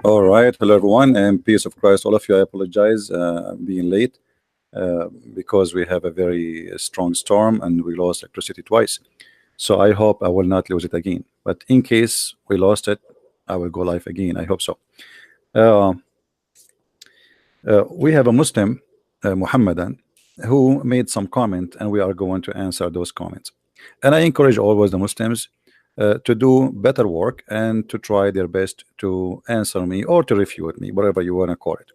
All right, hello everyone, and peace of Christ, all of you. I apologize being late because we have a very strong storm and we lost electricity twice. So I hope I will not lose it again. But in case we lost it, I will go live again. I hope so. Uh, we have a Muslim, Muhammadan, who made some comment, and we are going to answer those comments. And I encourage always the Muslims to do better work and to try their best to answer me or to refute me, whatever you want to call it.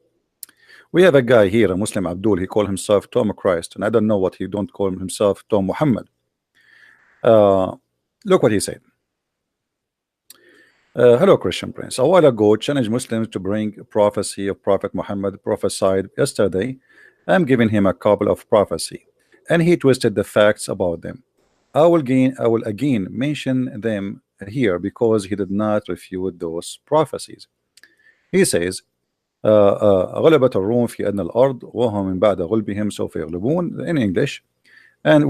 We have a guy here, a Muslim Abdul. He called himself Tom Christ, and I don't know what he don't call himself Tom Muhammad. Uh, Look what he said. Hello, Christian Prince. A while ago, challenged Muslims to bring prophecy of Prophet Muhammad prophesied yesterday. I'm giving him a couple of prophecy, and he twisted the facts about them. I will again mention them here because he did not refute those prophecies. He says, غلبت الروم في أدنى الأرض وهم من بعد غلبهم سوف يغلبون, in English, and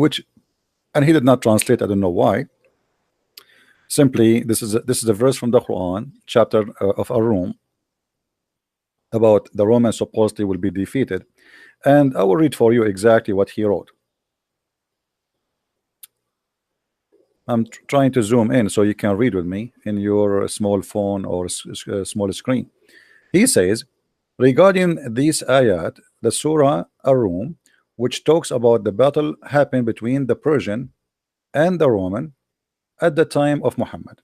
he did not translate. I don't know why. Simply, this is a verse from the Quran, chapter of Ar-Rum, about the Romans supposedly will be defeated, and I will read for you exactly what he wrote. I'm trying to zoom in so you can read with me in your small phone or small screen. He says, regarding these ayat, the Surah Ar-Rum, which talks about the battle happened between the Persian and the Roman at the time of Muhammad.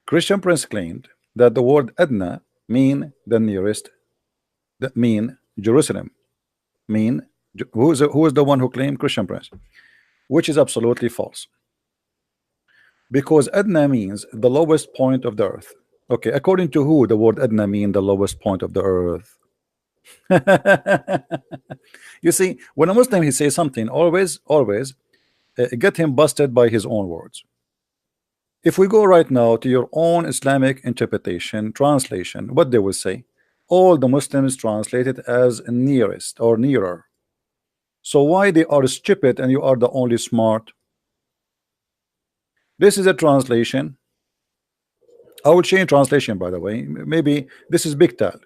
Christian Prince claimed that the word Adna mean the nearest, that mean Jerusalem, mean who is the one who claimed? Christian Prince, which is absolutely false, because Adna means the lowest point of the earth. Okay, according to who the word Adna mean the lowest point of the earth? You see, when a Muslim he says something, always get him busted by his own words. If we go right now to your own Islamic interpretation, translation, what they will say, all the Muslims translate it as nearest or nearer. So why they are stupid and you are the only smart? This is a translation. I will change translation, by the way. Maybe this is Biktal.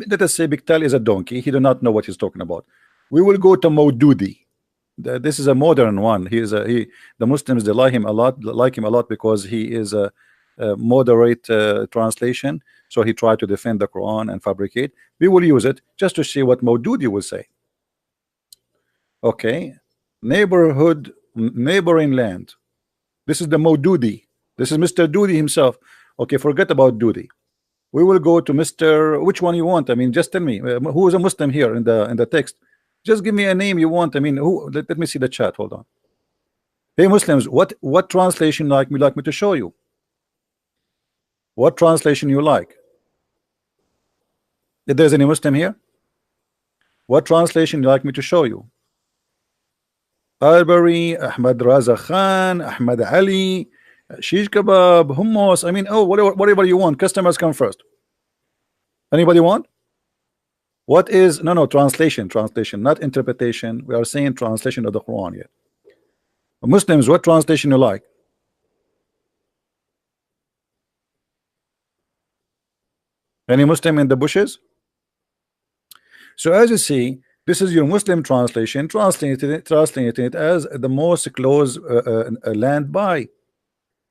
Let us say Biktal is a donkey. He do not know what he's talking about. We will go to Maududi. This is a modern one. The Muslims they like him a lot because he is a moderate translation. So he tried to defend the Quran and fabricate. We will use it just to see what Maududi will say. Okay, neighboring land. This is the Maududi. This is Mr. Doody himself. Okay, forget about Doody. We will go to Mr. Which one you want? I mean, just tell me who is a Muslim here in the text. Just give me a name you want. I mean, who? Let me see the chat. Hold on. Hey Muslims, what translation like me to show you? What translation you like? If there's any Muslim here, what translation you like me to show you? Albary, Ahmad Raza Khan, Ahmad Ali, Shish Kebab, Hummus. I mean, oh, whatever you want. Customers come first. Anybody want? What is no translation, not interpretation. We are saying translation of the Quran yet. Muslims, what translation you like? Any Muslim in the bushes? So as you see, this is your Muslim translation, translating it as the most close land by.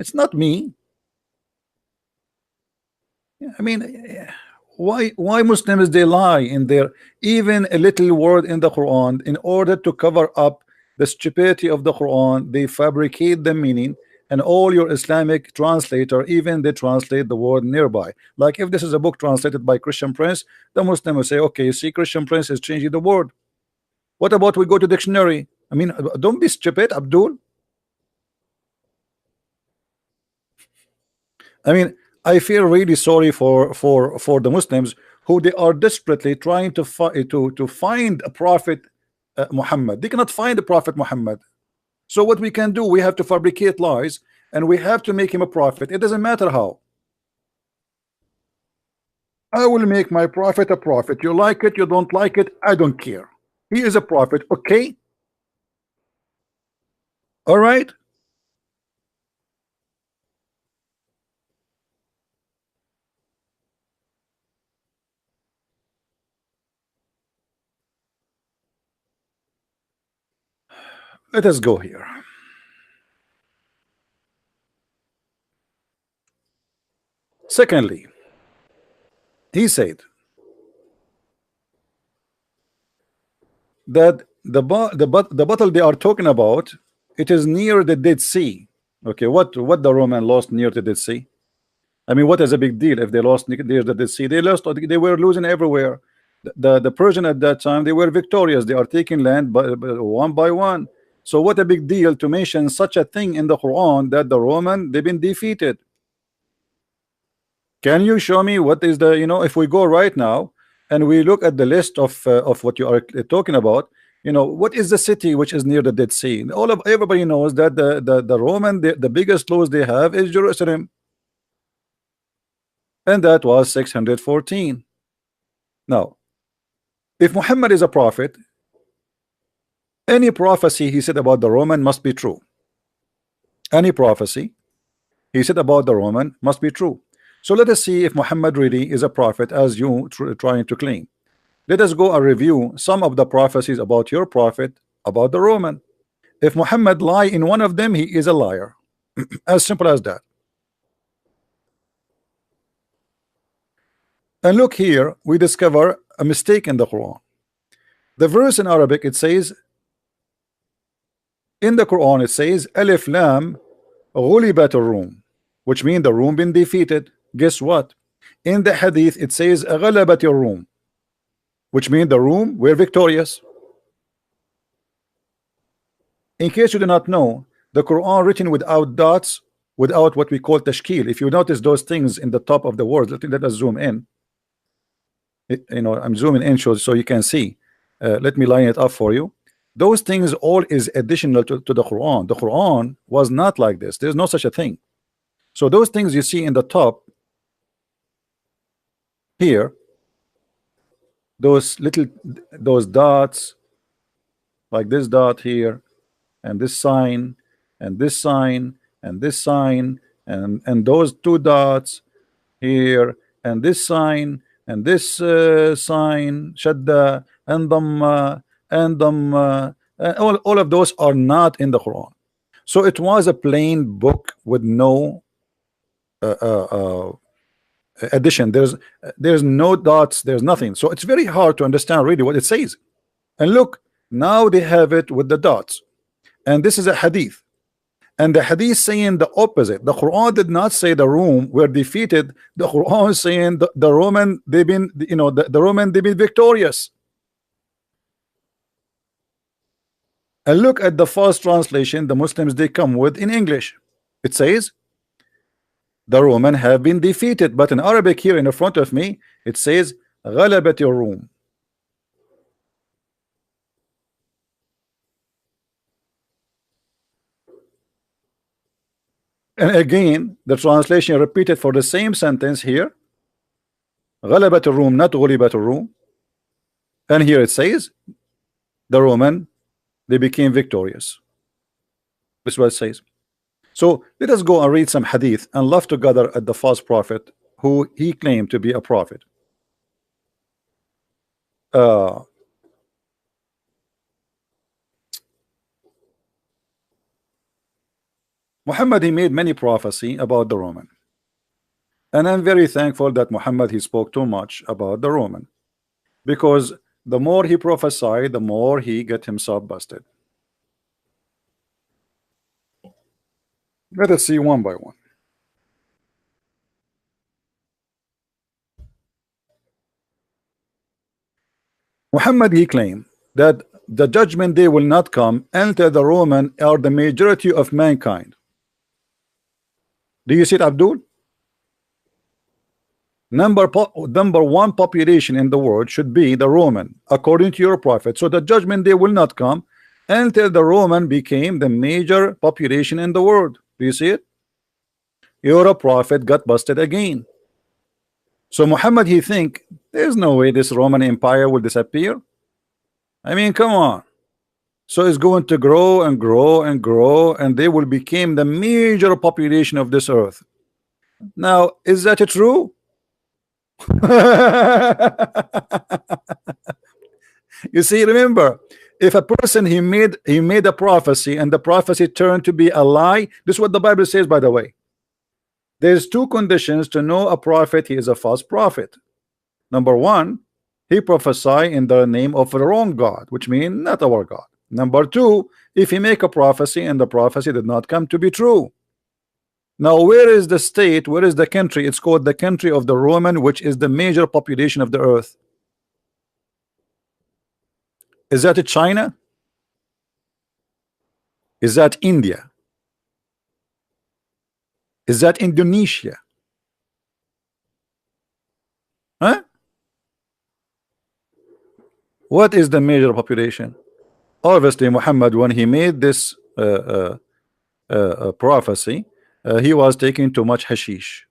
It's not me. I mean, why Muslims they lie in their even a little word in the Quran in order to cover up the stupidity of the Quran? They fabricate the meaning, and all your Islamic translator even they translate the word nearby. Like if this is a book translated by Christian Prince, the Muslim will say, okay, you see, Christian Prince is changing the word. What about we go to dictionary? I mean, don't be stupid, Abdul. I mean, I feel really sorry for the Muslims who they are desperately trying to find a prophet Muhammad. They cannot find the prophet Muhammad. So what we can do, we have to fabricate lies and we have to make him a prophet. It doesn't matter how. I will make my prophet a prophet. You like it, you don't like it, I don't care. He is a prophet, okay? All right. Let us go here. Secondly, he said that the battle they are talking about, it is near the Dead Sea. Okay, what the Roman lost near the Dead Sea? I mean, what is a big deal if they lost near the Dead Sea? They lost. They were losing everywhere. The Persian at that time, they were victorious. They are taking land one by one. So what a big deal to mention such a thing in the Quran that the Roman they've been defeated. Can you show me what is the, if we go right now and we look at the list of what you are talking about, what is the city which is near the Dead Sea? Everybody knows that the Roman the biggest loss they have is Jerusalem, and that was 614. Now, if Muhammad is a prophet, any prophecy he said about the Roman must be true. Any prophecy he said about the Roman must be true. So let us see if Muhammad really is a prophet as you trying to claim. Let us go and review some of the prophecies about your prophet about the Roman. If Muhammad lie in one of them, he is a liar. As simple as that. And look here, we discover a mistake in the Quran. The verse in Arabic, it says, in the Quran it says Alif Lam Ghulibat Rum, which means the Rum been defeated. Guess what? In the Hadith it says Ghalabat Rum, which means the Rum were victorious. In case you do not know, the Quran written without dots, without what we call tashkil. If you notice those things in the top of the words, let us zoom in. I'm zooming in so you can see. Let me line it up for you. Those things all is additional to the Quran. The Quran was not like this. There's no such a thing. So those things you see in the top here, those dots, like this dot here, and this sign, and this sign, and this sign, and those two dots here, and this sign, and this sign, shadda, and dhamma, and dhamma, all of those are not in the Quran. So it was a plain book with no addition. There's no dots, there's nothing. So it's very hard to understand really what it says. And look, now they have it with the dots, and this is a hadith, and the hadith saying the opposite. The Quran did not say the Rome were defeated. The Quran is saying the Roman they've been, the Roman they've been victorious. And look at the first translation the Muslims they come with in English. It says the Roman have been defeated, but in Arabic here in front of me it says غلبت الروم. And again the translation repeated for the same sentence here, غلبت الروم, not غلبت الروم. And here it says the Roman they became victorious. This is what it says. So let us go and read some hadith and laugh together at the false prophet who he claimed to be a prophet. Muhammad, he made many prophecy about the Roman, and I'm very thankful that Muhammad he spoke too much about the Roman, because the more he prophesied, the more he get himself busted. Let us see one by one. Muhammad he claimed that the judgment day will not come until the Roman are the majority of mankind. Do you see it, Abdul? Number one population in the world should be the Roman, according to your prophet. So the judgment day will not come until the Roman became the major population in the world. Do you see it? Your prophet got busted again. So Muhammad he think there's no way this Roman Empire will disappear. I mean, come on. So it's going to grow and grow and grow, and they will become the major population of this earth. Now, is that true? You see, remember, If a person he made a prophecy and the prophecy turned to be a lie, this is what the Bible says, by the way. There's two conditions to know a prophet he is a false prophet. Number one, he prophesy in the name of the wrong God, which means not our God. Number two, if he make a prophecy and the prophecy did not come to be true. Now, where is the state? Where is the country? It's called the country of the Roman, which is the major population of the earth. Is that China? Is that India? Is that Indonesia? Huh? What is the major population? Obviously, Muhammad, when he made this prophecy, he was taking too much hashish.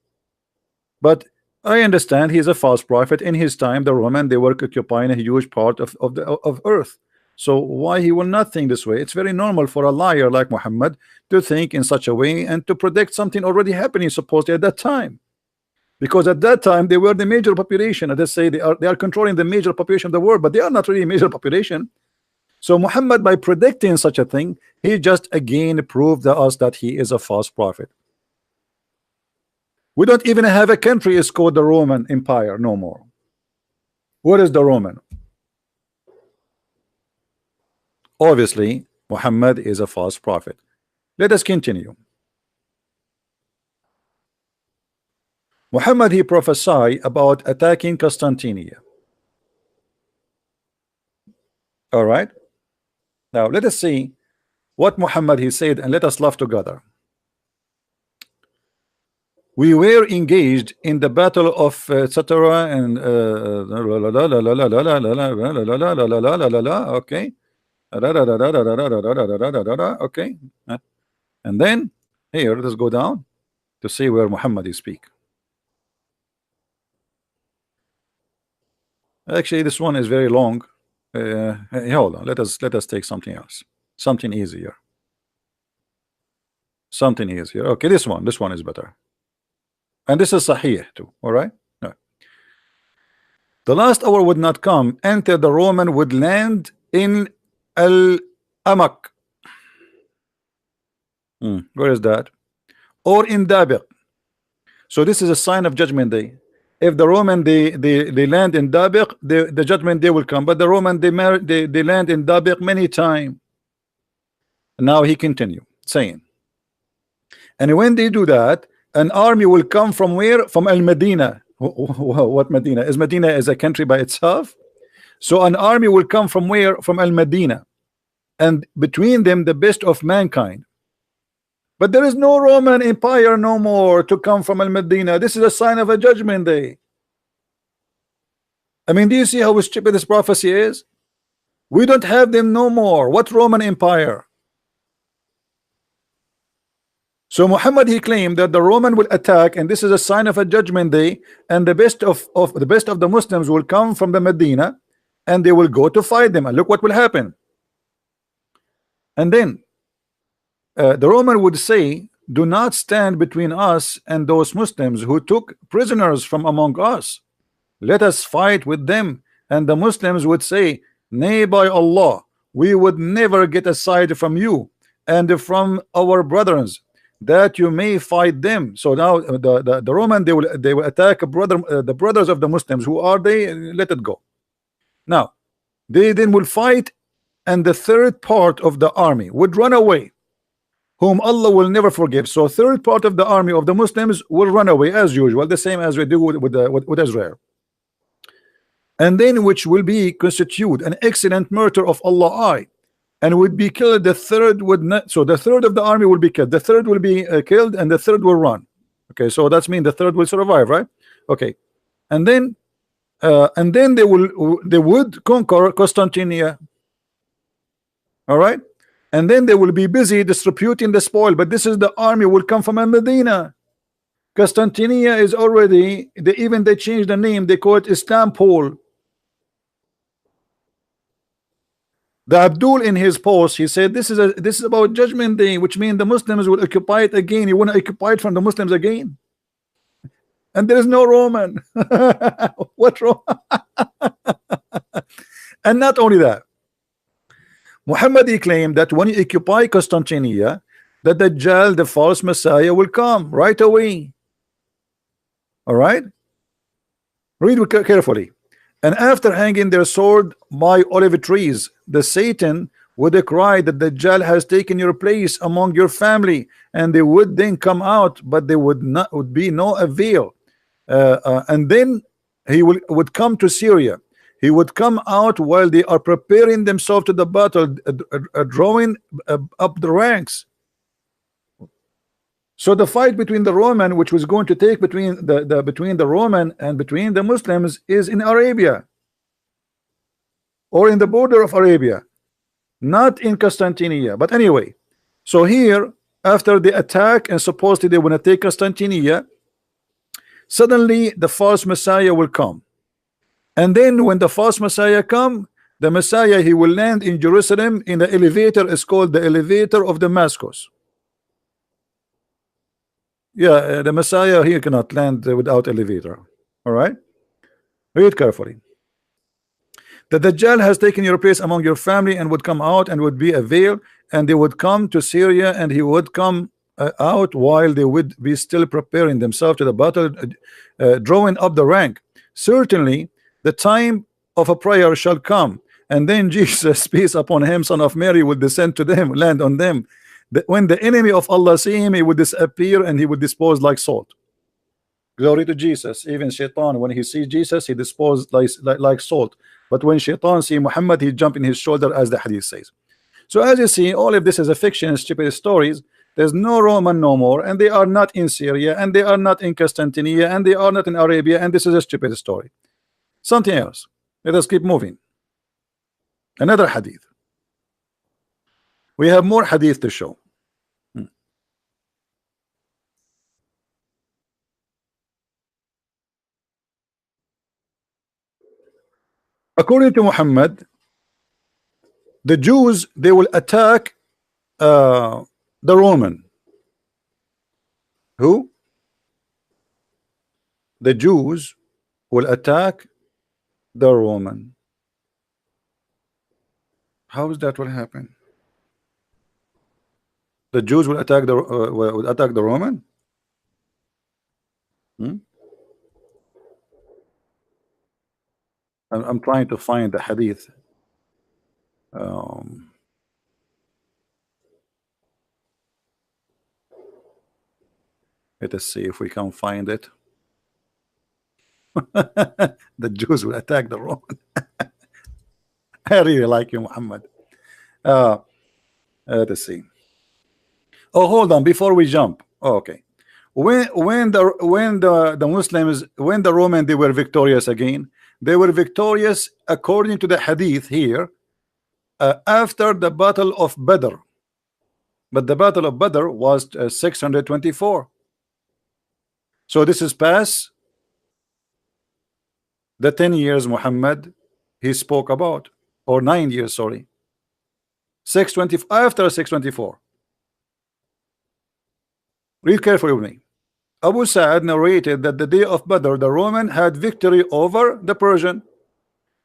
But I understand he's a false prophet. In his time, the Roman, they were occupying a huge part of earth. So why he will not think this way? It's very normal for a liar like Muhammad to think in such a way and to predict something already happening supposedly at that time. Because at that time they were the major population. Let's say they are controlling the major population of the world, but they are not really a major population. So Muhammad, by predicting such a thing, he just again proved to us that he is a false prophet. We don't even have a country. It's called the Roman Empire no more. What is the Roman? Obviously, Muhammad is a false prophet. Let us continue. Muhammad, he prophesied about attacking Constantinople. All right. Now let us see what Muhammad he said, and let us laugh together. We were engaged in the battle of etc. and okay. Okay. And then here, let us go down to see where Muhammad is speak. Actually, this one is very long. Hold on. Let us take something else, something easier. Something easier. Okay, this one is better. And this is Sahih too. All right. No. The last hour would not come until the Roman would land in Al-Amak. Where is that? Or in Dabiq. So this is a sign of judgment day. If the Roman they land in Dabiq, the judgment day will come. But the Roman they land in Dabiq many times. Now he continue saying, and when they do that, an army will come from where? From Al-Medina. What Medina? Is Medina is a country by itself? So an army will come from where? From Al-Medina, and between them the best of mankind. But there is no Roman Empire no more to come from Al-Medina. This is a sign of a judgment day. I mean, do you see how stupid this prophecy is? We don't have them no more. What Roman Empire? So Muhammad he claimed that the Roman will attack, and this is a sign of a judgment day, and the best of the Muslims will come from the Medina, and they will go to fight them. And look what will happen. And then the Roman would say, do not stand between us and those Muslims who took prisoners from among us. Let us fight with them. And the Muslims would say, nay, by Allah, we would never get aside from you and from our brothers, that you may fight them. So now the Roman they will attack the brothers of the Muslims. Who are they? Let it go. Now they then will fight, and the third part of the army would run away, whom Allah will never forgive. So third part of the army of the Muslims will run away as usual, the same as we do with Israel. And then which will be constitute an excellent murder of Allah, and would be killed. The third would not. So the third of the army will be killed. The third will be killed, and the third will run. Okay, so that's mean the third will survive, right? Okay, and then they would conquer Constantinople. All right, and then they will be busy distributing the spoil. But this is the army will come from Medina. Constantinople is already they changed the name. They call it Istanbul. The Abdul in his post, he said this is about judgment day, which means the Muslims will occupy it again. You want to occupy it from the Muslims again, and there is no Roman. What Roman? And not only that, Muhammad he claimed that when you occupy Constantinople, that the Dajjal, the false Messiah, will come right away. All right, read carefully. And after hanging their sword by olive trees, the Satan would cry that the Dajjal has taken your place among your family, and they would then come out, but there would be no avail. And then he would come to Syria. He would come out while they are preparing themselves to the battle, drawing up the ranks. So the fight between the Roman, which was going to take between the Roman and between the Muslims, is in Arabia, or in the border of Arabia, not in Constantinople. But anyway, so here, after the attack and supposedly they want to take Constantinople, suddenly the false Messiah will come. And then when the false Messiah come, the Messiah, he will land in Jerusalem in the elevator. Is called the elevator of Damascus. Yeah, the Messiah here cannot land without elevator. All right, read carefully. The Dajjal has taken your place among your family and would come out and would be a veil, and they would come to Syria, and he would come out while they would be still preparing themselves to the battle, drawing up the rank. Certainly the time of a prayer shall come, and then Jesus, peace upon him, son of Mary, will descend to them, land on them. When the enemy of Allah see him, he would disappear and he would dispose like salt. Glory to Jesus. Even Shaitan, when he sees Jesus, he disposed like salt. But when Shaitan see Muhammad, he jump in his shoulder, as the hadith says. So as you see, all of this is a fiction and stupid stories. There's no Roman no more, and they are not in Syria, and they are not in Constantinople, and they are not in Arabia, and this is a stupid story. Something else. Let us keep moving. Another hadith. We have more hadith to show. According to Muhammad, the Jews, they will attack the Roman. Who? The Jews will attack the Roman. How is that will happen? The Jews will attack the Roman? I'm trying to find the hadith. Let us see if we can find it. The Jews will attack the Roman. I really like you, Muhammad. Let's see. Oh, hold on before we jump. Oh, okay. When the Muslims, when the Roman, they were victorious again. They were victorious according to the hadith here after the battle of Badr. But the battle of Badr was 624. So this is past the 10 years Muhammad he spoke about, or 9 years, sorry. 620 after 624. Read carefully with me. Abu Sa'ad narrated that the day of Badr, the Roman had victory over the Persian.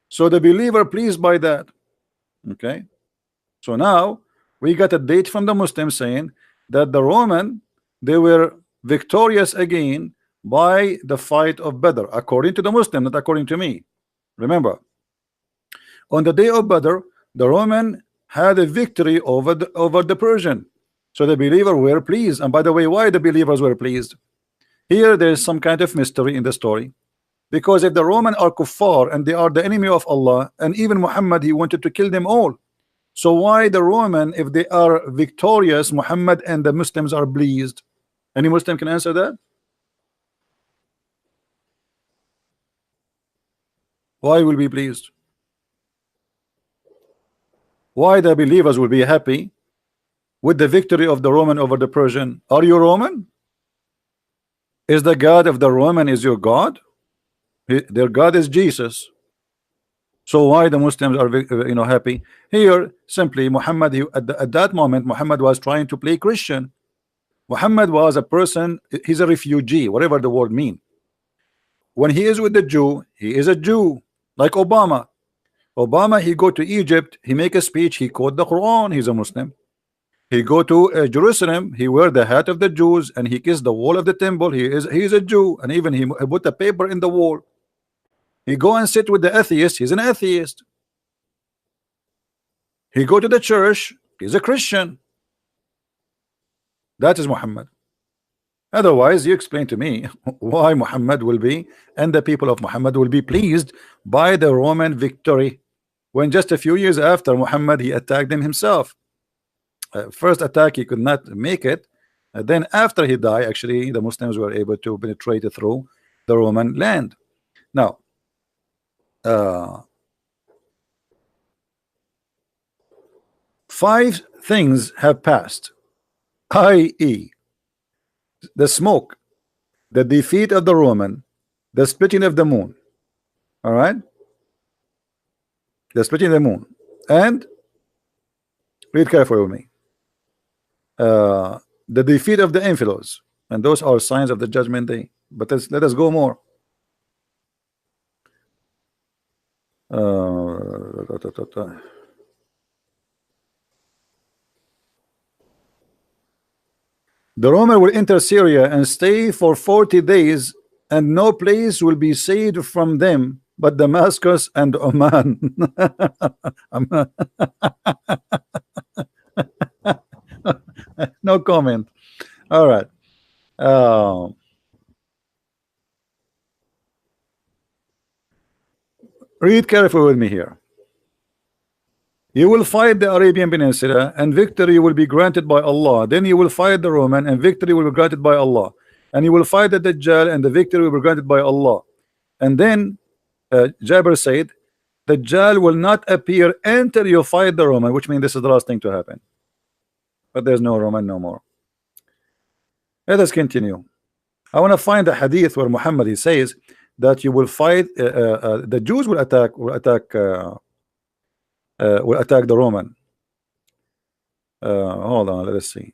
So the believer pleased by that. Okay. So now we got a date from the Muslims saying that the Roman, they were victorious again by the fight of Badr, according to the Muslim, not according to me. Remember, on the day of Badr, the Roman had a victory over the Persian. So the believer were pleased. And by the way, why the believers were pleased? Here there is some kind of mystery in the story, because if the Roman are kuffar and they are the enemy of Allah, and even Muhammad, he wanted to kill them all. So why the Roman, if they are victorious, Muhammad and the Muslims are pleased? Any Muslim can answer that? Why will be pleased? Why the believers will be happy with the victory of the Roman over the Persian? Are you Roman? Is the God of the Roman is your God? Their God is Jesus. So why the Muslims are happy? Here simply Muhammad, at that moment Muhammad was trying to play Christian. Muhammad was a person, he's a refugee, whatever the word mean. When he is with the Jew, he is a Jew, like Obama. Obama, he go to Egypt, he make a speech, he quote the Quran, he's a Muslim. He go to Jerusalem, he wear the hat of the Jews, and he kiss the wall of the temple. He is a Jew, and even he put a paper in the wall. He go and sit with the atheist, he's an atheist. He go to the church, he's a Christian. That is Muhammad. Otherwise, you explain to me why Muhammad will be, and the people of Muhammad will be pleased by the Roman victory, when just a few years after Muhammad, he attacked them himself. First attack, he could not make it. Then after he died, actually, the Muslims were able to penetrate through the Roman land. Now, five things have passed, i.e., the smoke, the defeat of the Roman, the splitting of the moon. All right, the splitting of the moon, and read carefully with me. The defeat of the infidels, and those are signs of the judgment day. But let us go more. The Roman will enter Syria and stay for 40 days, and no place will be saved from them but Damascus and Oman. No comment. All right. Read carefully with me here. You will fight the Arabian Peninsula, and victory will be granted by Allah. Then you will fight the Roman, and victory will be granted by Allah. And you will fight the Dajjal, and the victory will be granted by Allah. And then Jabir said, Dajjal will not appear until you fight the Roman, which means this is the last thing to happen. But there's no Roman no more. Let us continue. I want to find a hadith where Muhammad, he says that you will fight, the Jews will attack the Roman. Hold on, let us see.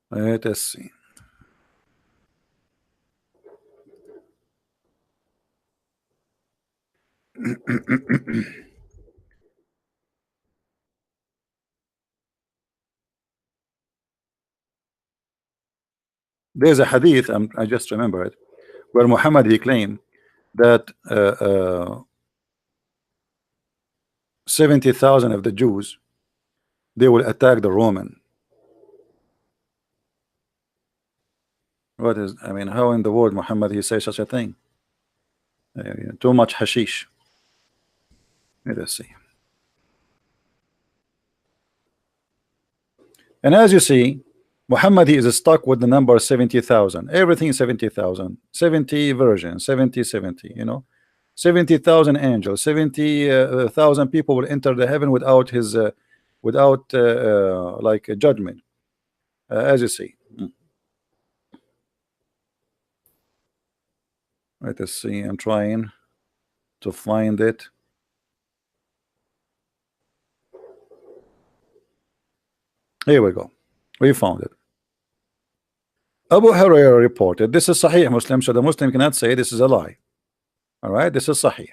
Let us see. There's a hadith, I just remember it, where Muhammad, he claimed that 70,000 of the Jews, they will attack the Roman. What is, I mean, how in the world Muhammad, he say such a thing? Too much hashish. Let us see. And as you see, Muhammad, he is stuck with the number 70,000. Everything 70,000. 70 versions, 70, you know. 70,000 angels, 70,000 people will enter the heaven without his like a judgment, as you see. Let us see, I'm trying to find it. Here we go, we found it. Abu Hurairah reported, this is Sahih Muslim, so the Muslim cannot say this is a lie. All right, this is Sahih.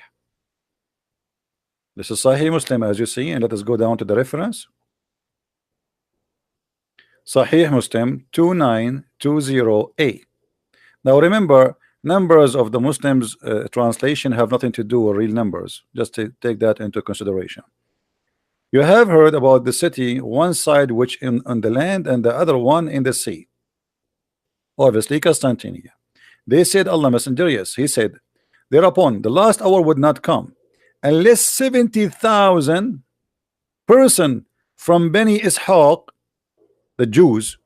This is Sahih Muslim, as you see, and let us go down to the reference. Sahih Muslim 2920a. Now remember, numbers of the Muslims translation have nothing to do with real numbers. Just take that into consideration. You have heard about the city, one side which on the land and the other one in the sea. Obviously Constantinople. They said, Allah Messenger, yes, he said, thereupon the last hour would not come unless 70,000 person from Beni Ishaq, the Jews,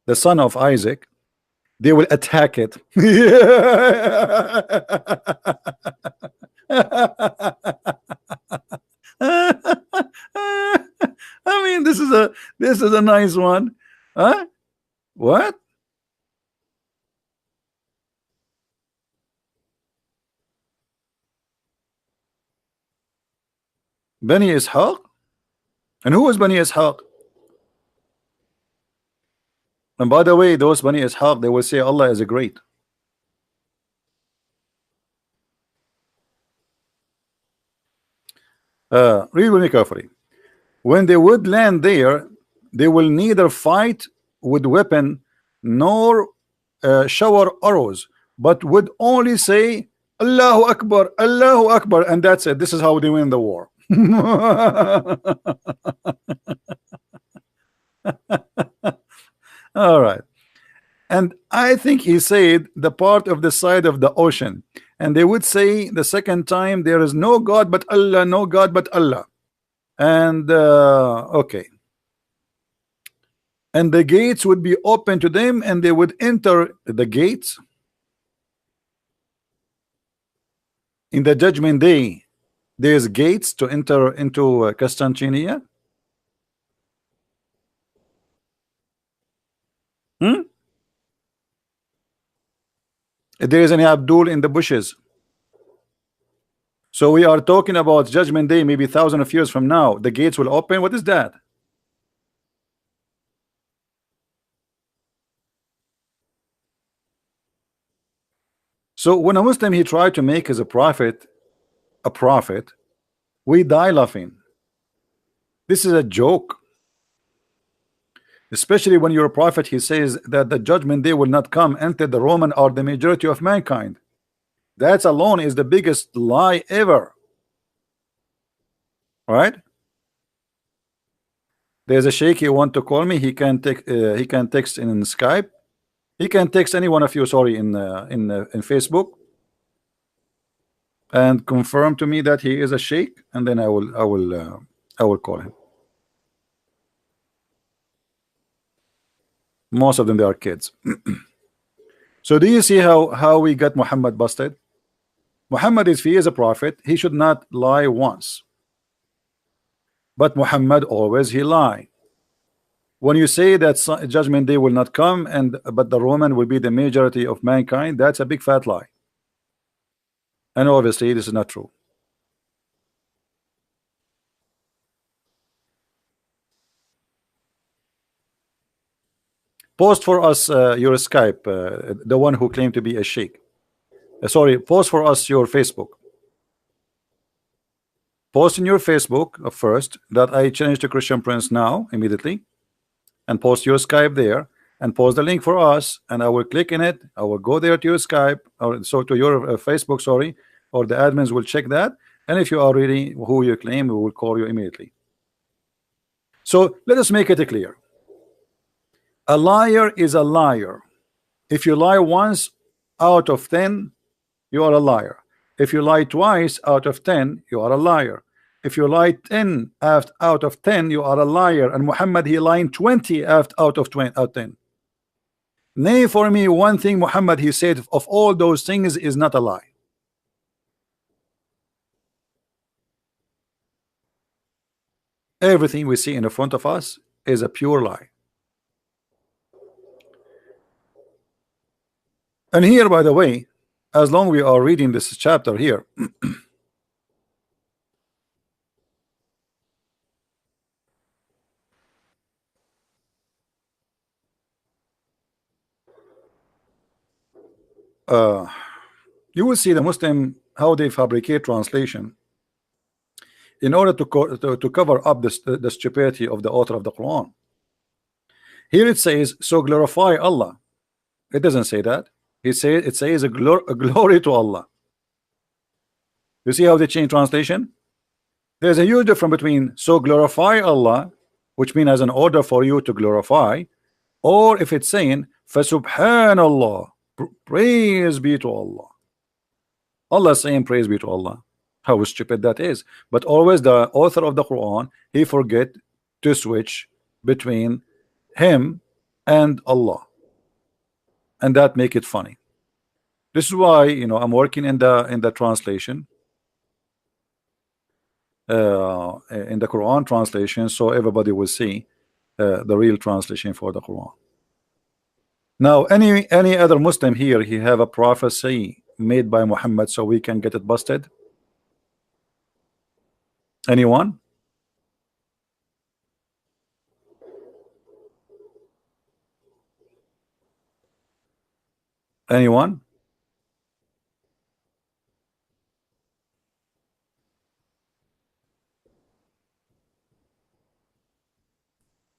the son of Isaac, they will attack it. I mean, this is a nice one, huh? What? Bani Ishaq? And who is Bani Ishaq? And by the way, those Bani Ishaq, they will say Allah is a great. Read with me carefully. When they would land there, they will neither fight with weapon nor shower arrows, but would only say Allahu Akbar, Allahu Akbar, and that's it. This is how they win the war. All right. And I think he said the part of the side of the ocean, and they would say the second time, there is no God but Allah, no God but Allah. And okay, and the gates would be open to them, and they would enter the gates in the judgment day. There's gates to enter into Constantinople. If there is any Abdul in the bushes. So we are talking about judgment day, maybe thousands of years from now. The gates will open. What is that? So when a Muslim he tried to make as a prophet, we die laughing. This is a joke. Especially when you're a prophet, he says that the judgment day will not come until the Roman are the majority of mankind. That alone is the biggest lie ever. Right? There's a sheikh he want to call me. He can text in Skype. He can text any one of you, sorry, in Facebook, and confirm to me that he is a sheikh, and then I will call him. Most of them, they are kids. So do you see how we got Muhammad busted? Muhammad, if he is a prophet, he should not lie once. But Muhammad always he lie. When you say that judgment day will not come, but the Roman will be the majority of mankind, that's a big fat lie. And obviously this is not true. Post for us your Skype, the one who claimed to be a sheikh. Sorry, post for us your Facebook. Post in your Facebook first that I changed to Christian Prince now, immediately, and post your Skype there, and post the link for us, and I will click in it. I will go there to your Skype, or so to your Facebook, sorry, or the admins will check that, and if you are really who you claim, we will call you immediately. So let us make it clear. A liar is a liar. If you lie once out of 10, you are a liar. If you lie twice out of 10, you are a liar. If you lie 10 out of 10, you are a liar. And Muhammad, he lied 20 out of 10. Name for me one thing Muhammad he said of all those things is not a lie. Everything we see in the front of us is a pure lie. And here, by the way, as long we are reading this chapter here, you will see the Muslim how they fabricate translation in order to cover up the stupidity of the author of the Quran. Here it says, so glorify Allah. It doesn't say that. It says a glory to Allah. You see how they change translation? There's a huge difference between so glorify Allah, which means as an order for you to glorify, or if it's saying Subhanallah, praise be to Allah. Allah is saying praise be to Allah. How stupid that is. But always the author of the Quran, he forget to switch between him and Allah, and that make it funny. This is why, you know, I'm working in the translation, in the Quran translation, so everybody will see the real translation for the Quran. Now, any other Muslim here, he have a prophecy made by Muhammad, so we can get it busted. Anyone? Anyone?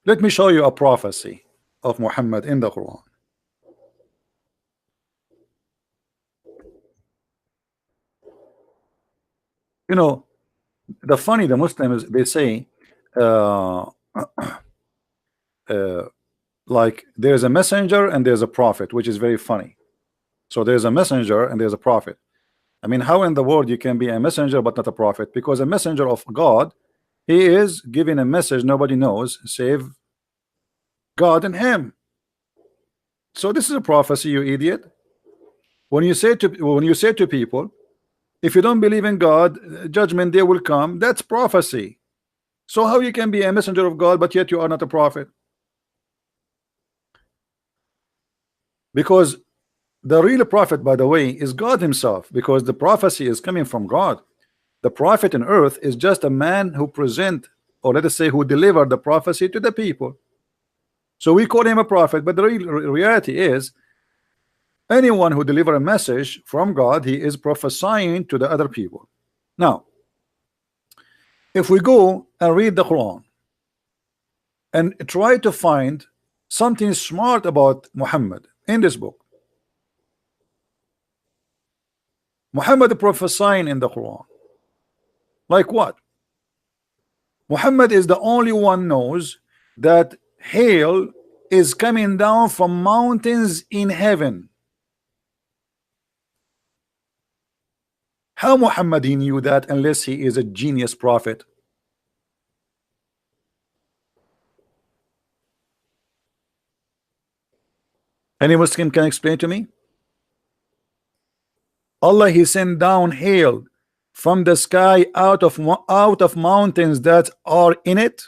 Let me show you a prophecy of Muhammad in the Quran. You know, the Muslims, they say, uh, uh, like there's a messenger and there's a prophet, which is very funny. So there's a messenger and there's a prophet. I mean, how in the world you can be a messenger but not a prophet? Because a messenger of God, he is giving a message nobody knows save God and him. So this is a prophecy, you idiot. When you say to people, if you don't believe in God, judgment day will come, that's prophecy. So how you can be a messenger of God but yet you are not a prophet? Because the real prophet, by the way, is God himself, because the prophecy is coming from God. The prophet in earth is just a man who present, or let us say who delivered the prophecy to the people. So we call him a prophet, but the real reality is anyone who deliver a message from God, he is prophesying to the other people. Now, if we go and read the Quran and try to find something smart about Muhammad in this book, Muhammad prophesying in the Quran, like what? Muhammad is the only one knows that hail is coming down from mountains in heaven. How Muhammad he knew that unless he is a genius prophet? Any Muslim can explain to me? Allah he sent down hail from the sky out of mountains that are in it.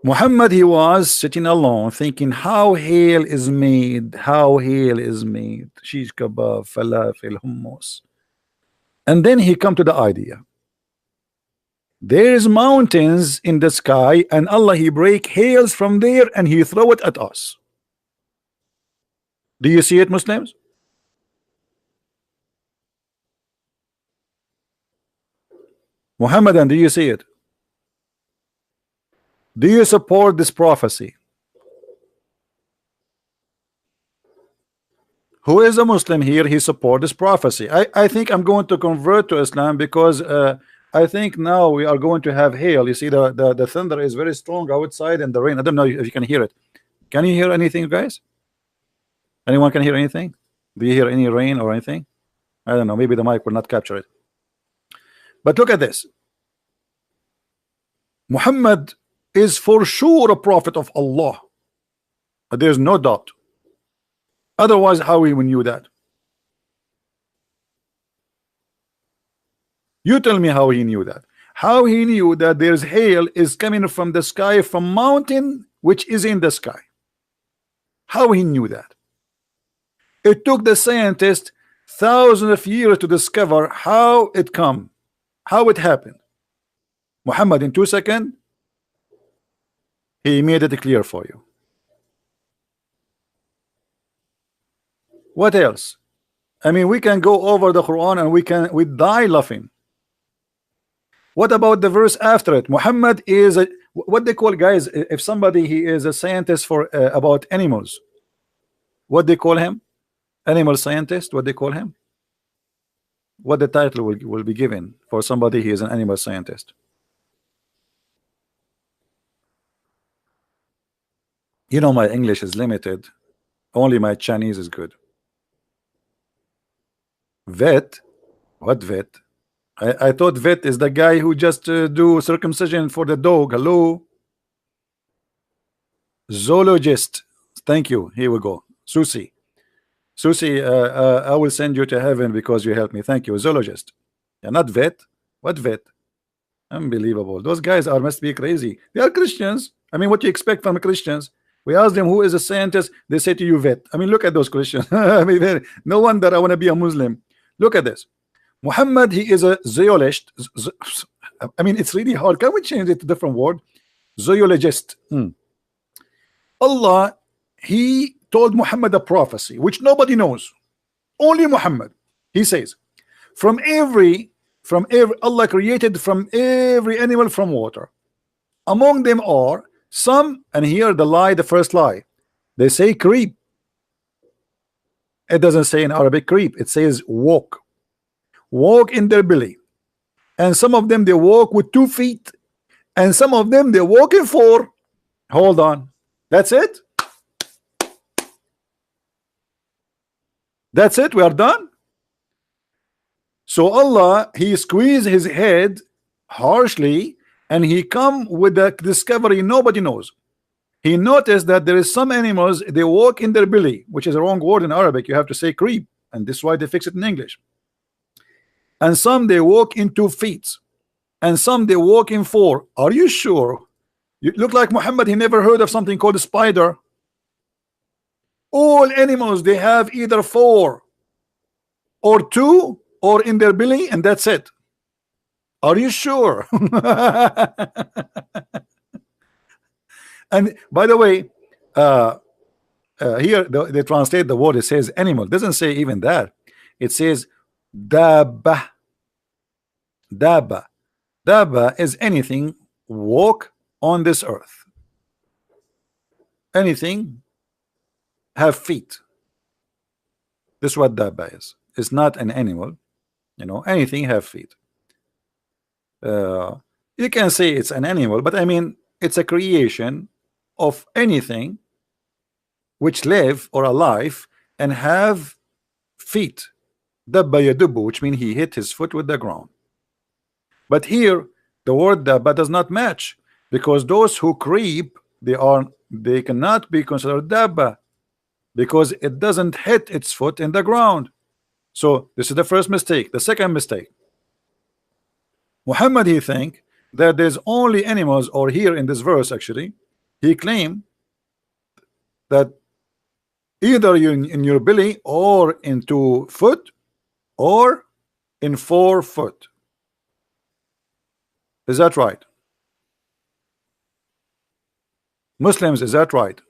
Muhammad he was sitting alone thinking how hail is made, shish kebab, falafel, hummus, and then he come to the idea there is mountains in the sky and Allah he break hails from there and he throw it at us. Do you see it, Muslims? Muhammadan, do you see it? Do you support this prophecy? Who is a Muslim here? He support this prophecy. I think I'm going to convert to Islam because I think now we are going to have hail. You see the thunder is very strong outside and the rain. I don't know if you can hear it. Can you hear anything, guys? Anyone can hear anything? Do you hear any rain or anything? I don't know. Maybe the mic will not capture it. But look at this. Muhammad is for sure a prophet of Allah. There's no doubt. Otherwise, how we knew that? You tell me how he knew that. How he knew that there's hail is coming from the sky, from mountain which is in the sky. How he knew that? It took the scientists thousands of years to discover how it come, how it happened. Muhammad in 2 seconds, he made it clear for you. What else? I mean, we can go over the Quran and we die laughing. What about the verse after it? Muhammad is a, what they call, guys, if somebody he is a scientist for about animals, what they call him? Animal scientist, what they call him? What the title will be given for somebody he is an animal scientist? You know, my English is limited. Only my Chinese is good. Vet? What vet? I thought vet is the guy who just do circumcision for the dog. Hello? Zoologist. Thank you. Here we go. Susie. Susie, I will send you to heaven because you helped me. Thank you. Zoologist. Yeah, not vet. What vet? Unbelievable. Those guys must be crazy. They are Christians. I mean, what do you expect from Christians? We ask them who is a scientist, they say to you vet. I mean, look at those questions. I mean, no wonder I want to be a Muslim. Look at this. Muhammad, he is a zoologist. I mean, it's really hard. Can we change it to different word? Zoologist. Allah, he told Muhammad a prophecy which nobody knows, only Muhammad. He says, from every Allah created from every animal from water. Among them are some, and here the lie, the first lie, they say creep. It doesn't say in Arabic creep, it says walk in their belly. And some of them they walk with 2 feet, and some of them they walk in 4. Hold on, that's it. That's it, we are done. So Allah, he squeezed his head harshly, and he come with a discovery nobody knows. He noticed that there is some animals they walk in their belly, which is a wrong word in Arabic. You have to say creep, and this is why they fix it in English. And some they walk in 2 feet, and some they walk in 4. Are you sure? You look like Muhammad, he never heard of something called a spider. All animals they have either 4 or 2 or in their belly, and that's it. Are you sure? And by the way, here they translate the word, it says animal, it doesn't say even that. It says dabba. Dabba is anything walk on this earth, anything have feet. This is what dabba is. It's not an animal, you know, anything have feet. You can say it's an animal, but I mean it's a creation of anything which live or alive and have feet. Dabba yadubu, which means he hit his foot with the ground. But here the word dabba does not match, because those who creep, they cannot be considered dabba, because it doesn't hit its foot in the ground. So this is the first mistake. The second mistake, Muhammad, he think that there's only animals, or here in this verse actually he claimed that either you in your belly or in 2 foot or in 4 foot. Is that right? Muslims, is that right?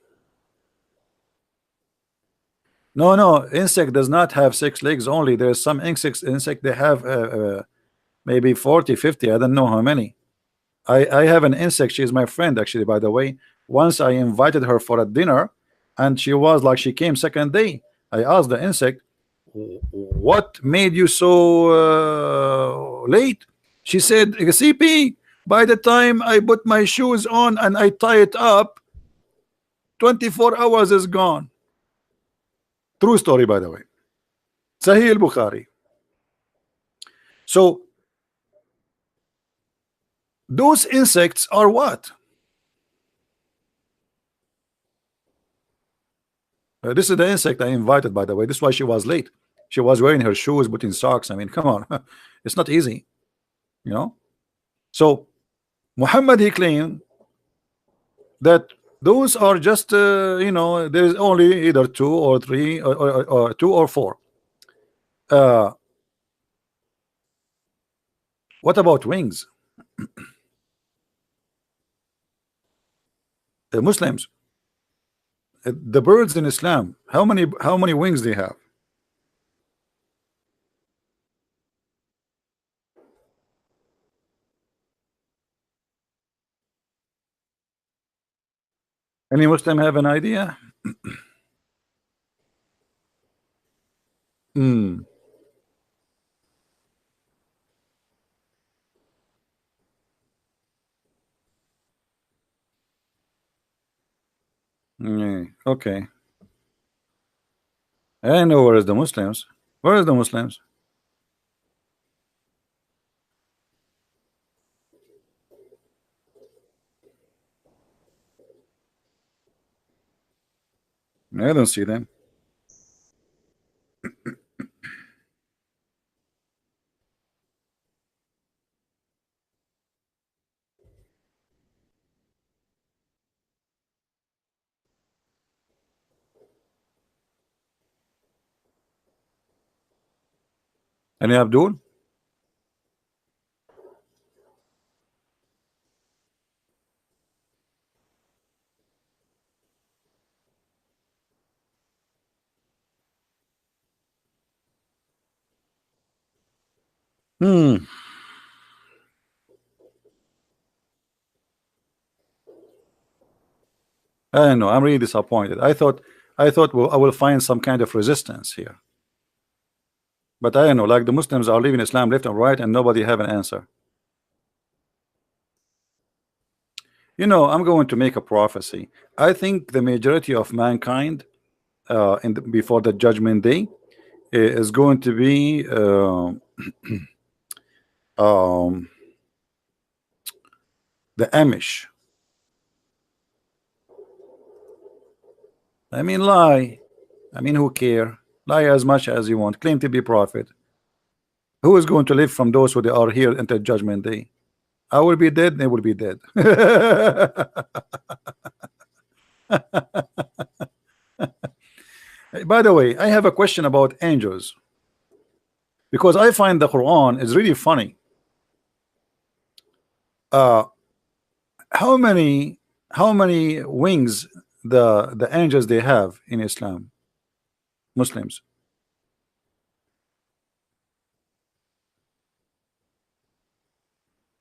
No, insect does not have 6 legs only. There's some insect they have maybe 40 50, I don't know how many. I have an insect, she is my friend actually, by the way. Once I invited her for a dinner, and she was like, she came second day. I asked the insect, what made you so late? She said, CP, by the time I put my shoes on and I tie it up, 24 hours is gone. True story, by the way. Sahih al-Bukhari. So those insects are what? This is the insect I invited, by the way. This is why she was late. She was wearing her shoes, putting socks. I mean, come on. It's not easy, you know. So Muhammad, he claimed that those are just you know, there's only either 2 or 3 or 2 or 4. What about wings? The Muslims, the birds in Islam, how many wings they have? Any Muslim have an idea? Hmm. Okay. I know where is the Muslims. Where is the Muslims? I don't see them. Any Abdul? Hmm. I don't know. I'm really disappointed. I thought well, I will find some kind of resistance here. But I don't know. Like the Muslims are leaving Islam left and right, and nobody have an answer. I'm going to make a prophecy. I think the majority of mankind, before the judgment day, is going to be um, the Amish. I mean, lie. I mean, who care? Lie as much as you want. Claim to be prophet. Who is going to live from those who are here until judgment day? I will be dead. They will be dead. By the way, I have a question about angels because I find the Quran is really funny. Uh, how many wings the angels they have in Islam? Muslims.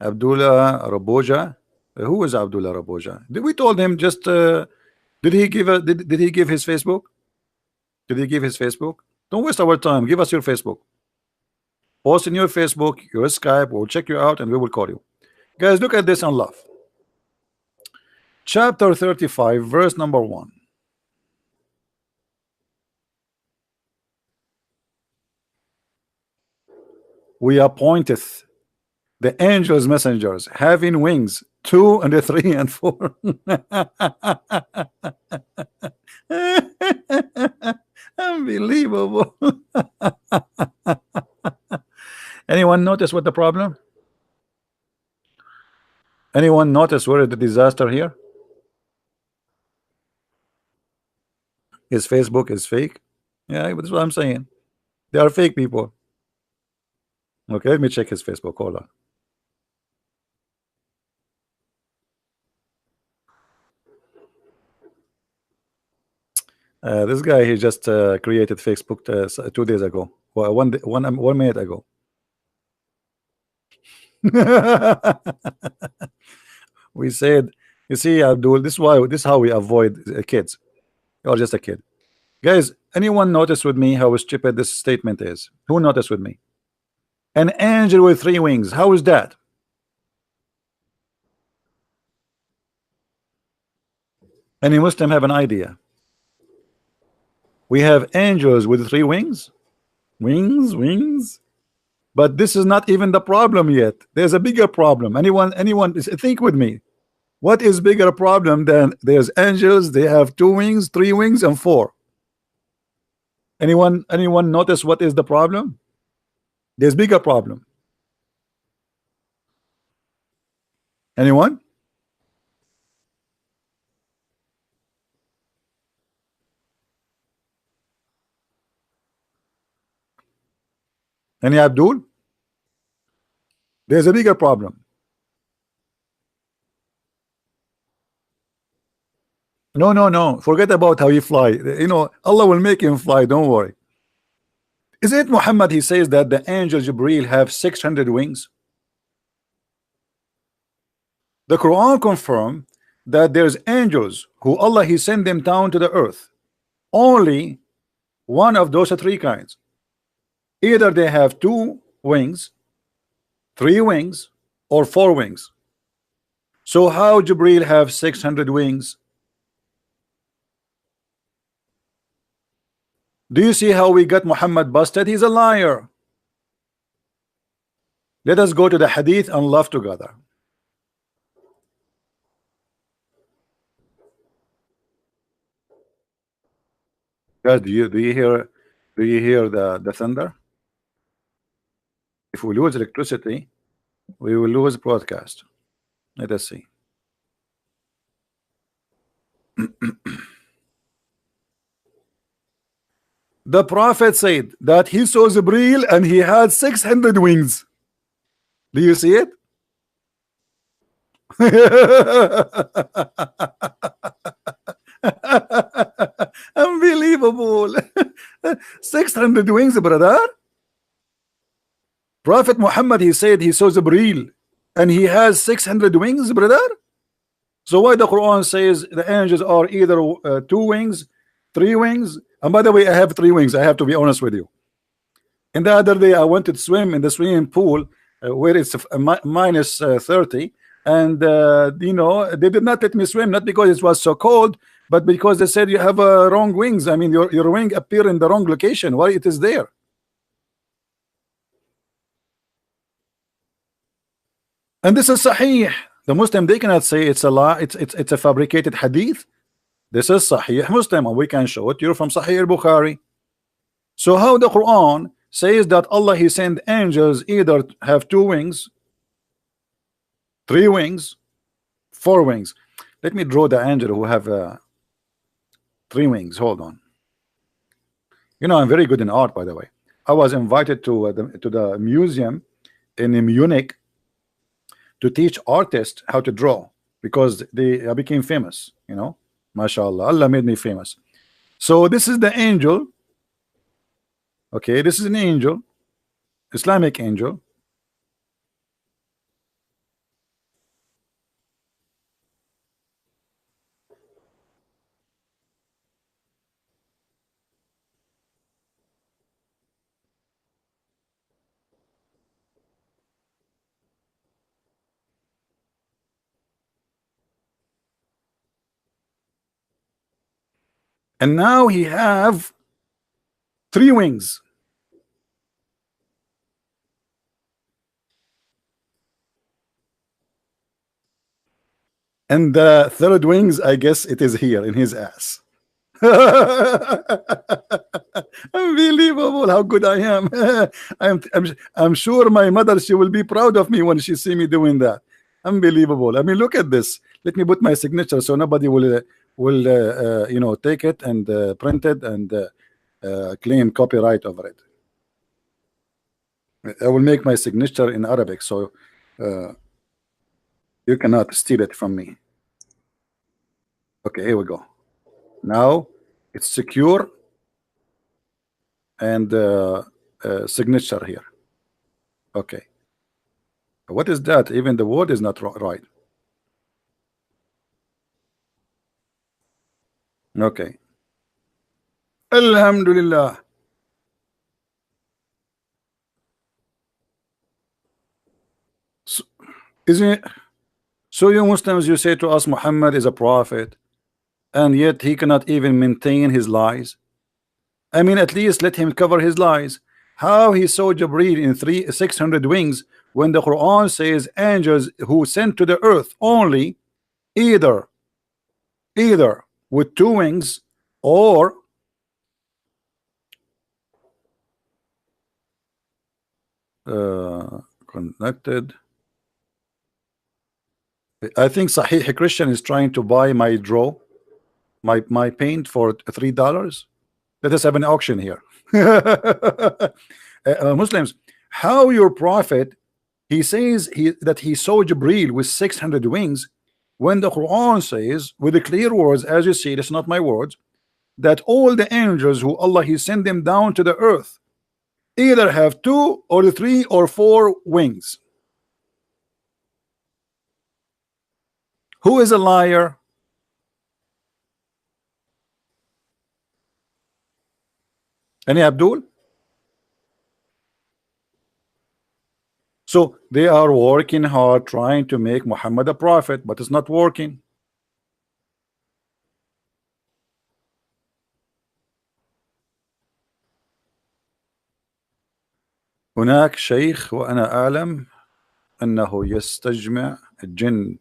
Abdullah Raboja. Who is Abdullah Raboja? We told him just. Did he give his Facebook? Did he give his Facebook? Don't waste our time. Give us your Facebook. Post in your Facebook, your Skype. We'll check you out and we will call you. Guys, look at this and laugh. Chapter 35, verse number 1. We appointeth the angels messengers having wings 2 and 3 and 4. Unbelievable. Anyone notice what the problem? Anyone notice where the disaster here? His Facebook is fake. Yeah, that's what I'm saying. They are fake people. Okay, let me check his Facebook. Hold on. This guy he just created Facebook 2 days ago. Well, 1 minute ago. We said, you see, Abdul, this is how we avoid kids. You're just a kid. Guys, anyone notice with me how stupid this statement is? Who noticed with me? An angel with 3 wings. How is that? Any Muslim have an idea? We have angels with 3 wings. Wings. But this is not even the problem yet. There's a bigger problem. Anyone think with me. What is bigger problem than there's angels? They have 2 wings, 3 wings, and 4. Anyone notice what is the problem? There's bigger problem. Anyone? Any Abdul? There's a bigger problem. No. Forget about how he fly. Allah will make him fly. Don't worry. Is it Muhammad? He says that the angel Jibril have 600 wings. The Quran confirm that there's angels who Allah he sent them down to the earth. Only one of those 3 kinds. Either they have 2 wings, 3 wings, or 4 wings. So how Jibril have 600 wings? Do you see how we got Muhammad busted? He's a liar. Let us go to the hadith and laugh together. Guys, do you hear the thunder? If we lose electricity, we will lose broadcast. Let us see. The Prophet said that he saw Jibril and he had 600 wings. Do you see it? Unbelievable. 600 wings, brother. Prophet Muhammad, he said he saw Jibril and he has 600 wings, brother. So why the Quran says the angels are either two wings, three wings? And by the way, I have three wings. I have to be honest with you. And the other day I went to swim in the swimming pool where it's minus 30, and you know, they did not let me swim, not because it was so cold, but because they said you have wrong wings. I mean, your wing appear in the wrong location. Why it is there? And this is Sahih. The Muslim, they cannot say it's a lie. It's a fabricated hadith. This is Sahih Muslim, and we can show it. You're from Sahih Bukhari. So how the Quran says that Allah he sent angels either have two wings, three wings, four wings. Let me draw the angel who have three wings. Hold on. You know, I'm very good in art, by the way. I was invited to the museum in Munich to teach artists how to draw because they became famous. You know, mashallah, Allah made me famous. So this is the angel. Okay, this is an angel, Islamic angel. And now he have three wings. And the third wings, I guess it is here in his ass. Unbelievable how good I am. I'm sure my mother, she will be proud of me when she see me doing that. Unbelievable. I mean, look at this. Let me put my signature so nobody will you know, take it and print it and claim copyright over it. I will make my signature in Arabic, so you cannot steal it from me. Okay, here we go. Now it's secure and signature here. Okay, what is that? Even the word is not right. Okay, Alhamdulillah. So, isn't it? So you Muslims, you say to us Muhammad is a prophet, and yet he cannot even maintain his lies. I mean, at least let him cover his lies. How he saw Jibreel in 600 wings when the Quran says angels who sent to the earth only either with two wings or connected. I think Sahih Christian is trying to buy my draw, my paint for $3. Let us have an auction here. Muslims, how your prophet he says that he saw Jibreel with 600 wings when the Quran says with the clear words, as you see, it's not my words, that all the angels who Allah he sent them down to the earth either have two or three or four wings. Who is a liar? Any Abdul? So they are working hard trying to make Muhammad a prophet, but it's not working. هناك شيخ وأنا أعلم أنه يستجمع الجن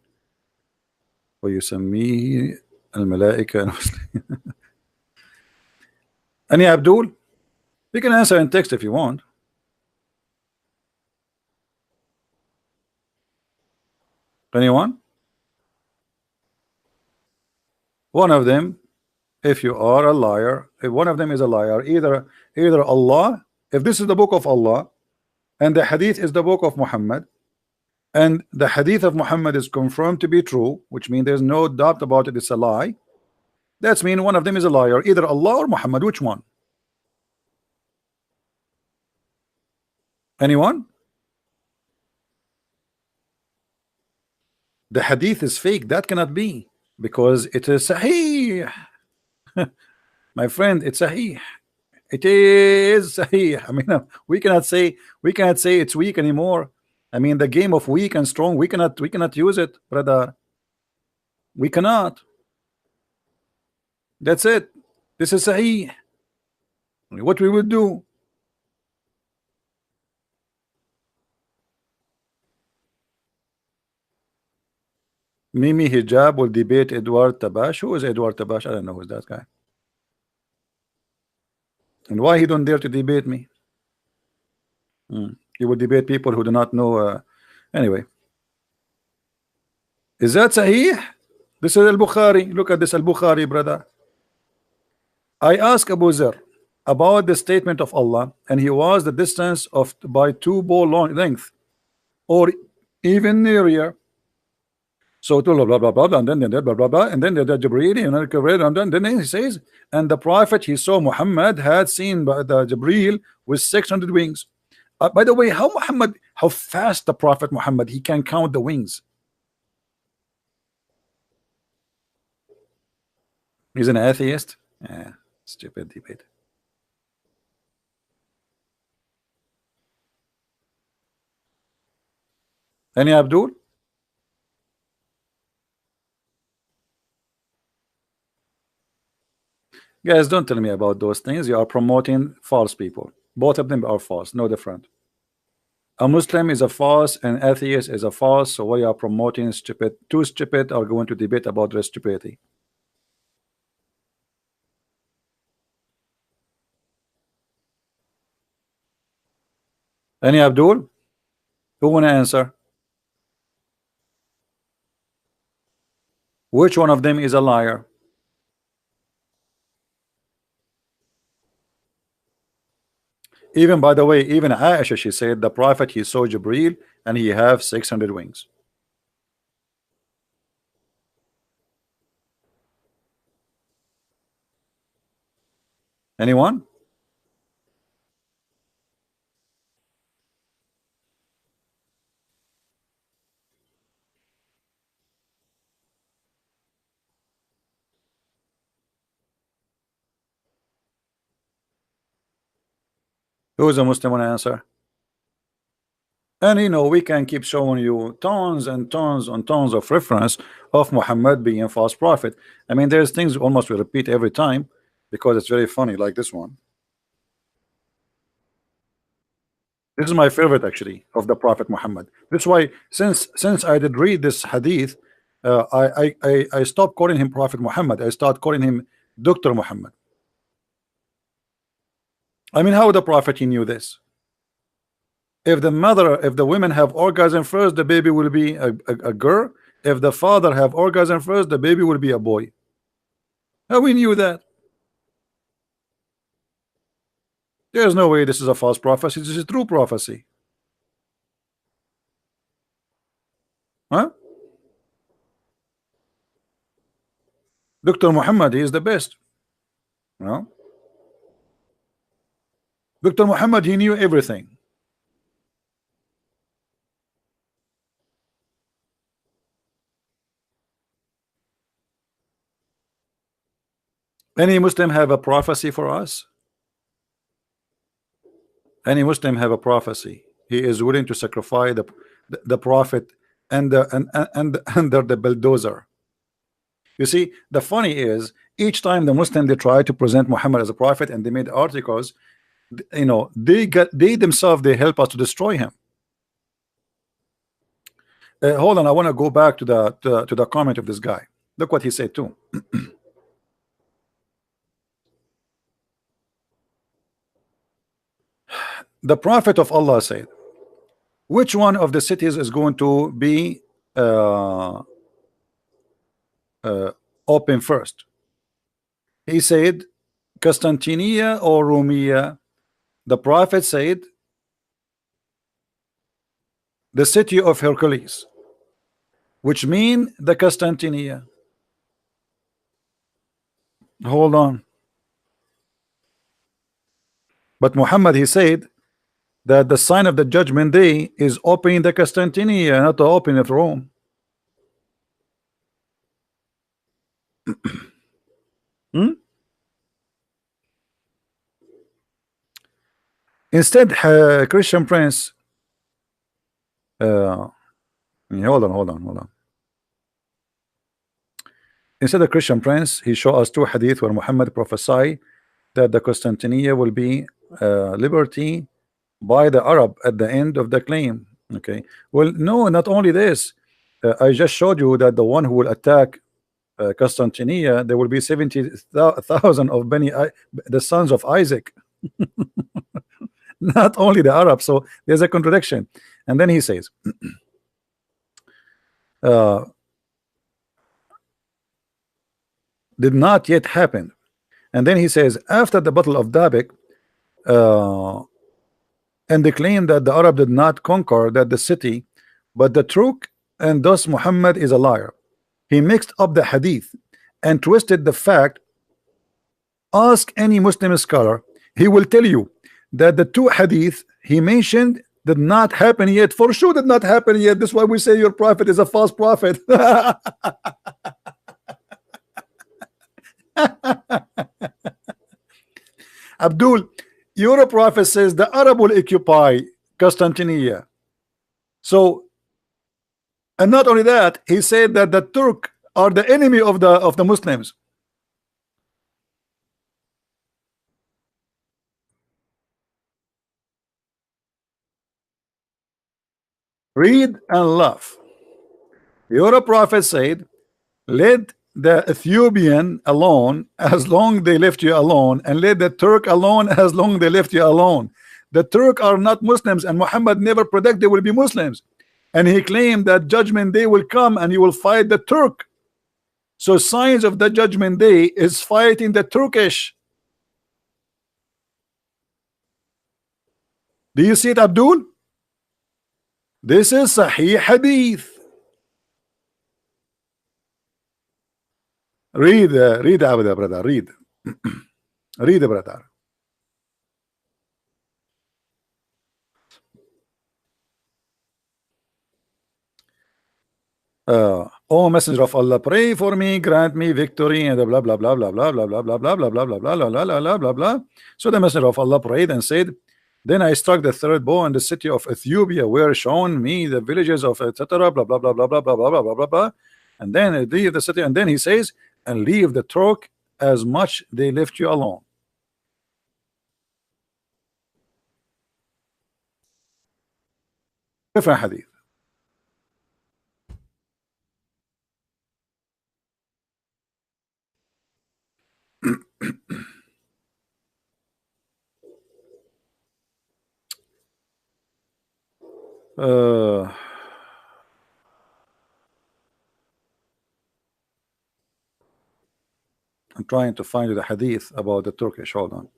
ويسميه الملائكة المسلمين. Any Abdul? You can answer in text if you want. Anyone? One of them if you are a liar, if one of them is a liar, either Allah, if this is the book of Allah and the hadith is the book of Muhammad, and the hadith of Muhammad is confirmed to be true, which means there's no doubt about it, it's a lie, that's mean one of them is a liar, either Allah or Muhammad. Which one? Anyone? The hadith is fake, that cannot be, because it is sahih. My friend, it's sahih. It is sahih. I mean, we cannot say it's weak anymore. I mean, the game of weak and strong, we cannot use it, brother. We cannot. That's it. This is sahih. What we will do? Mimi Hijab will debate Edward Tabash. Who is Edward Tabash? I don't know who's that guy. And why he don't dare to debate me? He will debate people who do not know. Anyway, is that Sahih? This is Al-Bukhari. Look at this Al-Bukhari, brother. I asked Abu Zar about the statement of Allah, and he was the distance of by 2 bow length, or even nearer. So blah blah blah blah, and then blah blah blah, and then the Jibreel, and then he says, and the Prophet he saw Muhammad had seen by the Jibreel with 600 wings. By the way, how fast the Prophet Muhammad, he can count the wings. He's an atheist. Yeah, stupid debate. Any Abdul? Guys, don't tell me about those things. You are promoting false people. Both of them are false, no different. A Muslim is a false, an atheist is a false. So what you are promoting is stupid. Two stupid are going to debate about their stupidity. Any Abdul? Who want to answer? Which one of them is a liar? Even, by the way, even Aisha, she said the Prophet he saw Jibreel and he have 600 wings. Anyone? Who is a Muslim want to answer? And you know, we can keep showing you tons and tons and tons of reference of Muhammad being a false prophet. I mean, there's things almost we repeat every time because it's very funny, like this one. This is my favorite actually of the Prophet Muhammad. That's why since I did read this hadith, I stopped calling him Prophet Muhammad. I start calling him Dr. Muhammad. I mean, how the Prophet he knew this? If the women have orgasm first, the baby will be a girl. If the father have orgasm first, the baby will be a boy. How we knew that? There's no way this is a false prophecy. This is a true prophecy. Huh? Dr. Muhammad, he is the best. No? Dr. Muhammad, he knew everything. Any Muslim have a prophecy for us? Any Muslim have a prophecy? He is willing to sacrifice the prophet and under the bulldozer. You see, the funny is, each time the Muslim they try to present Muhammad as a prophet and they made articles, you know, they themselves they help us to destroy him. Hold on, I want to go back to the comment of this guy. Look what he said too. The Prophet of Allah said, which one of the cities is going to be open first? He said Constantinia or Romia. The prophet said the city of Hercules, which mean the Constantinia. Hold on. But Muhammad, he said that the sign of the judgment day is opening the Constantinia, not the opening of Rome. Hmm? Instead, Christian Prince, hold on. Instead of Christian Prince, he showed us two hadith where Muhammad prophesied that the Constantinia will be liberty by the Arab at the end of the claim. Okay. Well, no, not only this. I just showed you that the one who will attack Constantinia, there will be 70,000 of the sons of Isaac. Not only the Arabs. So there's a contradiction. And then he says, did not yet happen. And then he says, after the battle of Dabek, and they claim that the Arab did not conquer the city, but the Turk, and thus Muhammad is a liar. He mixed up the hadith and twisted the fact. Ask any Muslim scholar, he will tell you that the two hadith he mentioned did not happen yet. For sure did not happen yet. That's why we say your prophet is a false prophet. Abdul, your prophet says the Arab will occupy Constantinia. So, and not only that, he said that the Turk are the enemy of the Muslims. Read and laugh. Your prophet said, let the Ethiopian alone as long they left you alone, and let the Turk alone as long they left you alone. The Turk are not Muslims, and Muhammad never predicted they will be Muslims. And he claimed that judgment day will come and he will fight the Turk. So signs of the judgment day is fighting the Turkish. Do you see it, Abdul? This is Sahih Hadith. Read, Abda, brother. Read. Read, brother. Oh, messenger of Allah, pray for me, grant me victory, and blah blah blah blah blah blah blah blah blah blah blah blah blah blah blah blah blah. So the messenger of Allah prayed and said, then I struck the third bow in the city of Ethiopia, where shown me the villages of etc. Blah blah blah blah blah blah blah blah blah blah blah. And then leave the city, and then he says, and leave the Turk as much they left you alone. Different hadith. I'm trying to find the hadith about the Turkish. Hold on.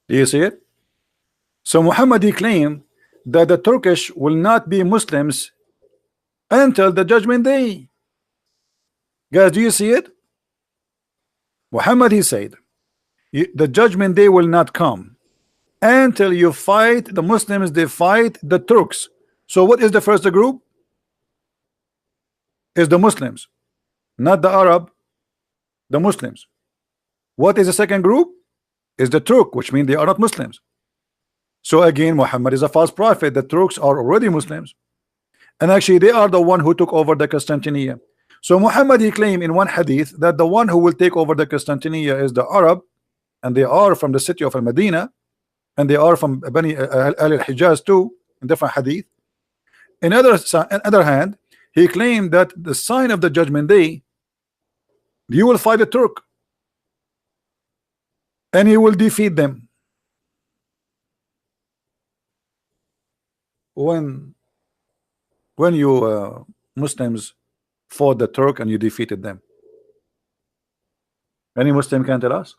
Do you see it? So Muhammad, he claimed that the Turkish will not be Muslims until the judgment day. Guys, do you see it? Muhammad, he said, the judgment day will not come until you fight the Muslims, they fight the Turks. So what is the first group? Is the Muslims, not the Arab, the Muslims. What is the second group? Is the Turk, which means they are not Muslims. So again, Muhammad is a false prophet. The Turks are already Muslims, and actually they are the one who took over the Constantinia. So Muhammad, he claimed in one hadith that the one who will take over the Constantinia is the Arab, and they are from the city of Al-Medina, and they are from Bani al-Hijaz too, in different hadith. On other hand, he claimed that the sign of the judgment day You will fight the Turk and you will defeat them. When you Muslims fought the Turk and you defeated them? Any Muslim can tell us?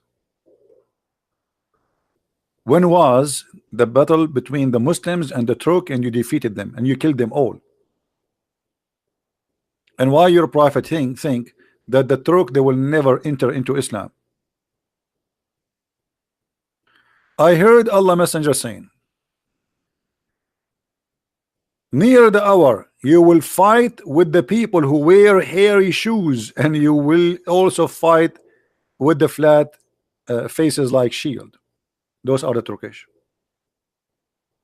When was the battle between the Muslims and the Turk and you defeated them and you killed them all? And why your prophet think that the Turk, they will never enter into Islam? I heard Allah Messenger saying, near the hour you will fight with the people who wear hairy shoes, and you will also fight with the flat faces like shield. Those are the Turkish,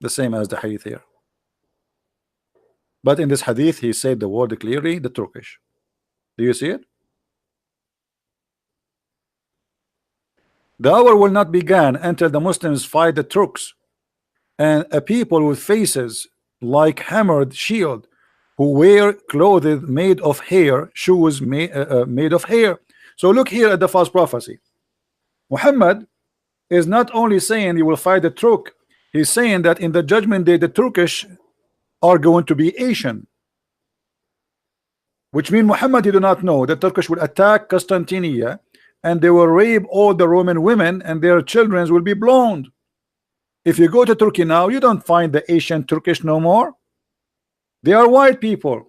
the same as the hadith here. But in this hadith he said the word clearly, the Turkish. Do you see it? The hour will not begin until the Muslims fight the Turks, and a people with faces like hammered shield, who wear clothes made of hair, shoes made of hair. So look here at the false prophecy. Muhammad is not only saying he will fight the Turk, he's saying that in the judgment day the Turkish are going to be Asian, which means Muhammad, he do not know the Turkish will attack Constantinople and they will rape all the Roman women and their children will be blonde. If you go to Turkey now, you don't find the Asian Turkish no more. They are white people,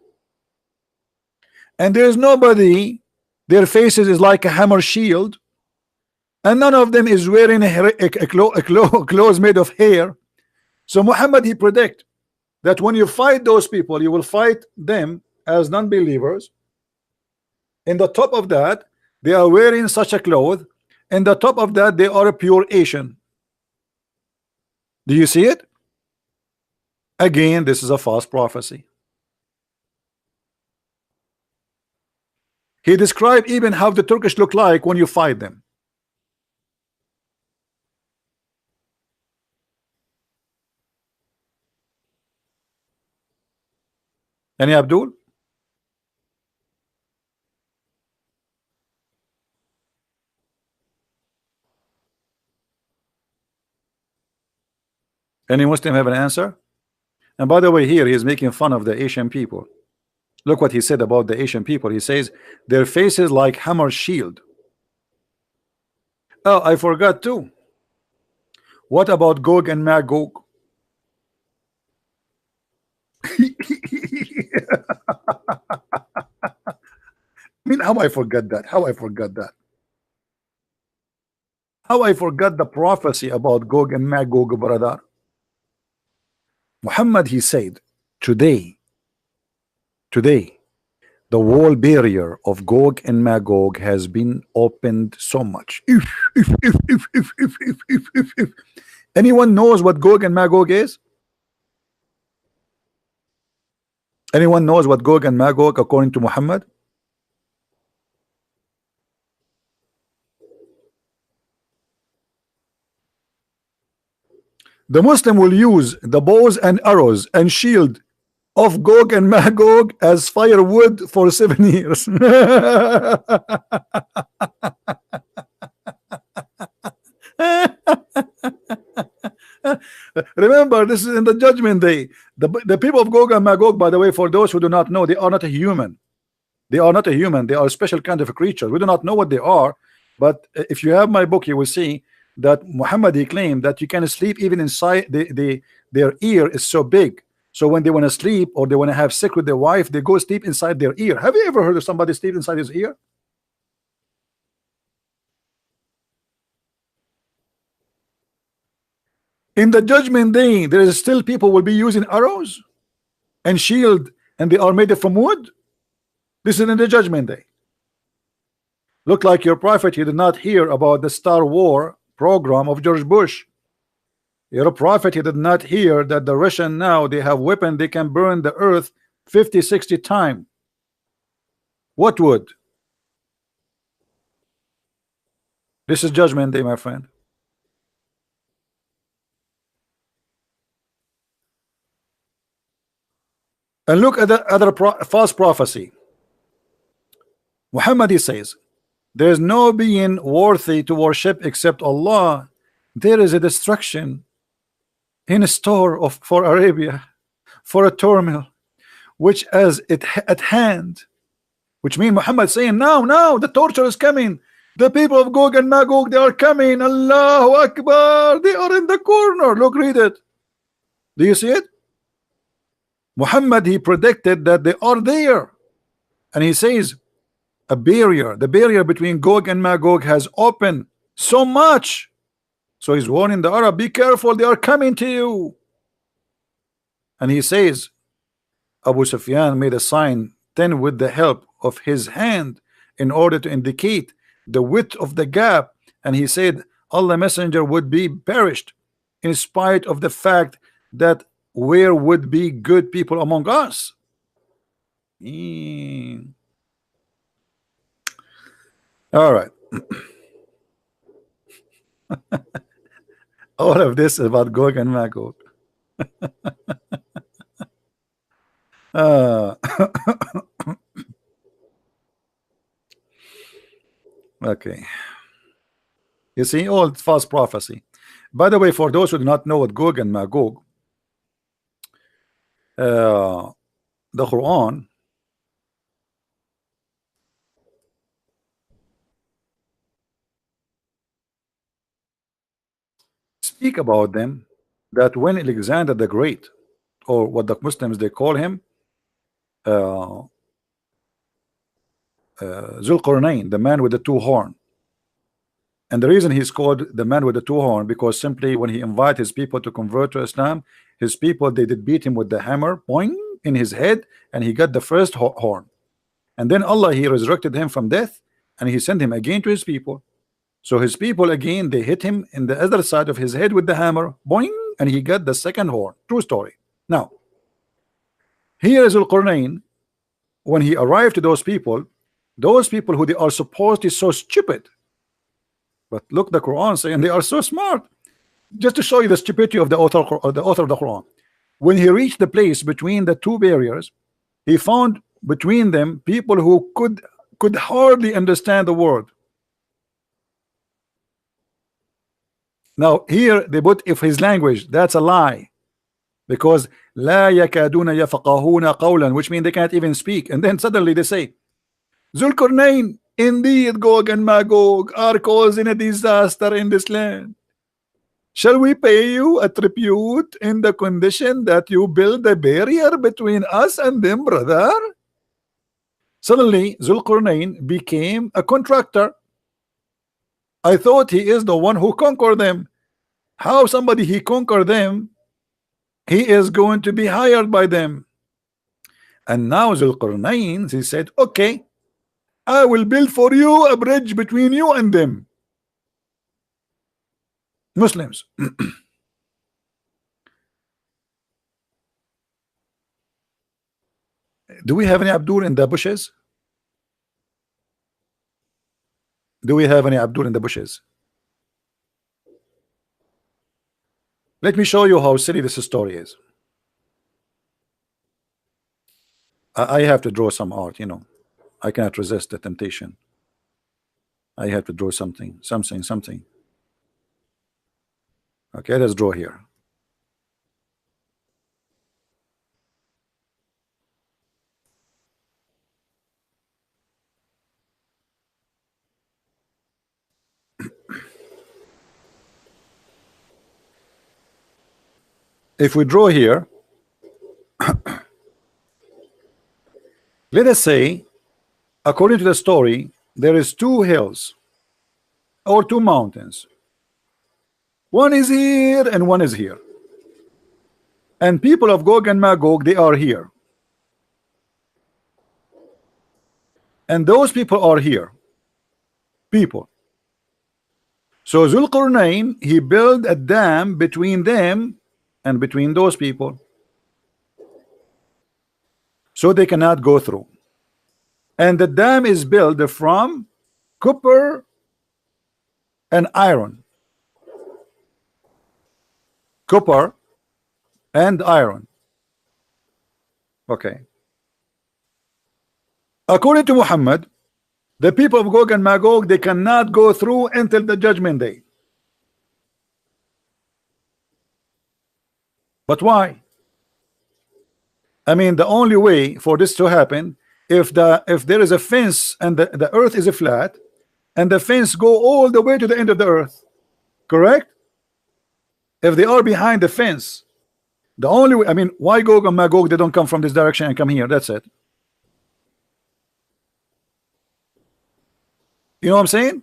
and there is nobody, their faces is like a hammer shield, and none of them is wearing clothes made of hair. So Muhammad, he predict that when you fight those people, you will fight them as non-believers. In the top of that, they are wearing such a cloth. In the top of that, they are a pure Asian. Do you see it? Again, this is a false prophecy. He described even how the Turkish look like when you fight them. Any Abdul? Any Muslim have an answer? And by the way, here he is making fun of the Asian people. Look what he said about the Asian people. He says their faces like hammer shield. Oh, I forgot too. What about Gog and Magog? I mean, how I forgot that? How I forgot that? How I forgot the prophecy about Gog and Magog, brother? Muhammad, he said, today, the wall barrier of Gog and Magog has been opened so much. If anyone knows what Gog and Magog is? Anyone knows what Gog and Magog according to Muhammad? The Muslim will use the bows and arrows and shield of Gog and Magog as firewood for 7 years. Remember, this is in the judgment day. The people of Gog and Magog, by the way, for those who do not know, they are not a human. They are not a human. They are a special kind of a creature. We do not know what they are, but if you have my book, you will see that Muhammad, he claimed that you can sleep even inside their ear is so big. So when they want to sleep or they want to have sex with their wife, they go sleep inside their ear. Have you ever heard of somebody sleep inside his ear? In the judgment day, there is still people will be using arrows and shield, and they are made from wood. This is in the judgment day. Look like your prophet, you did not hear about the Star War program of George Bush. You're a prophet, you did not hear that the Russian now, they have weapon, they can burn the earth 50-60 times. What would? This is judgment day, my friend. And look at the other false prophecy. Muhammad, he says There is no being worthy to worship except Allah. There is a destruction in store of for Arabia, for a turmoil which is at hand, which means Muhammad saying, now the torture is coming. The people of Gog and Magog, they are coming. Allahu Akbar. They are in the corner. Look, read it. Do you see it? Muhammad, he predicted that they are there. And he says, the barrier between Gog and Magog has opened so much. So he's warning the Arab, be careful, they are coming to you. And he says, Abu Sufyan made a sign 10 with the help of his hand in order to indicate the width of the gap, and he said Allah messenger would be perished in spite of the fact that where would be good people among us. All right. All of this is about Gog and Magog. Okay. You see, all false prophecy. By the way, for those who do not know what Gog and Magog, the Quran speak about them, that when Alexander the Great, or what the Muslims they call him, Zulqarnain, the man with the two horn. And the reason he's called the man with the two horn, because simply when he invited his people to convert to Islam, his people, they did beat him with the hammer, boing, in his head, and he got the first horn. And then Allah, he resurrected him from death, and he sent him again to his people. So his people again, they hit him in the other side of his head with the hammer, boing, and he got the second horn. True story. Now, here is Al-Qurnain. When he arrived to those people who they are supposedly so stupid, but look, the Quran saying they are so smart. Just to show you the stupidity of the author of the Quran. When he reached the place between the two barriers, he found between them people who could hardly understand the word. Now here they put if his language, that's a lie, because لا يكادون يفقهون قولا, which means they can't even speak. And then suddenly they say, Zulkarnain, indeed Gog and Magog are causing a disaster in this land. Shall we pay you a tribute in the condition that you build a barrier between us and them, brother? Suddenly Zulkarnain became a contractor. I thought he is the one who conquered them. How somebody he conquered them, he is going to be hired by them. And now Zulqarnain, he said, okay, I will build for you a bridge between you and them. Muslims. Do we have any Abdul in the bushes? Do we have any Abdul in the bushes? Let me show you how silly this story is. I have to draw some art, you know. I cannot resist the temptation. I have to draw something. Okay, let's draw here. If we draw here, let us say, according to the story, there is two hills or two mountains. One is here and one is here. And people of Gog and Magog, they are here. And those people are here. People. So Zulqarnain, he built a dam between them and between those people, so they cannot go through. And the dam is built from copper and iron. Copper and iron. Okay. According to Muhammad, The people of Gog and Magog, they cannot go through until the judgment day. But why? I mean, the only way for this to happen, if there is a fence and the earth is a flat, and the fence go all the way to the end of the earth, correct? If they are behind the fence, the only way, I mean, why Gog and Magog, they don't come from this direction and come here? That's it. You know what I'm saying?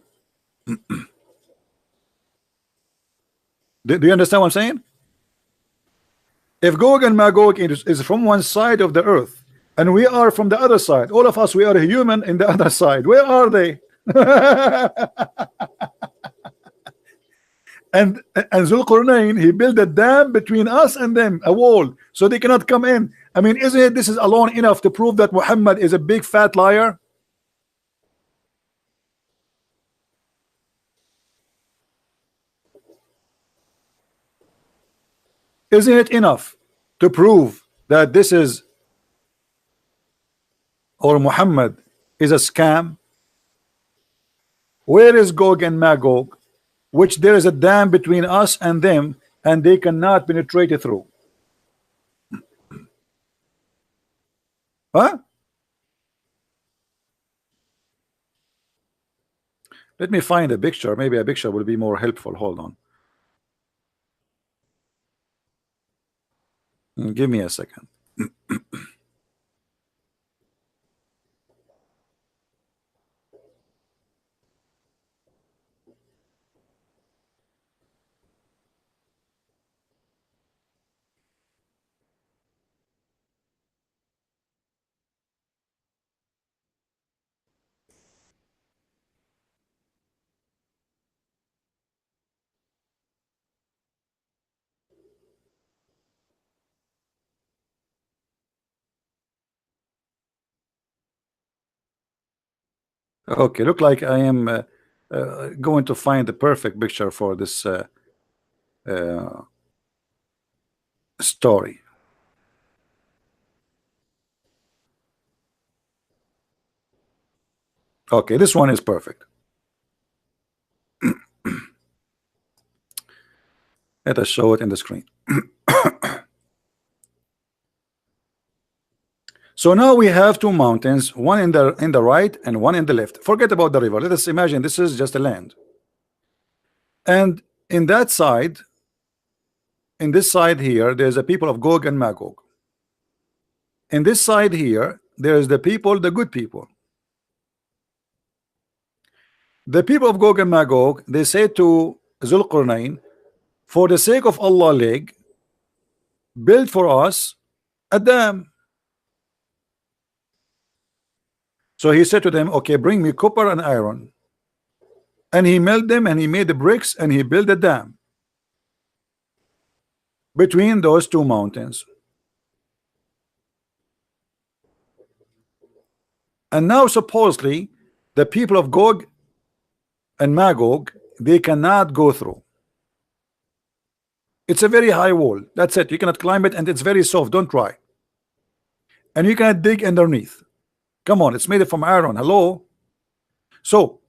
Do you understand what I'm saying? If Gog and Magog is from one side of the earth and we are from the other side, all of us, we are human in the other side, where are they? and Zulqarnain, he built a dam between us and them, a wall, so they cannot come in. I mean, isn't it, this is alone enough to prove that Muhammad is a big fat liar? Isn't it enough to prove that this is, or Muhammad is a scam? Where is Gog and Magog, which there is a dam between us and them, and they cannot penetrate it through? Huh? Let me find a picture. Maybe a picture will be more helpful. Hold on. Give me a second. Okay, look like I am going to find the perfect picture for this uh, story. Okay, this one is perfect. Let us show it in the screen. So now we have two mountains, one in the right and one in the left. Forget about the river. Let us imagine this is just a land. And in that side, in this side here, there's a people of Gog and Magog. In this side here, there's the people, the good people. The people of Gog and Magog, they say to Zulqarnain, for the sake of Allah leg, build for us a dam. So he said to them, okay, bring me copper and iron. And he melted them and he made the bricks and he built a dam between those two mountains. And now supposedly the people of Gog and Magog, they cannot go through. It's a very high wall. That's it. You cannot climb it and it's very soft. Don't try. And you cannot dig underneath. Come on, it's made from iron. Hello. So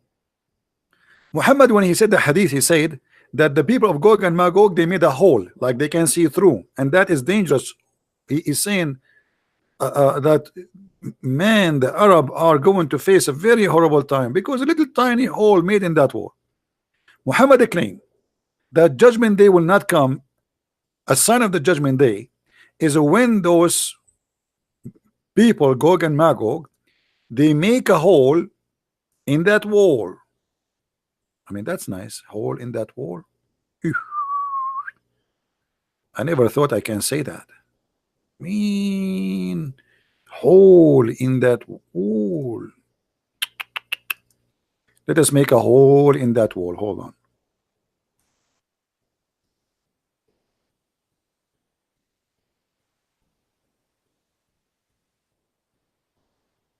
Muhammad, when he said the hadith, he said that the people of Gog and Magog, they made a hole like they can see through, and that is dangerous. He is saying that man, the Arab are going to face a very horrible time because a little tiny hole made in that wall. Muhammad claimed that judgment day will not come. A sign of the judgment day is when those people, Gog and Magog, they make a hole in that wall. I mean, that's nice. Hole in that wall. Ew. I never thought I can say that. Mean hole in that wall. Let us make a hole in that wall. Hold on.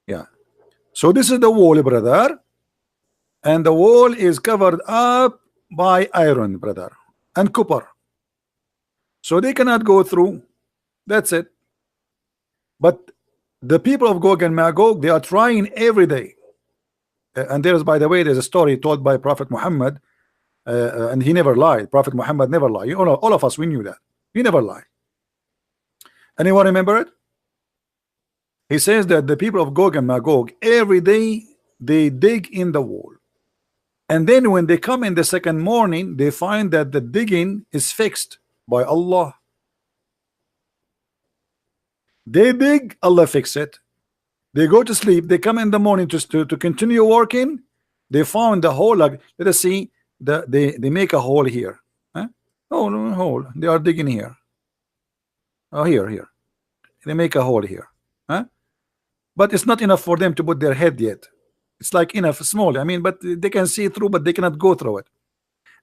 Yeah. So this is the wall, brother. And the wall is covered up by iron, brother, and copper. So they cannot go through. That's it. But the people of Gog and Magog, they are trying every day. And there's, by the way, there's a story told by Prophet Muhammad, and he never lied. Prophet Muhammad never lied. All of us, we knew that. He never lied. Anyone remember it? He says that the people of Gog and Magog, every day they dig in the wall. And then when they come in the second morning, they find that the digging is fixed by Allah. They dig, Allah fix it. They go to sleep, they come in the morning to continue working. They found the hole. Like, let us see, they make a hole here. Huh? Oh, no, hole. They are digging here. Oh, here. They make a hole here. Huh? But it's not enough for them to put their head yet. It's like enough, small. I mean, but they can see through, but they cannot go through it.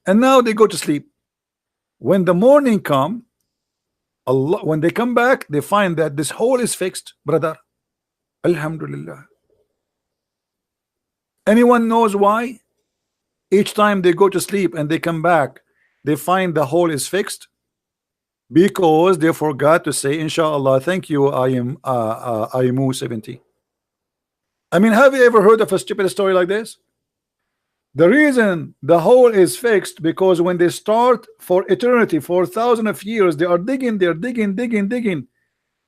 And now they go to sleep. When the morning come, Allah, when they come back, they find that this hole is fixed, brother. Alhamdulillah. Anyone knows why? Each time they go to sleep and they come back, they find the hole is fixed because they forgot to say, Inshallah, thank you, I am 70. I mean, have you ever heard of a stupid story like this? The reason the hole is fixed because when they start for eternity, for thousands of years, they are digging, they're digging.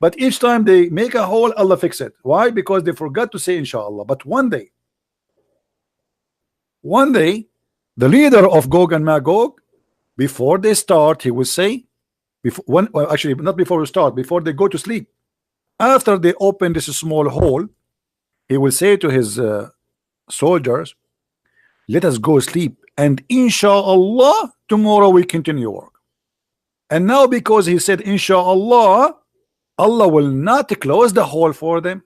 But each time they make a hole, Allah fix it. Why? Because they forgot to say Inshallah. But one day, the leader of Gog and Magog, before they start, he will say, well, actually, not before we start, before they go to sleep, after they open this small hole, he will say to his soldiers, let us go sleep, and Inshallah, tomorrow we continue work. And now, because he said Inshallah, Allah will not close the hole for them,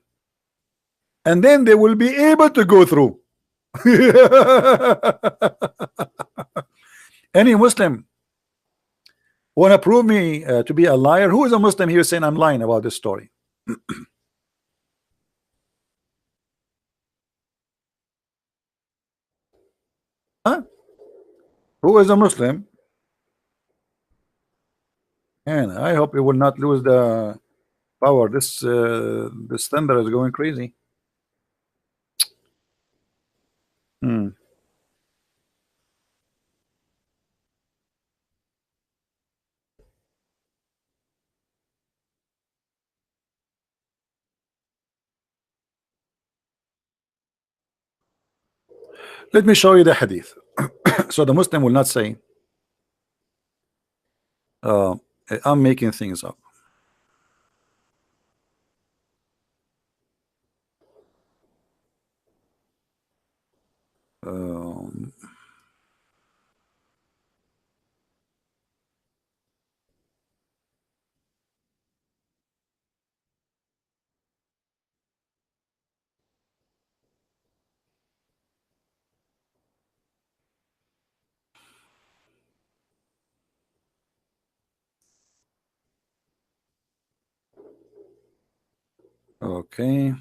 and then they will be able to go through. Any Muslim want to prove me to be a liar? Who is a Muslim here saying I'm lying about this story? Huh? Who is a Muslim? And I hope it will not lose the power. This thunder is going crazy. Let me show you the hadith. So the Muslim will not say I'm making things up. Okay.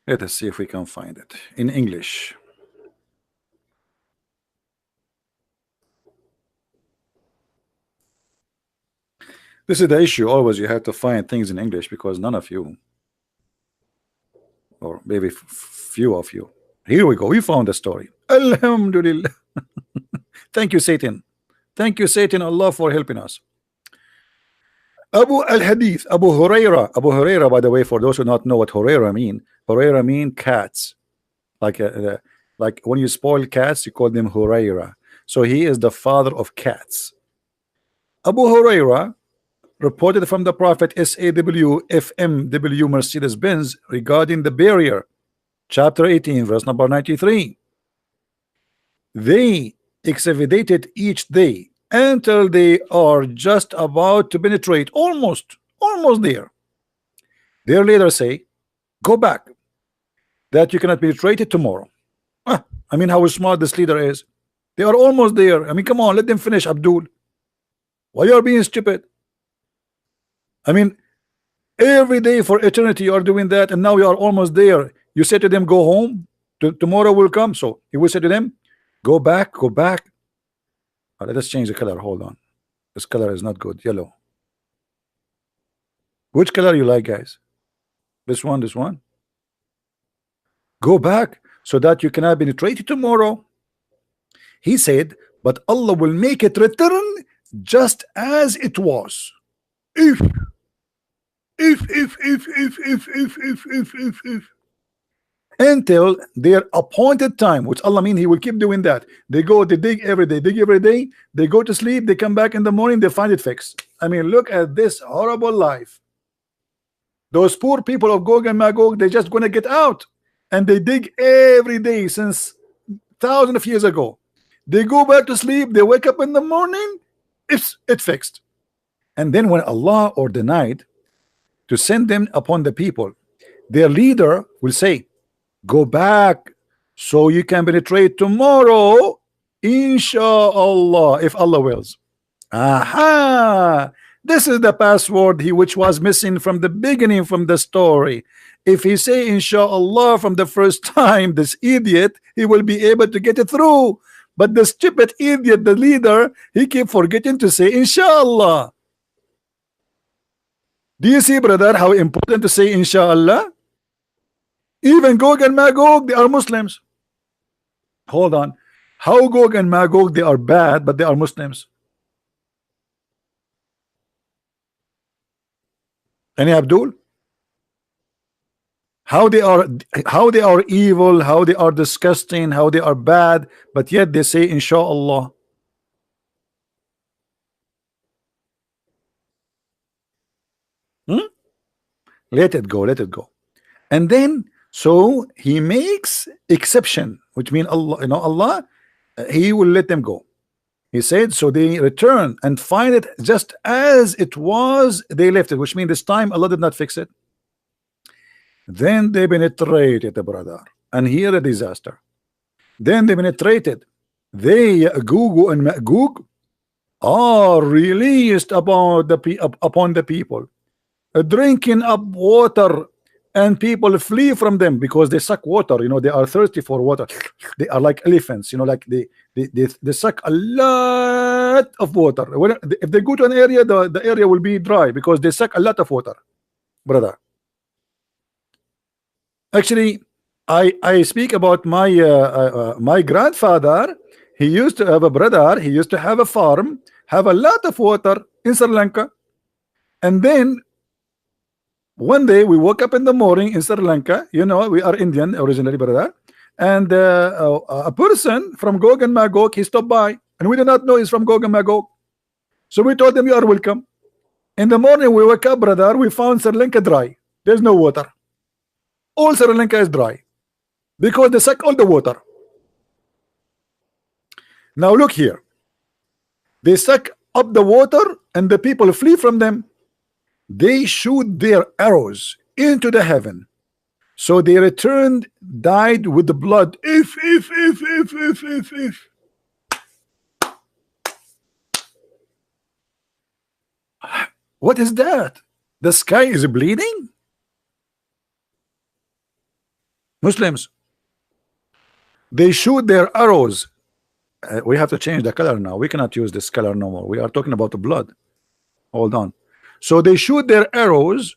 Let us see if we can find it in English. This is the issue. Always you have to find things in English because none of you, or maybe few of you. Here we go. We found the story. Alhamdulillah. Thank you, Satan. Thank you, Satan, Allah, for helping us. Abu al-Hadith, Abu Huraira. Abu Huraira, by the way, for those who not know what Huraira mean cats. Like when you spoil cats, you call them Huraira. So he is the father of cats. Abu Huraira reported from the Prophet SAW FMW Mercedes-Benz regarding the barrier, chapter 18, verse number 93. They excavated each day until they are just about to penetrate, almost there. Their leaders say, go back, that you cannot penetrate it tomorrow. I mean, how smart this leader is. They are almost there. I mean, come on, let them finish, Abdul. Why you are being stupid? I mean, every day for eternity you are doing that, and now you are almost there. You say to them, go home, tomorrow will come. So he will say to them, Go back, go back. Let us change the color. Hold on. This color is not good. Yellow. Which color you like, guys? This one, this one. Go back so that you cannot penetrate it tomorrow. He said, but Allah will make it return just as it was. If until their appointed time, which Allah mean He will keep doing that. They go, they dig every day, they go to sleep, they come back in the morning, they find it fixed. I mean, look at this horrible life. Those poor people of Gog and Magog, they're just gonna get out, and they dig every day since thousands of years ago. They go back to sleep, they wake up in the morning, it's fixed. And then when Allah or denied to send them upon the people, their leader will say, go back so you can penetrate tomorrow, inshallah, if Allah wills. Aha! This is the password which was missing from the beginning, from the story. If he say inshallah from the first time, this idiot, he will be able to get it through. But the stupid idiot, the leader, he keep forgetting to say inshallah. Do you see, brother, how important to say inshallah? Even Gog and Magog, they are Muslims. Hold on. How Gog and Magog, they are bad, but they are Muslims? Any Abdul? How they are evil, how they are disgusting, how they are bad, but yet they say inshallah. Let it go, let it go. And then so he makes exception, which means Allah, Allah, he will let them go. He said, so they return and find it just as it was, they left it, which means this time Allah did not fix it. Then they penetrated, the brother, and here a disaster. Then they penetrated. They, Ya'juj and Ma'juj, are released upon the people, drinking up water, and people flee from them because they suck water. They are thirsty for water. They are like elephants. Like they suck a lot of water. If they go to an area, the area will be dry because they suck a lot of water, brother. Actually, I speak about my my grandfather. He used to have a brother. He used to have a farm, have a lot of water in Sri Lanka, and then one day we woke up in the morning in Sri Lanka. We are Indian originally, brother, and a person from Gog and Magog, he stopped by, and we did not know he's from Gog and Magog. So we told him, you are welcome. In the morning we woke up, brother, we found Sri Lanka dry. There's no water. All Sri Lanka is dry because they suck all the water. Now look here. They suck up the water and the people flee from them. They shoot their arrows into the heaven. So they returned, died with the blood. If. What is that? The sky is bleeding? Muslims, they shoot their arrows. We have to change the color now. We cannot use this color no more. We are talking about the blood. Hold on. So they shoot their arrows,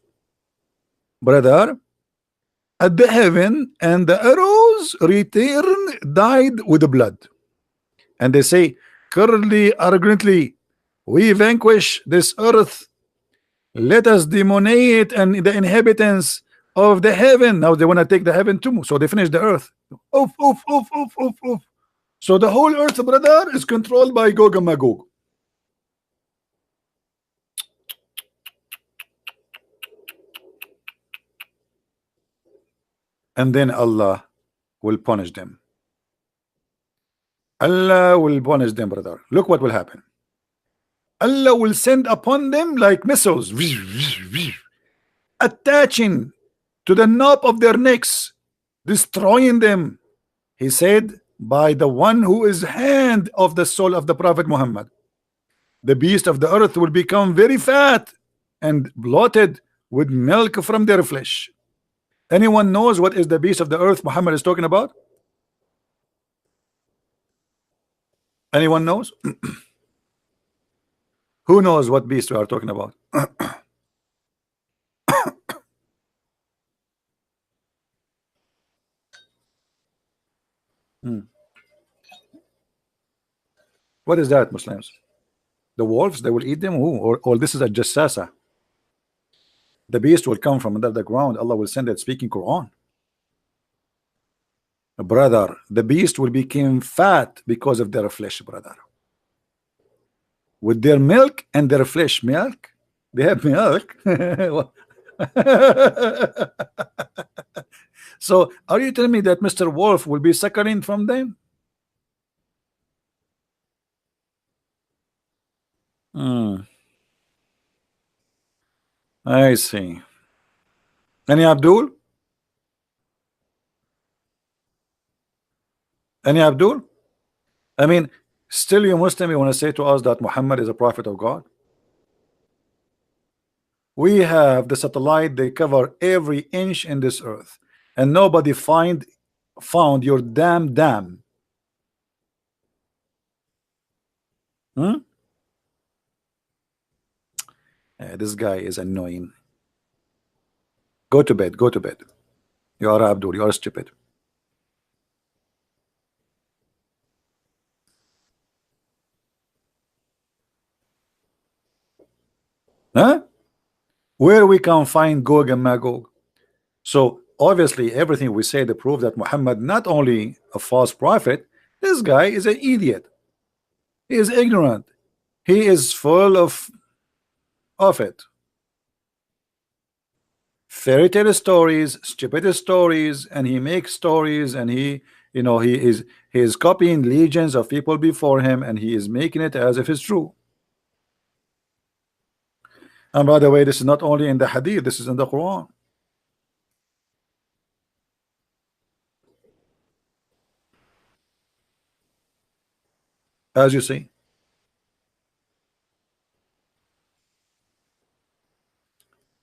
brother, at the heaven, and the arrows return died with the blood. And they say, currently, arrogantly, we vanquish this earth. Let us demoniate and the inhabitants of the heaven. Now they want to take the heaven too, so they finish the earth. Oof. So the whole earth, brother, is controlled by Gog and Magog. And then Allah will punish them. Allah will punish them, brother. Look what will happen. Allah will send upon them like missiles, attaching to the knob of their necks, destroying them. He said, by the one who is hand of the soul of the Prophet Muhammad, the beast of the earth will become very fat and bloated with milk from their flesh. Anyone knows what is the beast of the earth Muhammad is talking about? Anyone knows? Who knows what beast we are talking about? Hmm. What is that, Muslims? The wolves, they will eat them? Who? Or this is a jassasa. The beast will come from under the ground. Allah will send it speaking Quran. Brother, the beast will become fat because of their flesh, brother. With their milk and their flesh. Milk? They have milk. So are you telling me that Mr. Wolf will be suckling from them? Hmm. I see. Any Abdul? Any Abdul? I mean, still you Muslim, you want to say to us that Muhammad is a prophet of God? We have the satellite, they cover every inch in this earth, and nobody found your damn dam. Hmm? This guy is annoying. Go to bed, go to bed. You are Abdul, you are stupid. Huh? Where we can find Gog and Magog? So obviously everything we say to prove that Muhammad not only a false prophet, this guy is an idiot. He is ignorant. He is full of it. Fairy tale stories, stupid stories, and he makes stories, and he is copying legions of people before him, and he is making it as if it's true. And by the way, this is not only in the hadith, this is in the Quran. As you see.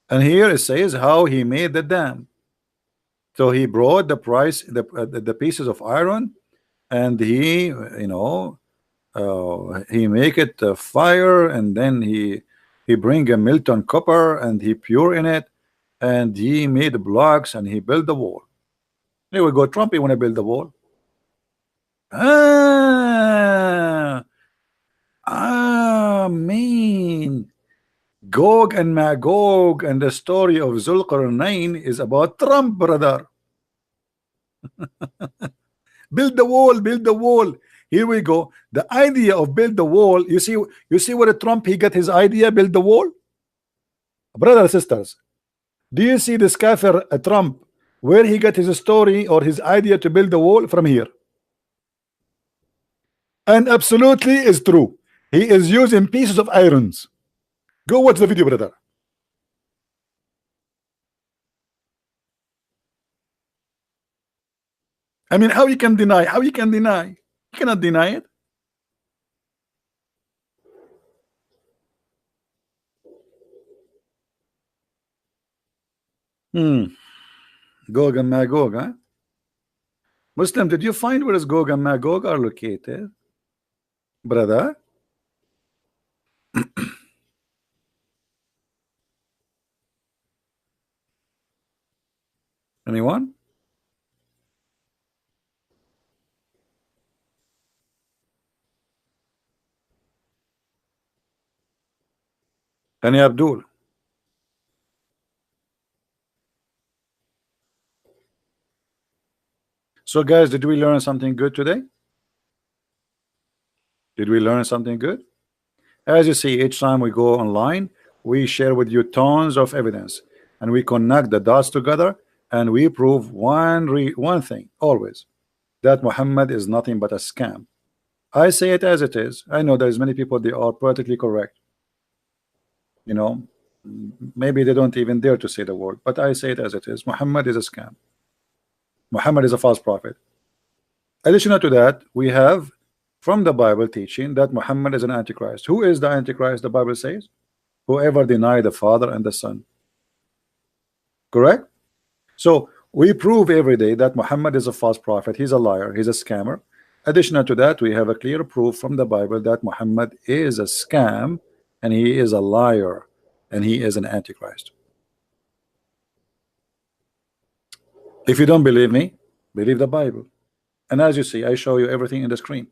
And here it says how he made the dam. So he brought the pieces of iron, and he make it fire, and then he bring a Milton copper, and he pure in it, and he made blocks, and he built the wall. Here we go. Trump, he want to build the wall. Man. Gog and Magog and the story of Zulqarnain is about Trump, brother. Build the wall, build the wall. Here we go. The idea of build the wall. You see where Trump he got his idea, build the wall? Brothers and sisters, do you see this kafir Trump where he got his story or his idea to build the wall? From here. And absolutely is true. He is using pieces of irons. Go watch the video, brother. I mean, how you can deny? How you can deny? You cannot deny it. Gog and Magog, huh? Muslim, did you find where is Gog and Magog are located? Brother? Anyone? Any Abdul? So guys, did we learn something good today? Did we learn something good? As you see, each time we go online, we share with you tons of evidence, and we connect the dots together, and we prove one thing always, that Muhammad is nothing but a scam. I say it as it is. I know there's many people, they are politically correct. Maybe they don't even dare to say the word, but I say it as it is. Muhammad is a scam. Muhammad is a false prophet. Additional to that, we have from the Bible teaching that Muhammad is an antichrist. Who is the antichrist? The Bible says whoever deny the Father and the Son. Correct? So we prove every day that Muhammad is a false prophet. He's a liar. He's a scammer. Additional to that, we have a clear proof from the Bible that Muhammad is a scam and he is a liar and he is an antichrist. If you don't believe me, believe the Bible. And as you see, I show you everything in the screen.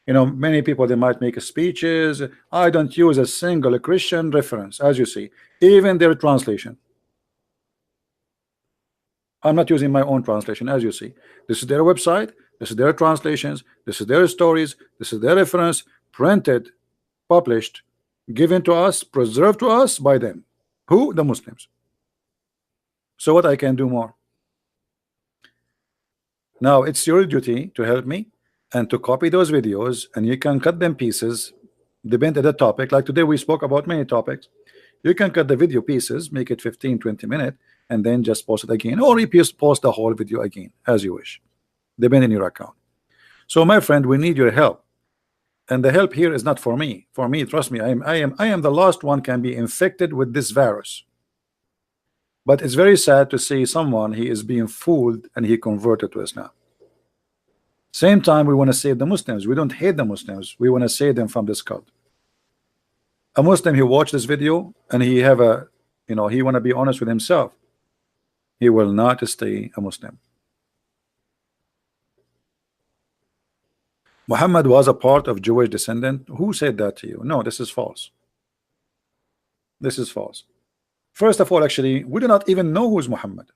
You know, many people, they might make speeches. I don't use a single Christian reference, as you see, even their translation. I'm not using my own translation, as you see. This is their website, this is their translations, this is their stories, this is their reference, printed, published, given to us, preserved to us by them. Who? The Muslims. So what I can do more? Now it's your duty to help me and to copy those videos, and you can cut them pieces, depend on the topic. Like today we spoke about many topics. You can cut the video pieces, make it 15-20 minutes, and then just post it again, or you just post the whole video again, as you wish, depending on your account. So my friend, we need your help, and the help here is not for me. For me, trust me, I am the last one can be infected with this virus. But it's very sad to see someone, he is being fooled and he converted to Islam. Same time, we want to save the Muslims. We don't hate the Muslims. We want to save them from this cult. A Muslim, he watched this video and he have a, you know, he want to be honest with himself. He will not stay a Muslim. Muhammad was a part of Jewish descendant. Who said that to you? No, this is false. This is false. First of all, actually, we do not even know who's Muhammad.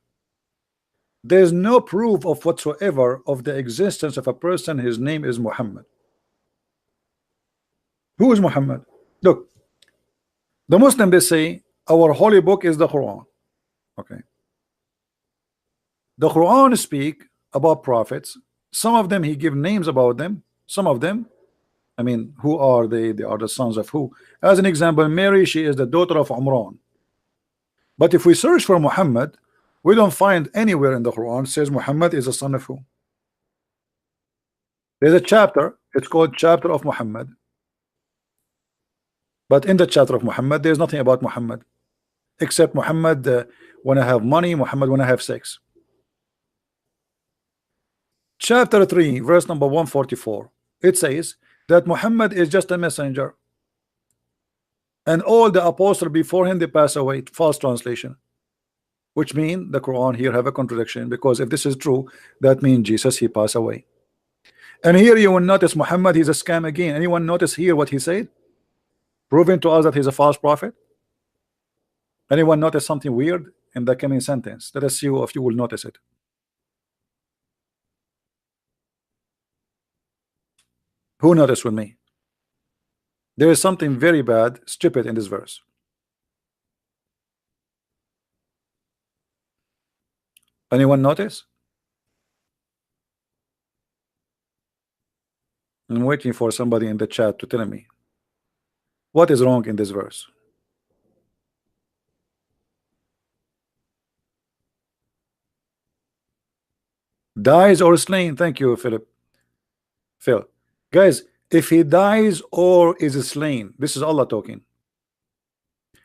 There is no proof of whatsoever of the existence of a person. His name is Muhammad. Who is Muhammad? Look, the Muslim, they say our holy book is the Quran. Okay. The Quran speak about prophets. Some of them he give names about them. Some of them, I mean, who are they? They are the sons of who? As an example, Mary, she is the daughter of Umran. But if we search for Muhammad, we don't find anywhere in the Quran says Muhammad is a son of who. There's a chapter, it's called chapter of Muhammad, but in the chapter of Muhammad there's nothing about Muhammad except Muhammad when I have money, Muhammad when I have sex. Chapter 3 verse number 144, it says that Muhammad is just a messenger and all the apostles before him they pass away. False translation, which means the Quran here have a contradiction, because if this is true, that means Jesus he passed away. And here you will notice Muhammad, he's a scam again. Anyone notice here what he said, proving to us that he's a false prophet? Anyone notice something weird in the coming sentence? Let us see if you will notice it. Who noticed with me? There is something very bad, stupid in this verse. Anyone notice? I'm waiting for somebody in the chat to tell me what is wrong in this verse. Dies or slain. Thank you, Phil. Guys, if he dies or is slain, this is Allah talking.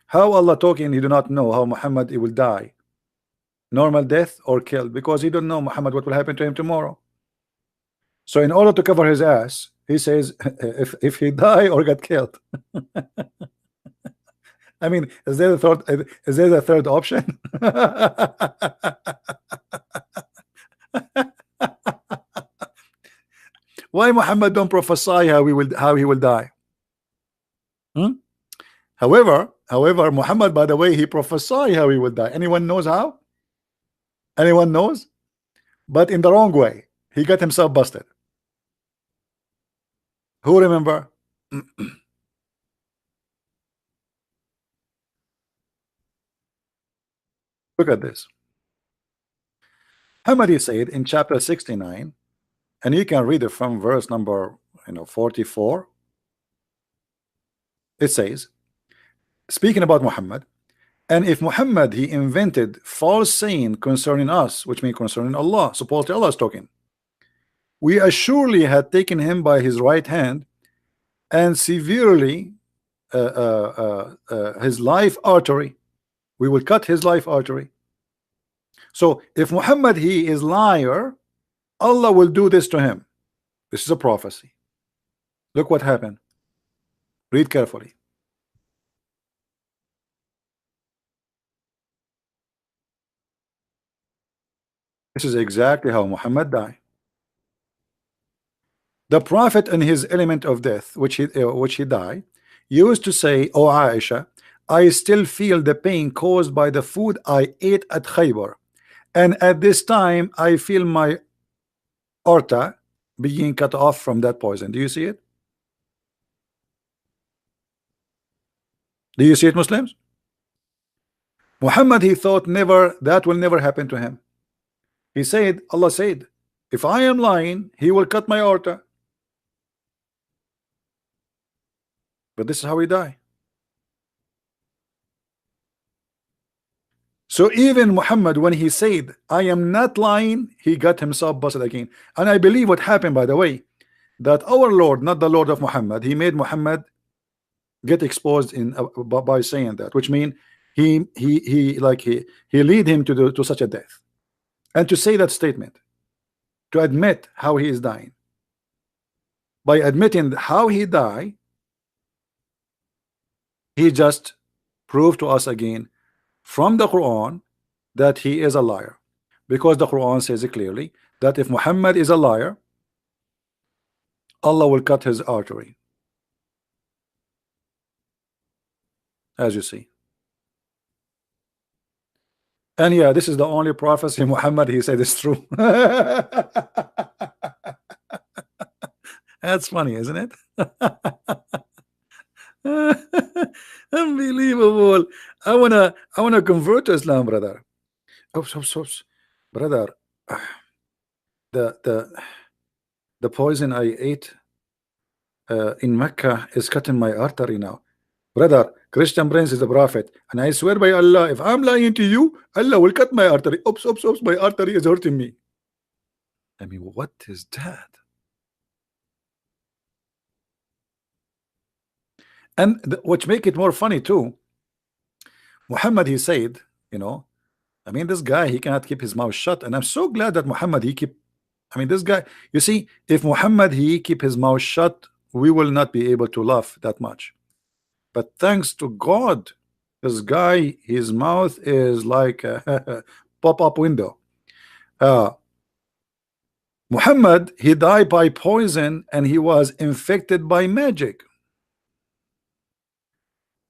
How Allah talking? He do not know how Muhammad he will die. Normal death or killed, because he don't know Muhammad what will happen to him tomorrow. So in order to cover his ass, he says if he die or get killed. I mean, is there a third option? Why Muhammad don't prophesy how he will die? However, Muhammad, by the way, he prophesy how he will die. Anyone knows how? Anyone knows? But in the wrong way. He got himself busted. Who remember? Look at this. Muhammad, he said in chapter 69, and you can read it from verse number 44. It says, speaking about Muhammad, and if Muhammad he invented false saying concerning us, which means concerning Allah, supposedly Allah is talking, we assuredly had taken him by his right hand and severely his life artery. We will cut his life artery. So if Muhammad he is liar, Allah will do this to him. This is a prophecy. Look what happened. Read carefully. This is exactly how Muhammad died. The Prophet in his element of death, which he died, used to say, "O Aisha, I still feel the pain caused by the food I ate at Khaybar, and at this time I feel my aorta being cut off from that poison." Do you see it? Do you see it, Muslims? Muhammad, he thought never that will never happen to him. He said, Allah said, if I am lying, he will cut my aorta. But this is how he died. So even Muhammad, when he said, I am not lying, he got himself busted again. And I believe what happened, by the way, that our Lord, not the Lord of Muhammad, he made Muhammad get exposed in by saying that, which means he lead him to such a death, and to say that statement, to admit how he is dying. By admitting how he died, he just proved to us again from the Quran that he is a liar, because the Quran says it clearly that if Muhammad is a liar, Allah will cut his artery, as you see. And yeah, this is the only prophecy Muhammad he said is true. That's funny, isn't it? Unbelievable. I wanna convert to Islam, brother. Oops. Brother, the the poison I ate in Mecca is cutting my artery now. Brother, Christian Prince is the prophet, and I swear by Allah, if I'm lying to you, Allah will cut my artery. Oops, my artery is hurting me. I mean, what is that? And which make it more funny too, Muhammad, he said, I mean, this guy, he cannot keep his mouth shut, and I'm so glad that Muhammad, I mean, this guy, you see, if Muhammad, he keep his mouth shut, we will not be able to laugh that much. But thanks to God, this guy, his mouth is like a pop-up window. Muhammad, he died by poison, and he was infected by magic.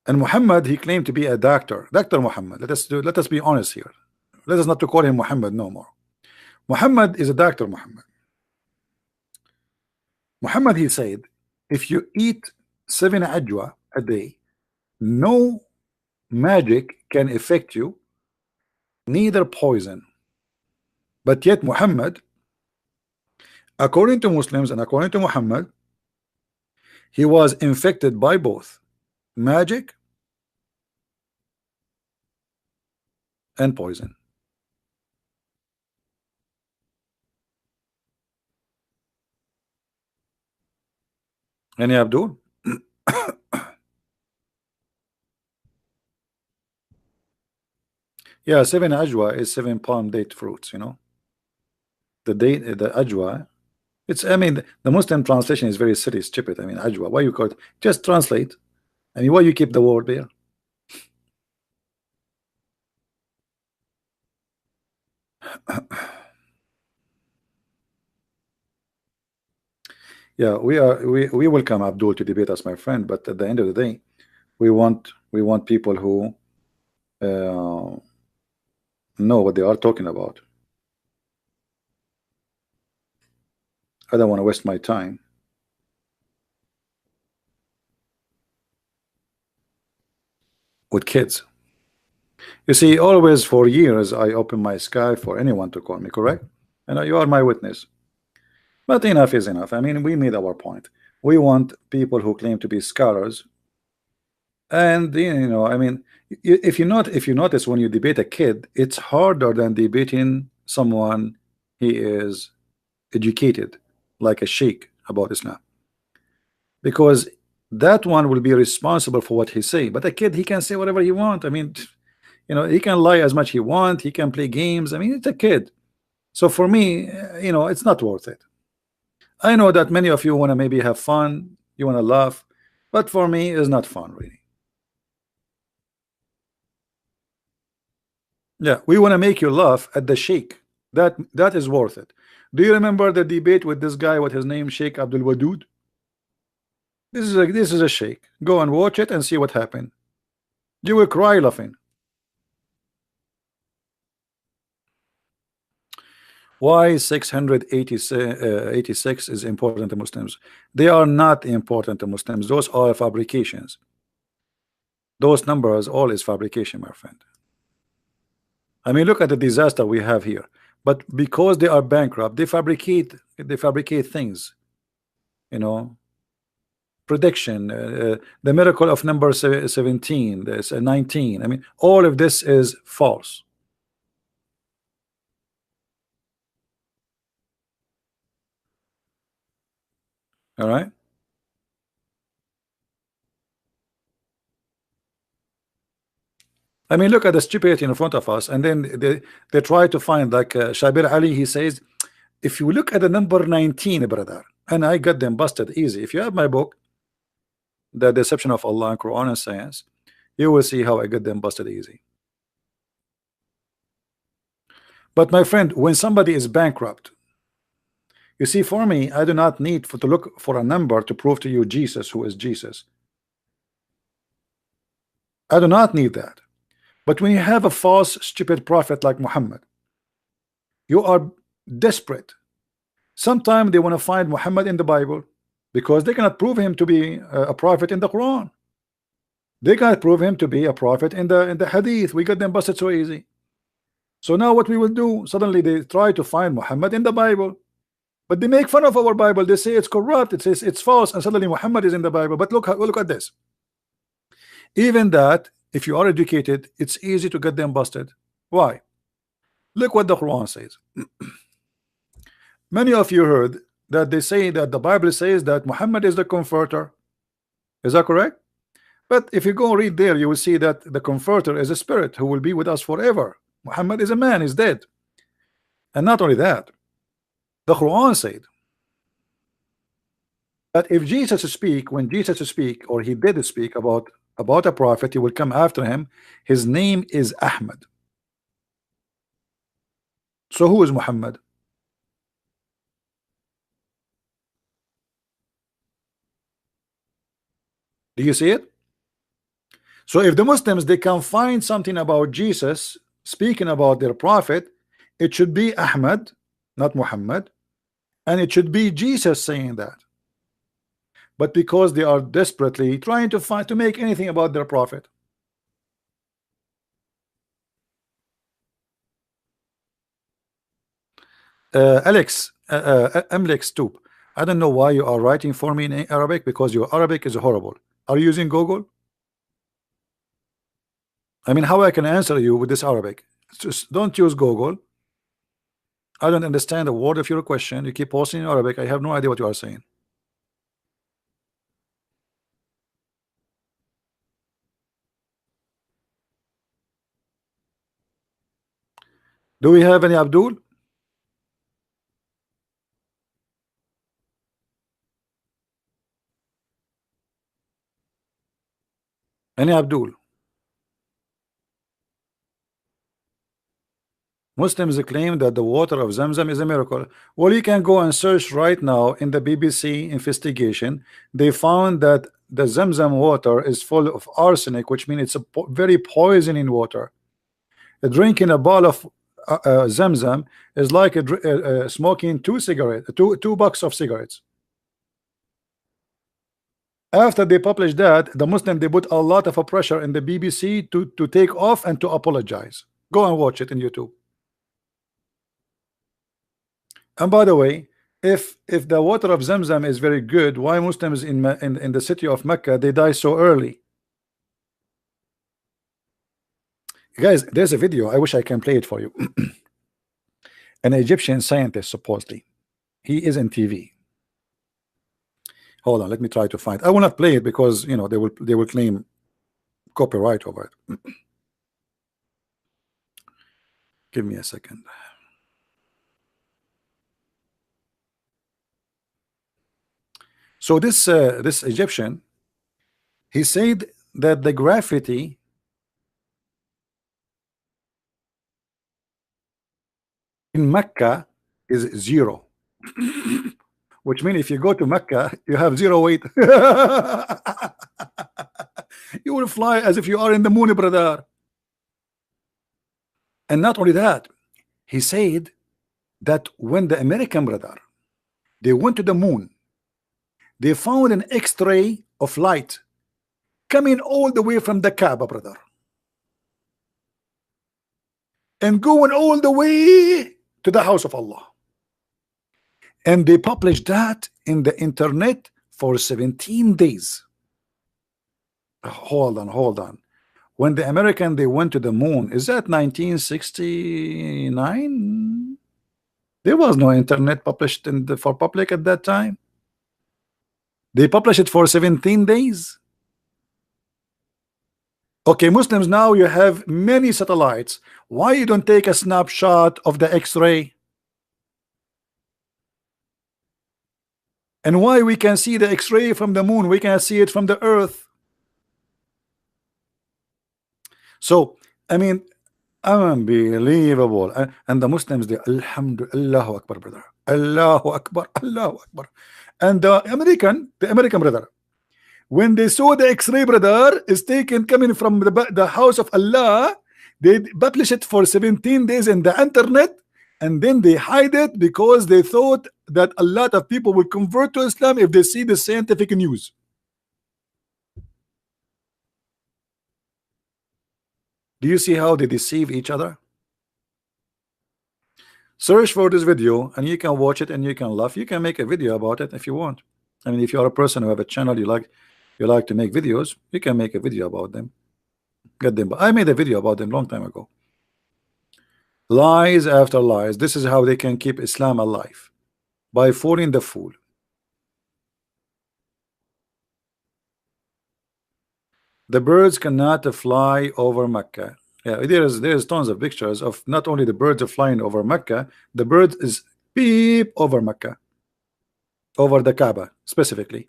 And Muhammad, he claimed to be a doctor. Dr. Muhammad, let us be honest here. Let us not to call him Muhammad no more. Muhammad is a doctor. Muhammad, he said, if you eat 7 ajwa a day, no magic can affect you, neither poison. But yet Muhammad, according to Muslims and according to Muhammad, he was infected by both magic and poison. Any Abdul? Yeah, 7 ajwa is 7 palm date fruits, The ajwa, I mean, the Muslim translation is very silly, stupid. I mean, ajwa, why you call it? Just translate. I mean, why you keep the word there? Yeah, we welcome Abdul to debate us, my friend, but at the end of the day, we want people who know what they are talking about. I don't want to waste my time with kids. You see, always for years I open my sky for anyone to call me, correct? And you are my witness. But enough is enough. I mean, we made our point. We want people who claim to be scholars. And I mean, if you notice when you debate a kid, it's harder than debating someone he is educated, like a sheikh, about Islam, because that one will be responsible for what he say. But a kid, he can say whatever he want. I mean, he can lie as much he want, he can play games. I mean, it's a kid. So for me, it's not worth it. I know that many of you want to maybe have fun, you want to laugh, but for me, it's not fun, really. Yeah, we want to make you laugh at the Sheikh. That is worth it. Do you remember the debate with this guy? What his name? Sheikh Abdul Wadud. This is a Sheikh. Go and watch it and see what happened. You will cry laughing. Why 686 is important to Muslims? They are not important to Muslims. Those are fabrications. Those numbers all is fabrication, my friend. I mean, look at the disaster we have here. But because they are bankrupt, they fabricate things. You know, prediction, the miracle of number 17, there's 19. I mean, all of this is false. All right. I mean, look at the stupidity in front of us, and then they try to find like Shabir Ali. He says, if you look at the number 19, brother, and I got them busted easy. If you have my book, The Deception of Allah, Quran and Science, you will see how I got them busted easy. But my friend, when somebody is bankrupt, you see, for me, I do not need to look for a number to prove to you Jesus, who is Jesus. I do not need that. But when you have a false, stupid prophet like Muhammad, you are desperate. Sometimes they want to find Muhammad in the Bible because they cannot prove him to be a prophet in the Quran. They cannot prove him to be a prophet in the Hadith. We got them busted so easy. So now what we will do? Suddenly they try to find Muhammad in the Bible, but they make fun of our Bible. They say it's corrupt. It says it's false, and suddenly Muhammad is in the Bible. But look at this. Even that, if you are educated, it's easy to get them busted. Why? Look what the Quran says. Many of you heard that they say that the Bible says that Muhammad is the comforter. Is that correct? But if you go read there, you will see that the comforter is a spirit who will be with us forever. Muhammad is a man, is dead. And not only that, the Quran said that if Jesus speak, when Jesus speak, or he did speak about a prophet, he will come after him. His name is Ahmad. So who is Muhammad? Do you see it? So if the Muslims, they can find something about Jesus speaking about their prophet, it should be Ahmad, not Muhammad, and it should be Jesus saying that. But because they are desperately trying to make anything about their prophet. Alex, Amlex Stoop, I don't know why you are writing for me in Arabic, because your Arabic is horrible. Are you using Google? I mean, how I can answer you with this Arabic? Just don't use Google. I don't understand a word of your question. You keep posting in Arabic. I have no idea what you are saying. Do we have any Abdul? Any Abdul? Muslims claim that the water of Zamzam is a miracle. Well, you can go and search right now in the BBC investigation. They found that the Zamzam water is full of arsenic, which means it's a very poisoning water. Drinking a bottle of Zamzam is like smoking two bucks of cigarettes. After they published that, the Muslim, they put a lot of pressure in the BBC to take off and to apologize. Go and watch it in YouTube. And by the way, if the water of Zamzam is very good, why Muslims in the city of Mecca, they die so early? Guys, there's a video. I wish I can play it for you. An Egyptian scientist, supposedly, he is in TV. Hold on, let me try to find. I will not play it because you know they will claim copyright over it. Give me a second. So this Egyptian, he said that the graffiti in Mecca is zero, which means if you go to Mecca, you have zero weight. You will fly as if you are in the moon, brother. And not only that, he said that when the American brother, they went to the moon, they found an X-ray of light coming all the way from the Kaaba, brother, and going all the way to the house of Allah. And they published that in the internet for 17 days. Hold on. When the American, they went to the moon, is that 1969? There was no internet published for public at that time. They published it for 17 days. Okay, Muslims, now you have many satellites. Why you don't take a snapshot of the X-ray? And why we can see the X-ray from the moon, we can see it from the earth? So, I mean, unbelievable. And the Muslims, they, Alhamdulillah, Allahu Akbar, brother. Allahu Akbar, Allahu Akbar. And the American brother, when they saw the X-ray, brother, is taken coming from the house of Allah, they publish it for 17 days in the internet, and then they hide it because they thought that a lot of people will convert to Islam if they see the scientific news. Do you see how they deceive each other? Search for this video and you can watch it and you can laugh. You can make a video about it if you want. I mean, if you are a person who have a channel, you like to make videos, you can make a video about them. Get them. I made a video about them long time ago. Lies after lies. This is how they can keep Islam alive, by fooling the fool. The birds cannot fly over Mecca. Yeah, there's tons of pictures of not only the birds are flying over Mecca, the bird is beep over Mecca, over the Kaaba specifically.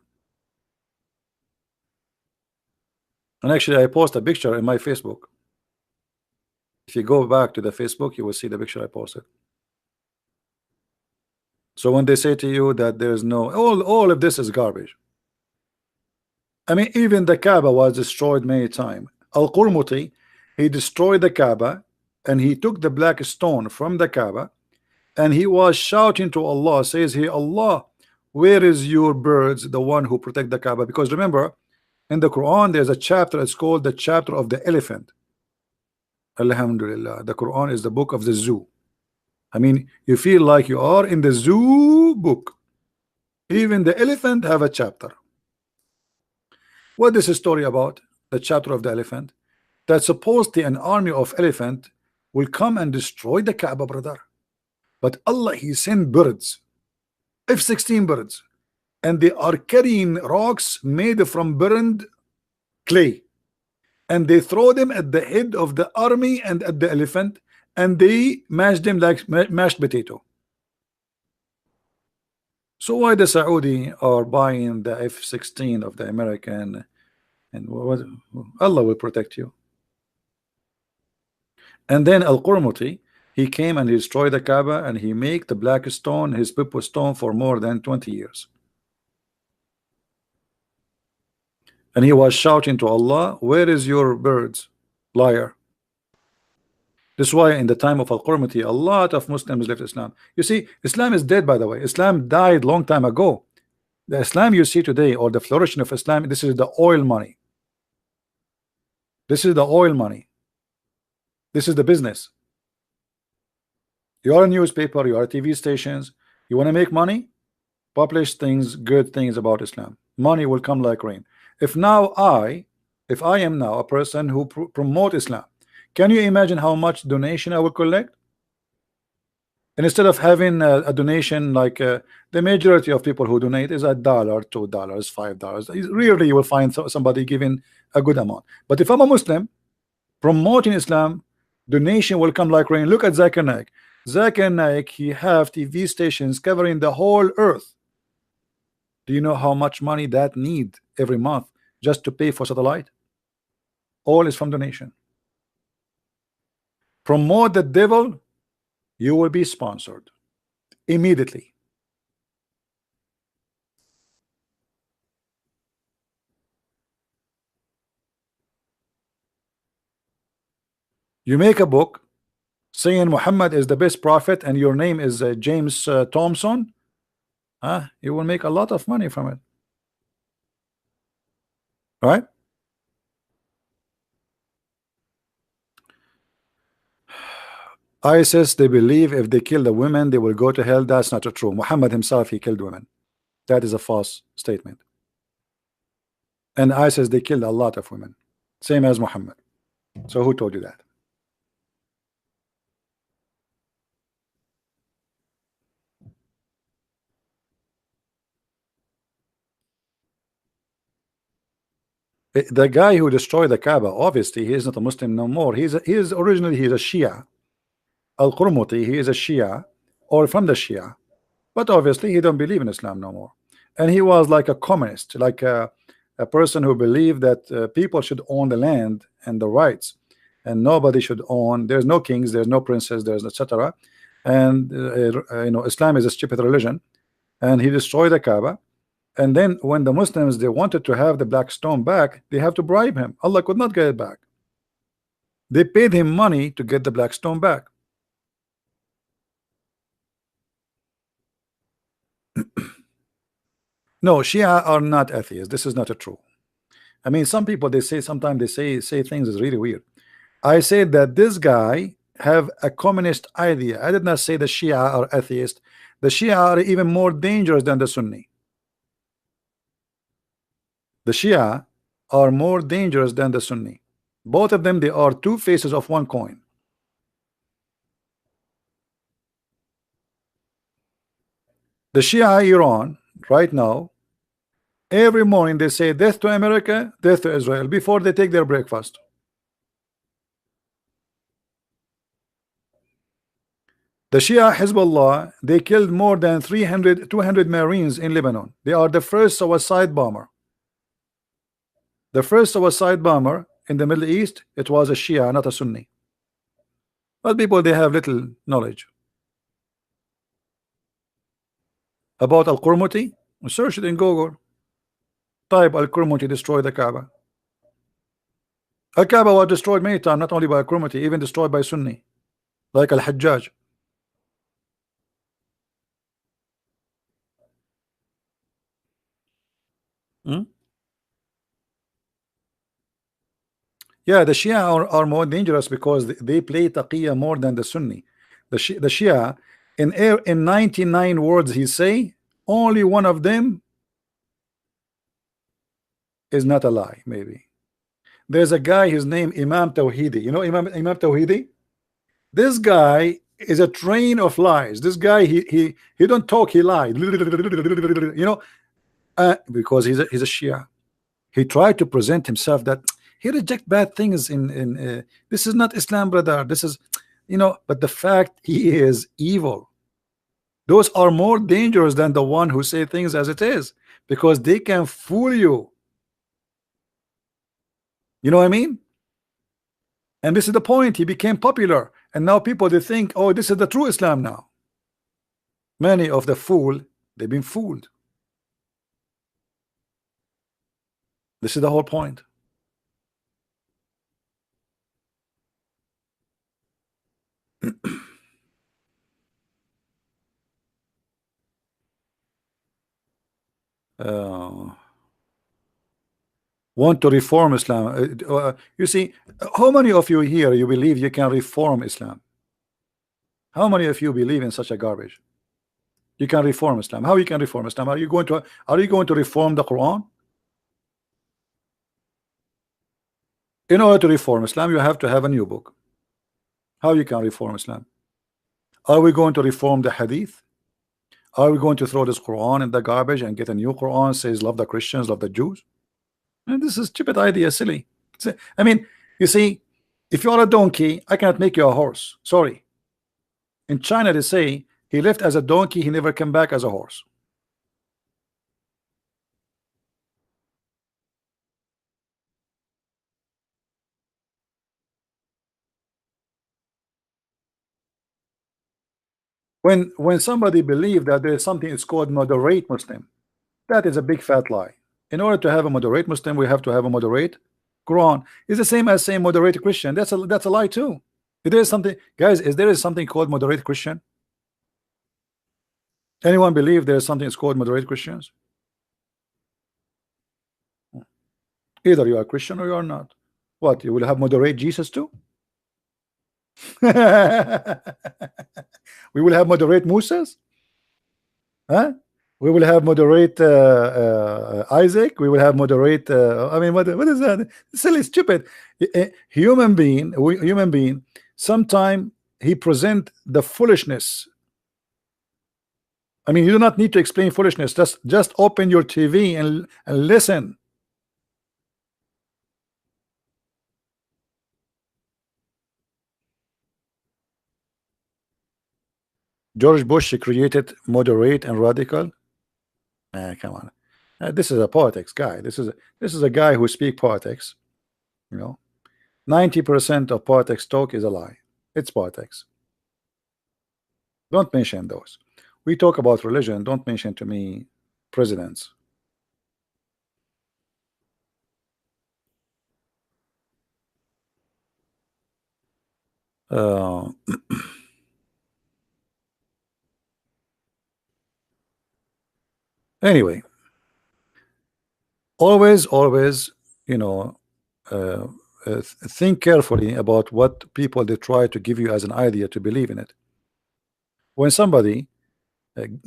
And actually, I post a picture in my Facebook. If you go back to the Facebook, you will see the picture I posted. So when they say to you that there's no, all of this is garbage. I mean, even the Kaaba was destroyed many times. Al-Qurmuti, he destroyed the Kaaba and he took the black stone from the Kaaba and he was shouting to Allah, says he, Allah, where is your birds, the one who protect the Kaaba? Because remember, in the Quran, there's a chapter, it's called the chapter of the elephant. Alhamdulillah, the Quran is the book of the zoo. I mean, you feel like you are in the zoo book. Even the elephant have a chapter. What is the story about? The chapter of the elephant. That supposedly an army of elephant will come and destroy the Kaaba, brother. But Allah, he sent birds, F-16 birds, and they are carrying rocks made from burned clay, and they throw them at the head of the army and at the elephant, and they mash them like mashed potato. So why the Saudi are buying the F-16 of the American? And what, Allah will protect you. And then Al-Qurmuti, he came and he destroyed the Kaaba and he made the black stone his people stone for more than 20 years. And he was shouting to Allah, where is your birds, liar? This is why in the time of Al-Qurmuti, a lot of Muslims left Islam. You see, Islam is dead, by the way. Islam died long time ago. The Islam you see today, or the flourishing of Islam, this is the oil money. This is the oil money. This is the business. You are a newspaper, you are TV stations. You want to make money? Publish things, good things about Islam. Money will come like rain. If I am now a person who promote Islam, can you imagine how much donation I will collect? And instead of having a donation like the majority of people who donate is $1, $2, $5. Rarely you will find somebody giving a good amount. But if I'm a Muslim promoting Islam, donation will come like rain. Look at Zakir Naik. Zakir Naik, he have TV stations covering the whole earth. Do you know how much money that need every month just to pay for satellite? All is from donation. Promote the devil, you will be sponsored immediately. You make a book saying Muhammad is the best prophet and your name is James Thompson, you will make a lot of money from it, right? ISIS, they believe if they kill the women they will go to hell. That's not true. Muhammad himself, he killed women. That is a false statement. And ISIS, they killed a lot of women, same as Muhammad. So who told you that? The guy who destroyed the Kaaba, obviously he is not a Muslim no more. He is originally he's a Shia. Al-Qurmuti, he is a Shia or from the Shia, but obviously he don't believe in Islam no more. And he was like a communist, like a person who believed that people should own the land and the rights, and nobody should own. There's no kings, there's no princes, there's etc. And you know, Islam is a stupid religion, and he destroyed the Kaaba. And then when the Muslims they wanted to have the black stone back, they have to bribe him. Allah could not get it back. They paid him money to get the black stone back. No, Shia are not atheists. This is not a true. I mean, some people they say sometimes they say things is really weird. I said that this guy have a communist idea. I did not say the Shia are atheist. The Shia are even more dangerous than the Sunni. The Shia are more dangerous than the Sunni. Both of them, they are two faces of one coin. The Shia Iran right now, every morning they say death to America, death to Israel before they take their breakfast. The Shia Hezbollah, they killed more than 200 Marines in Lebanon. They are the first suicide bomber. The first suicide bomber in the Middle East, it was a Shia, not a Sunni. But people, they have little knowledge about Al-Qurmuti. Search it in Google. Type Al-Qurmuti destroyed the Kaaba. Al-Kaaba was destroyed many times, not only by Al-Qurmuti, even destroyed by Sunni, like Al-Hajjaj. Yeah, the Shia are more dangerous because they play taqiyya more than the Sunni. The Shia in 99 words he say, only one of them is not a lie. Maybe there's a guy, his name Imam Tawhidi. You know Imam Tawhidi? This guy is a train of lies. This guy he don't talk, he lied. You know, because he's a Shia. He tried to present himself that he reject bad things in this is not Islam, brother. This is, you know, but the fact he is evil. Those are more dangerous than the one who say things as it is, because they can fool you. You know what I mean? And this is the point. He became popular, and now people they think, oh, this is the true Islam now. Many of the fool, they've been fooled. This is the whole point. Want to reform Islam. You see, how many of you here you believe you can reform Islam? How many of you believe in such a garbage? You can reform Islam. How you can reform Islam? Are you going to reform the Quran? In order to reform Islam, you have to have a new book. How you can reform Islam? Are we going to reform the Hadith? Are we going to throw this Quran in the garbage and get a new Quran says love the Christians, love the Jews? And this is stupid idea, silly. I mean, you see, if you are a donkey, I cannot make you a horse. Sorry. In China, they say he left as a donkey, he never came back as a horse. When somebody believe that there is something it's called moderate Muslim, that is a big fat lie. In order to have a moderate Muslim, we have to have a moderate Quran. It's the same as saying moderate Christian. That's a lie too. If there is something, guys, is there is something called moderate Christian? Anyone believe there is something it's called moderate Christians? Either you are Christian or you are not. What, you will have moderate Jesus too? We will have moderate Musas, huh? We will have moderate Isaac. We will have moderate. I mean, what is that? Silly, stupid. Human being. Sometime he present the foolishness. I mean, you do not need to explain foolishness. Just open your TV and listen. George Bush created moderate and radical. Come on. This is a politics guy. This is a guy who speak politics. You know, 90% of politics talk is a lie. It's politics. Don't mention those. We talk about religion. Don't mention to me presidents. Uh, anyway, always, you know, uh, think carefully about what people they try to give you as an idea to believe in it. When somebody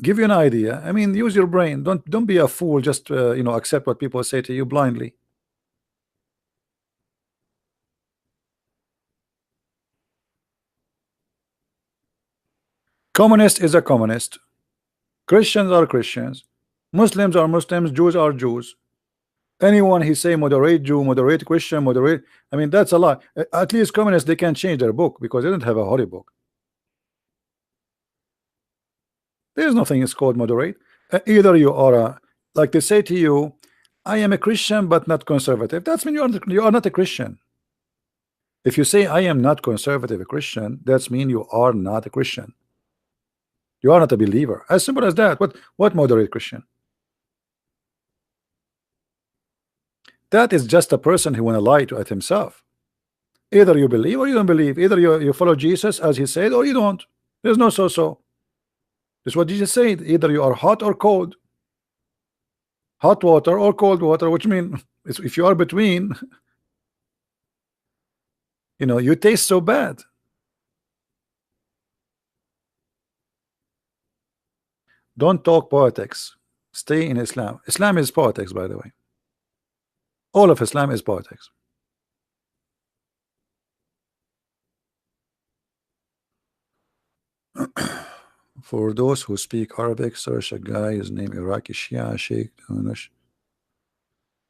give you an idea, I mean, use your brain. Don't be a fool. Just accept what people say to you blindly. Communist is a communist. Christians are Christians. Muslims are Muslims. Jews are Jews. Anyone he say moderate Jew, moderate Christian, moderate. I mean, that's a lie. At least communists they can change their book because they don't have a holy book. There's nothing is called moderate. Either you are a, like they say to you, I am a Christian but not conservative. That's mean you are not a Christian. If you say I am not conservative a Christian, that's mean you are not a Christian. You are not a believer. As simple as that. What moderate Christian? That is just a person who want to lie to at himself. Either you believe or you don't believe. Either you follow Jesus as he said or you don't. There's no so. That's what Jesus said. Either you are hot or cold. Hot water or cold water, which mean if you are between, you taste so bad. Don't talk politics. Stay in Islam. Islam is politics, by the way. All of Islam is politics. For those who speak Arabic, search a guy, his name Iraqi Shia Sheikh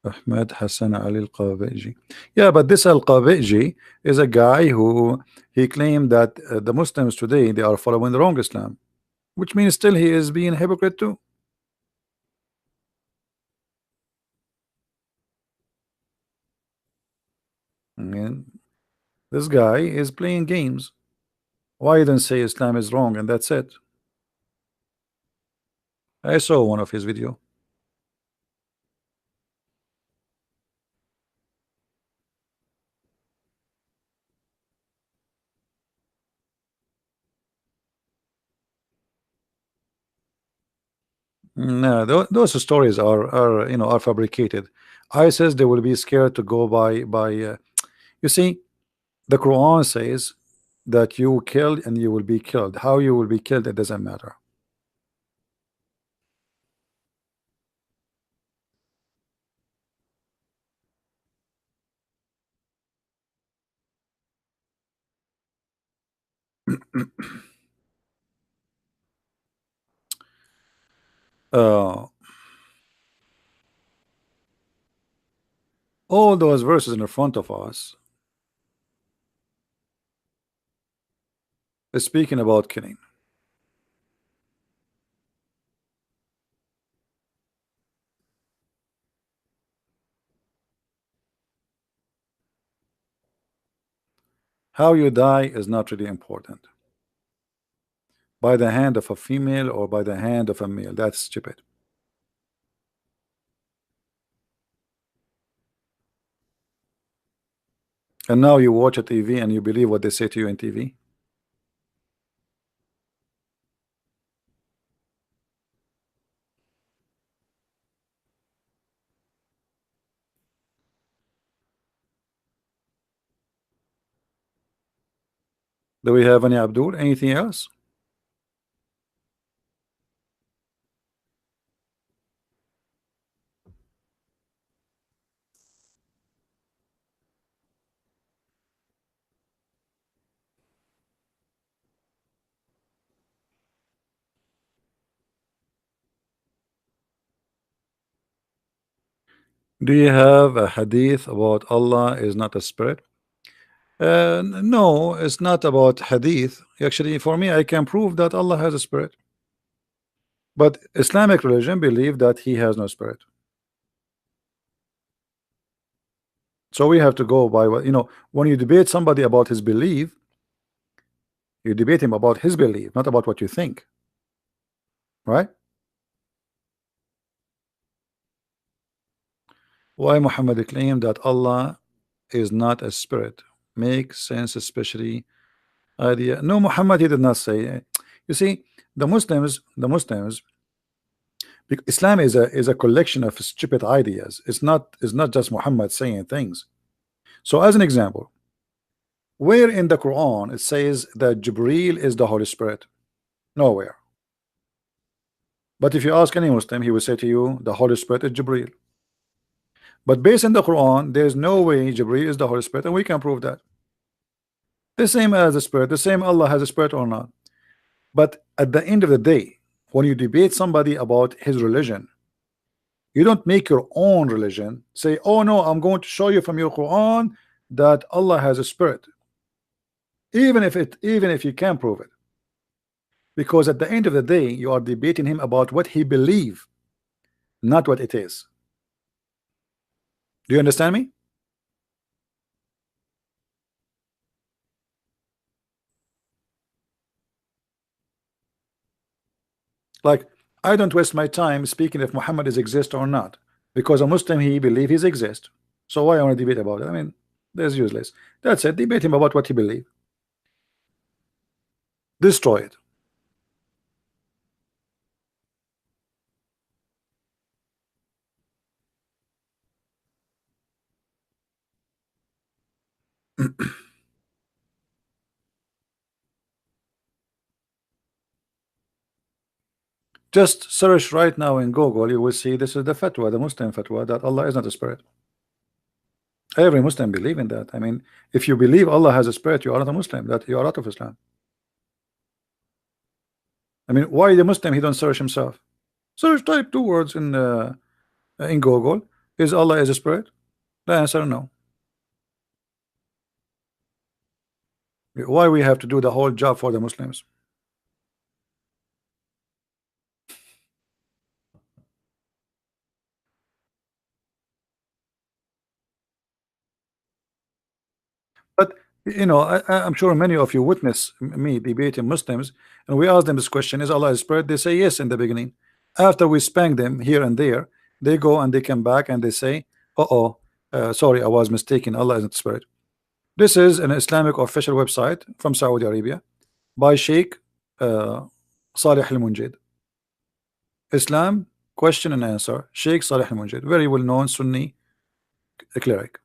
Ahmed Hassan Ali Al-Qabeji. Yeah, but this Al-Qabeji is a guy who he claimed that the Muslims today they are following the wrong Islam, which means still he is being hypocrite too. I mean, this guy is playing games. Why you don't say Islam is wrong and that's it? I saw one of his video. No, those stories are fabricated. ISIS they will be scared to go by. You see, the Quran says that you killed and you will be killed. How you will be killed, it doesn't matter. Uh, all those verses in front of us is speaking about killing. How you die is not really important. by the hand of a female or by the hand of a male. That's stupid. And now you watch a TV and you believe what they say to you in TV. Do we have any Abdul? Anything else? Do you have a hadith about Allah is not a spirit? No, it's not about hadith. Actually, for me, I can prove that Allah has a spirit. But Islamic religion believe that he has no spirit. So we have to go by what, when you debate somebody about his belief, you debate him about his belief, not about what you think. Right? Why Muhammad claimed that Allah is not a spirit? Makes sense, especially idea. No, Muhammad, he did not say. You see, the Muslims, Islam is a collection of stupid ideas. It's not just Muhammad saying things. So as an example, where in the Quran it says that Jibril is the Holy Spirit? Nowhere. But if you ask any Muslim, he will say to you the Holy Spirit is Jibril. But based on the Quran, there is no way Jibril is the Holy Spirit, and we can prove that. The same as the Spirit, the same Allah has a spirit or not. But at the end of the day, when you debate somebody about his religion, you don't make your own religion. Say, oh no, I'm going to show you from your Quran that Allah has a spirit. Even if you can prove it. Because at the end of the day, you are debating him about what he believes, not what it is. Do you understand me? Like, I don't waste my time speaking if Muhammad is exist or not, because a Muslim, he believe he's exist. So why I want to debate about it? I mean, that's useless. That's it. Debate him about what he believe. Destroy it. Just search right now in Google, you will see this is the fatwa, the Muslim fatwa, that Allah is not a spirit. Every Muslim believe in that. I mean, if you believe Allah has a spirit, you are not a Muslim, that you are out of Islam. I mean, why the Muslim, he don't search himself? Search, type two words in Google, is Allah is a spirit? The answer no. Why we have to do the whole job for the Muslims? But I'm sure many of you witness me debating Muslims, and we ask them this question: is Allah a spirit? They say yes in the beginning. After we spank them here and there, they go and they come back and they say, sorry, I was mistaken. Allah isn't a spirit. This is an Islamic official website from Saudi Arabia by Sheikh Salih al-Munjid. Islam question and answer. Sheikh Salih al-Munjid, very well known Sunni cleric.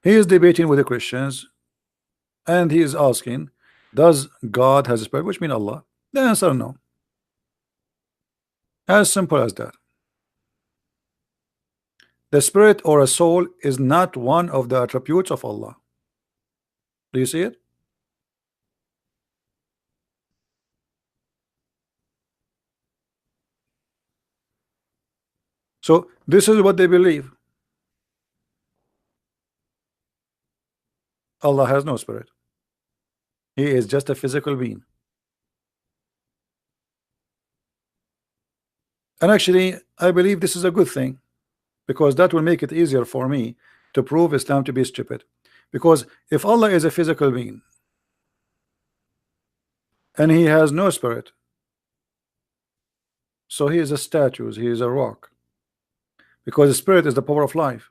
He is debating with the Christians, and he is asking, does God has a spirit, which means Allah? The answer no. As simple as that. The spirit or a soul is not one of the attributes of Allah. Do you see it? So this is what they believe. Allah has no spirit. He is just a physical being. And actually, I believe this is a good thing, because that will make it easier for me to prove Islam to be stupid. Because if Allah is a physical being and he has no spirit. So he is a statue, he is a rock, because the spirit is the power of life.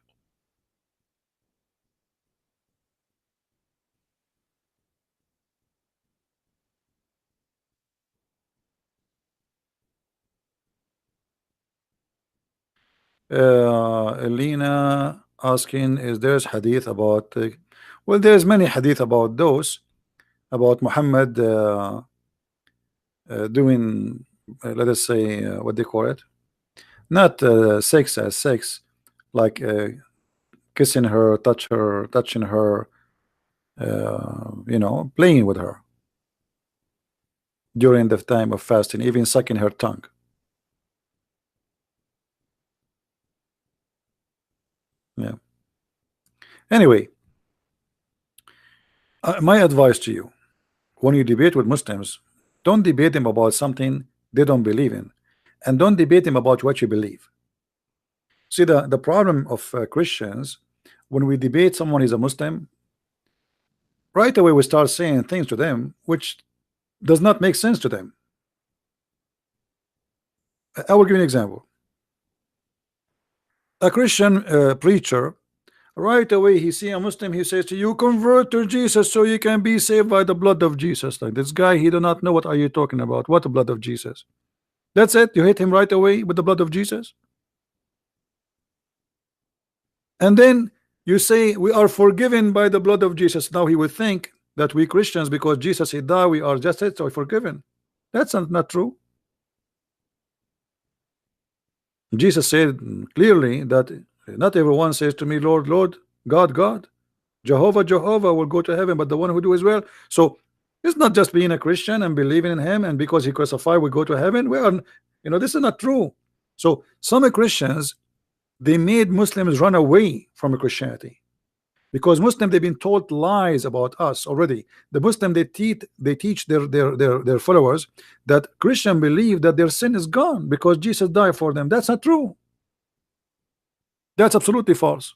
Elena asking, is there's hadith about well, there's many hadith about those, about Muhammad doing let us say what they call it, not sex as sex, like kissing her, touching her, you know, playing with her during the time of fasting, even sucking her tongue. Yeah. Anyway, my advice to you, when you debate with Muslims, don't debate them about something they don't believe in, and don't debate them about what you believe. See, the problem of Christians, when we debate someone is a Muslim, right away we start saying things to them which does not make sense to them. I will give you an example. A Christian preacher, right away he see a Muslim, he says to you, convert to Jesus so you can be saved by the blood of Jesus. Like, this guy, he do not know what are you talking about. What the blood of Jesus? That's it, you hit him right away with the blood of Jesus. And then you say we are forgiven by the blood of Jesus. Now he would think that we Christians, because Jesus he died, we are just so forgiven. That's not true. Jesus said clearly that not everyone says to me, Lord, Lord, God, God, Jehovah, Jehovah will go to heaven, but the one who do his will. So it's not just being a Christian and believing in him, and because he crucified we go to heaven. We are, you know, this is not true. So some Christians, they made Muslims run away from Christianity, because Muslims, they've been told lies about us already. The Muslim, they teach their followers that Christian believe that their sin is gone because Jesus died for them. That's not true. That's absolutely false.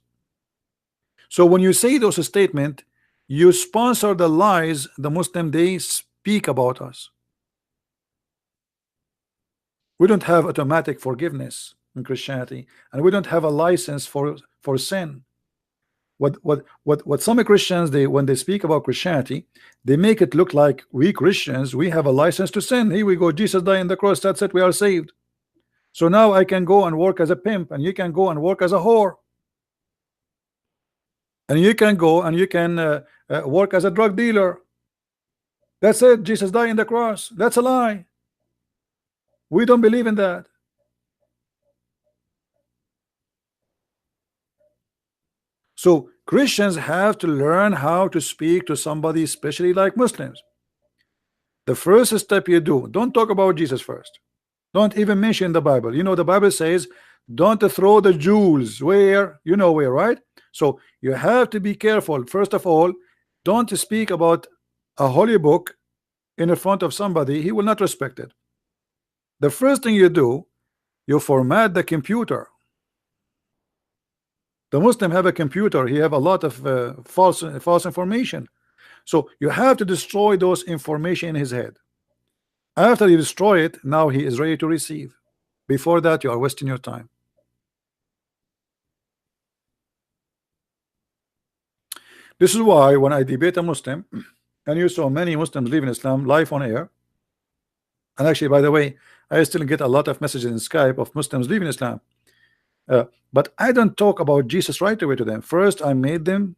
So when you say those statements, you sponsor the lies the Muslim they speak about us. We don't have automatic forgiveness in Christianity, and we don't have a license for sin. What some Christians, they, when they speak about Christianity, they make it look like we Christians, we have a license to sin. Here we go, Jesus died on the cross, that's it, we are saved. So now I can go and work as a pimp, and you can go and work as a whore, and you can go and you can work as a drug dealer. That's it, Jesus died on the cross. That's a lie. We don't believe in that. So Christians have to learn how to speak to somebody, especially like Muslims. The first step you do, don't talk about Jesus first. Don't even mention the Bible. You know, the Bible says don't throw the jewels where, you know where, right? So you have to be careful. First of all, don't speak about a holy book in front of somebody. He will not respect it. The first thing you do, you format the computer. The Muslim have a computer. He have a lot of false information. So you have to destroy those information in his head. After you destroy it, now he is ready to receive. Before that, you are wasting your time. This is why when I debate a Muslim, and you saw many Muslims leaving Islam live on air, and actually, by the way, I still get a lot of messages in Skype of Muslims leaving Islam. But I don't talk about Jesus right away to them. First, I made them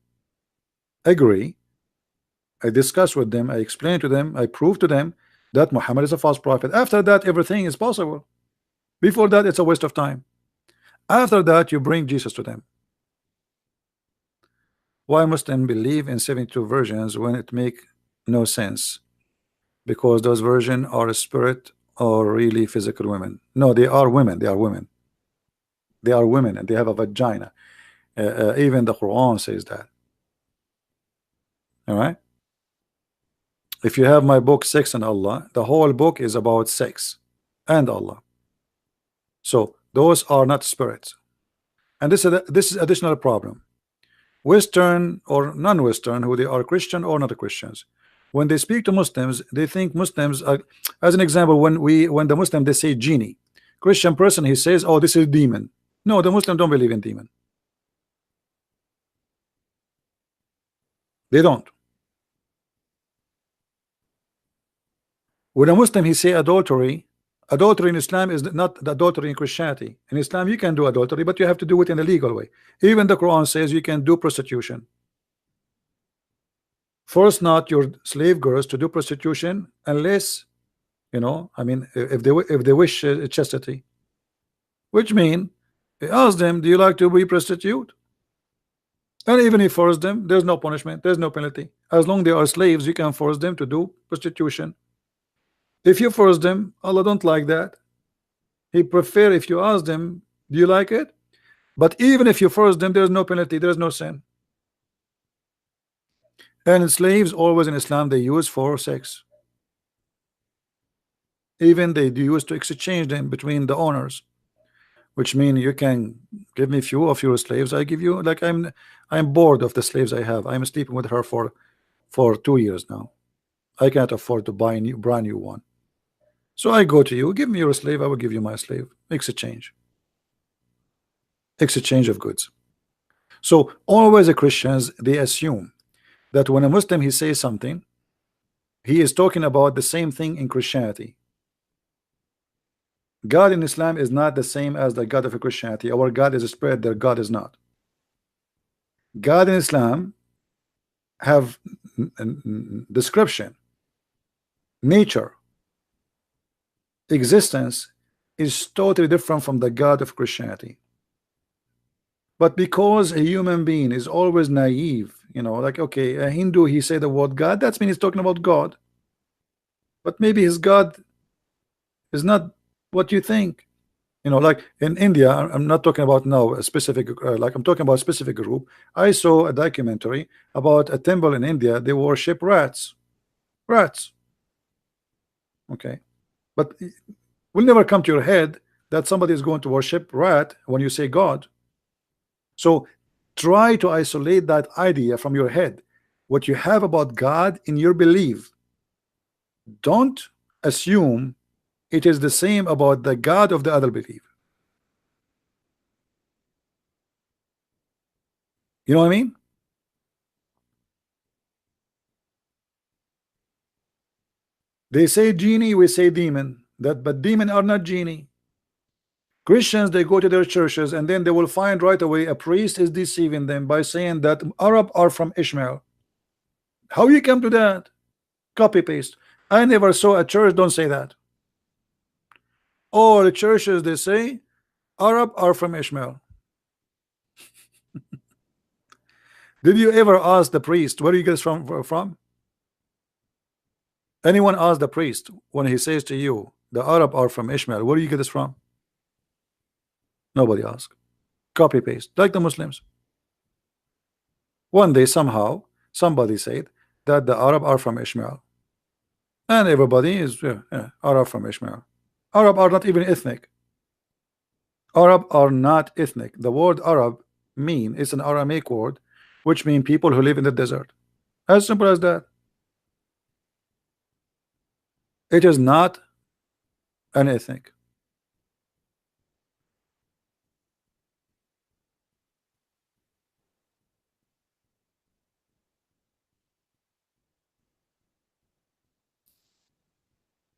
agree. I discuss with them. I explain to them. I prove to them that Muhammad is a false prophet. After that, everything is possible. Before that, it's a waste of time. After that, you bring Jesus to them. Why Muslims believe in 72 versions when it make no sense? Because those versions are a spirit or really physical women. No, they are women. They are women. They are women, and they have a vagina. Even the Quran says that. All right. If you have my book Sex and Allah, the whole book is about sex and Allah. So those are not spirits, and this is additional problem. Western or non-Western, who they are Christian or not Christians, When they speak to Muslims, they think Muslims are, as an example, when the Muslim they say genie, Christian person he says, oh, this is demon. No, the Muslim don't believe in demon. They don't. When a Muslim he say adultery, adultery in Islam is not the adultery in Christianity. In Islam you can do adultery, but you have to do it in a legal way. Even the Quran says you can do prostitution. Force not your slave girls to do prostitution unless, you know, I mean, if they wish chastity, which mean ask them, do you like to be prostitute? And even if force them, there's no punishment, there's no penalty. As long they are slaves, you can force them to do prostitution. If you force them, Allah don't like that. He prefer if you ask them, do you like it? But even if you force them, there's no penalty, there's no sin. And slaves always in Islam they use for sex. Even they use to exchange them between the owners, which mean you can give me few of your slaves, I give you, like I'm bored of the slaves I have. I'm sleeping with her for 2 years now. I can't afford to buy a brand new one. So I go to you, give me your slave, I will give you my slave. Exchange of goods. So always the Christians they assume that when a Muslim he says something, he is talking about the same thing in Christianity. God in Islam is not the same as the God of Christianity. Our God is a spirit, their God is not. God in Islam have description, nature, existence is totally different from the God of Christianity. But because a human being is always naive, you know, like okay, a Hindu he say the word God, that means he's talking about God, but maybe his God is not what you think. You know, like in India, I'm not talking about now a specific like I'm talking about a specific group. I saw a documentary about a temple in India. They worship rats. Okay, but will never come to your head that somebody is going to worship rat when you say God. So try to isolate that idea from your head, what you have about God in your belief. Don't assume it is the same about the God of the other belief. You know what I mean? They say genie, we say demon. But demon are not genie. Christians they go to their churches and then they will find right away a priest is deceiving them by saying that Arab are from Ishmael. How you come to that? Copy paste. I never saw a church don't say that. All the churches they say Arab are from Ishmael. Did you ever ask the priest where you get from? Anyone ask the priest when he says to you the Arab are from Ishmael, where do you get this from? Nobody asks. Copy paste like the Muslims. One day somehow somebody said that the Arab are from Ishmael, and everybody is Arab from Ishmael. Arab are not even ethnic. Arab are not ethnic. The word Arab mean is an Aramaic word which mean people who live in the desert. As simple as that. It is not an ethnic.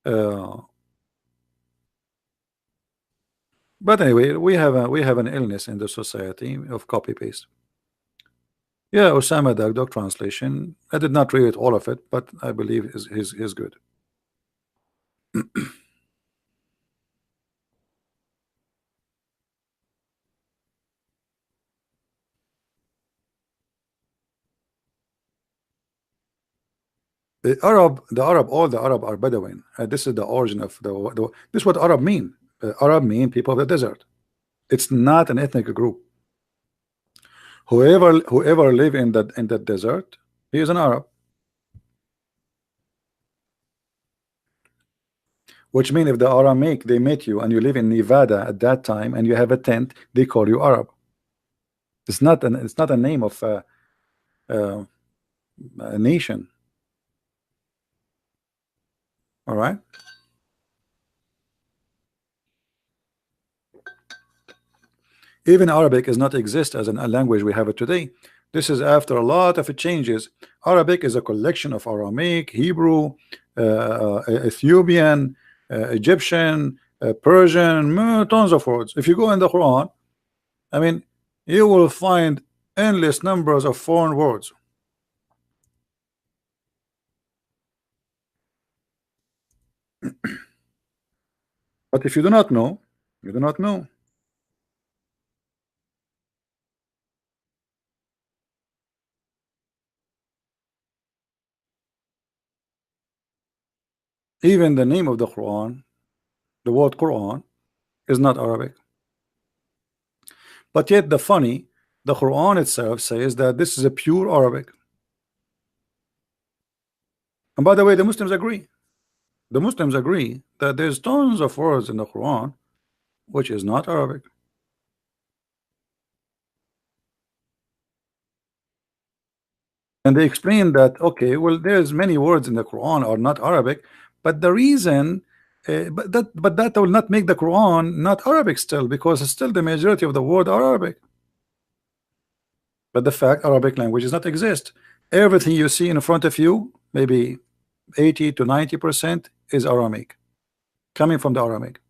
Uh, but anyway, we have an illness in the society of copy paste. Yeah, Osama Dagdog translation. I did not read all of it, but I believe is good. All the Arab are Bedouin. This is the origin of this is what Arab mean. Arab mean people of the desert. It's not an ethnic group. Whoever live in that desert, he is an Arab. Which mean if the Aramaic they met you and you live in Nevada at that time and you have a tent, they call you Arab. It's not a name of a nation. All right. Even Arabic is not exist as a language we have it today. This is after a lot of changes. Arabic is a collection of Aramaic, Hebrew, Ethiopian, Egyptian, Persian, tons of words. If you go in the Quran, I mean, you will find endless numbers of foreign words. But if you do not know, you do not know. Even the name of the Quran, the word Quran, is not Arabic. But yet the Quran itself says that this is a pure Arabic. And by the way, the Muslims agree. The Muslims agree that there's tons of words in the Quran which is not Arabic. And they explain that, okay, well, there's many words in the Quran are not Arabic, but the reason, but that will not make the Quran not Arabic still, because still the majority of the word are Arabic. But the fact Arabic language does not exist. Everything you see in front of you, maybe 80 to 90% is Aramaic, coming from the Aramaic.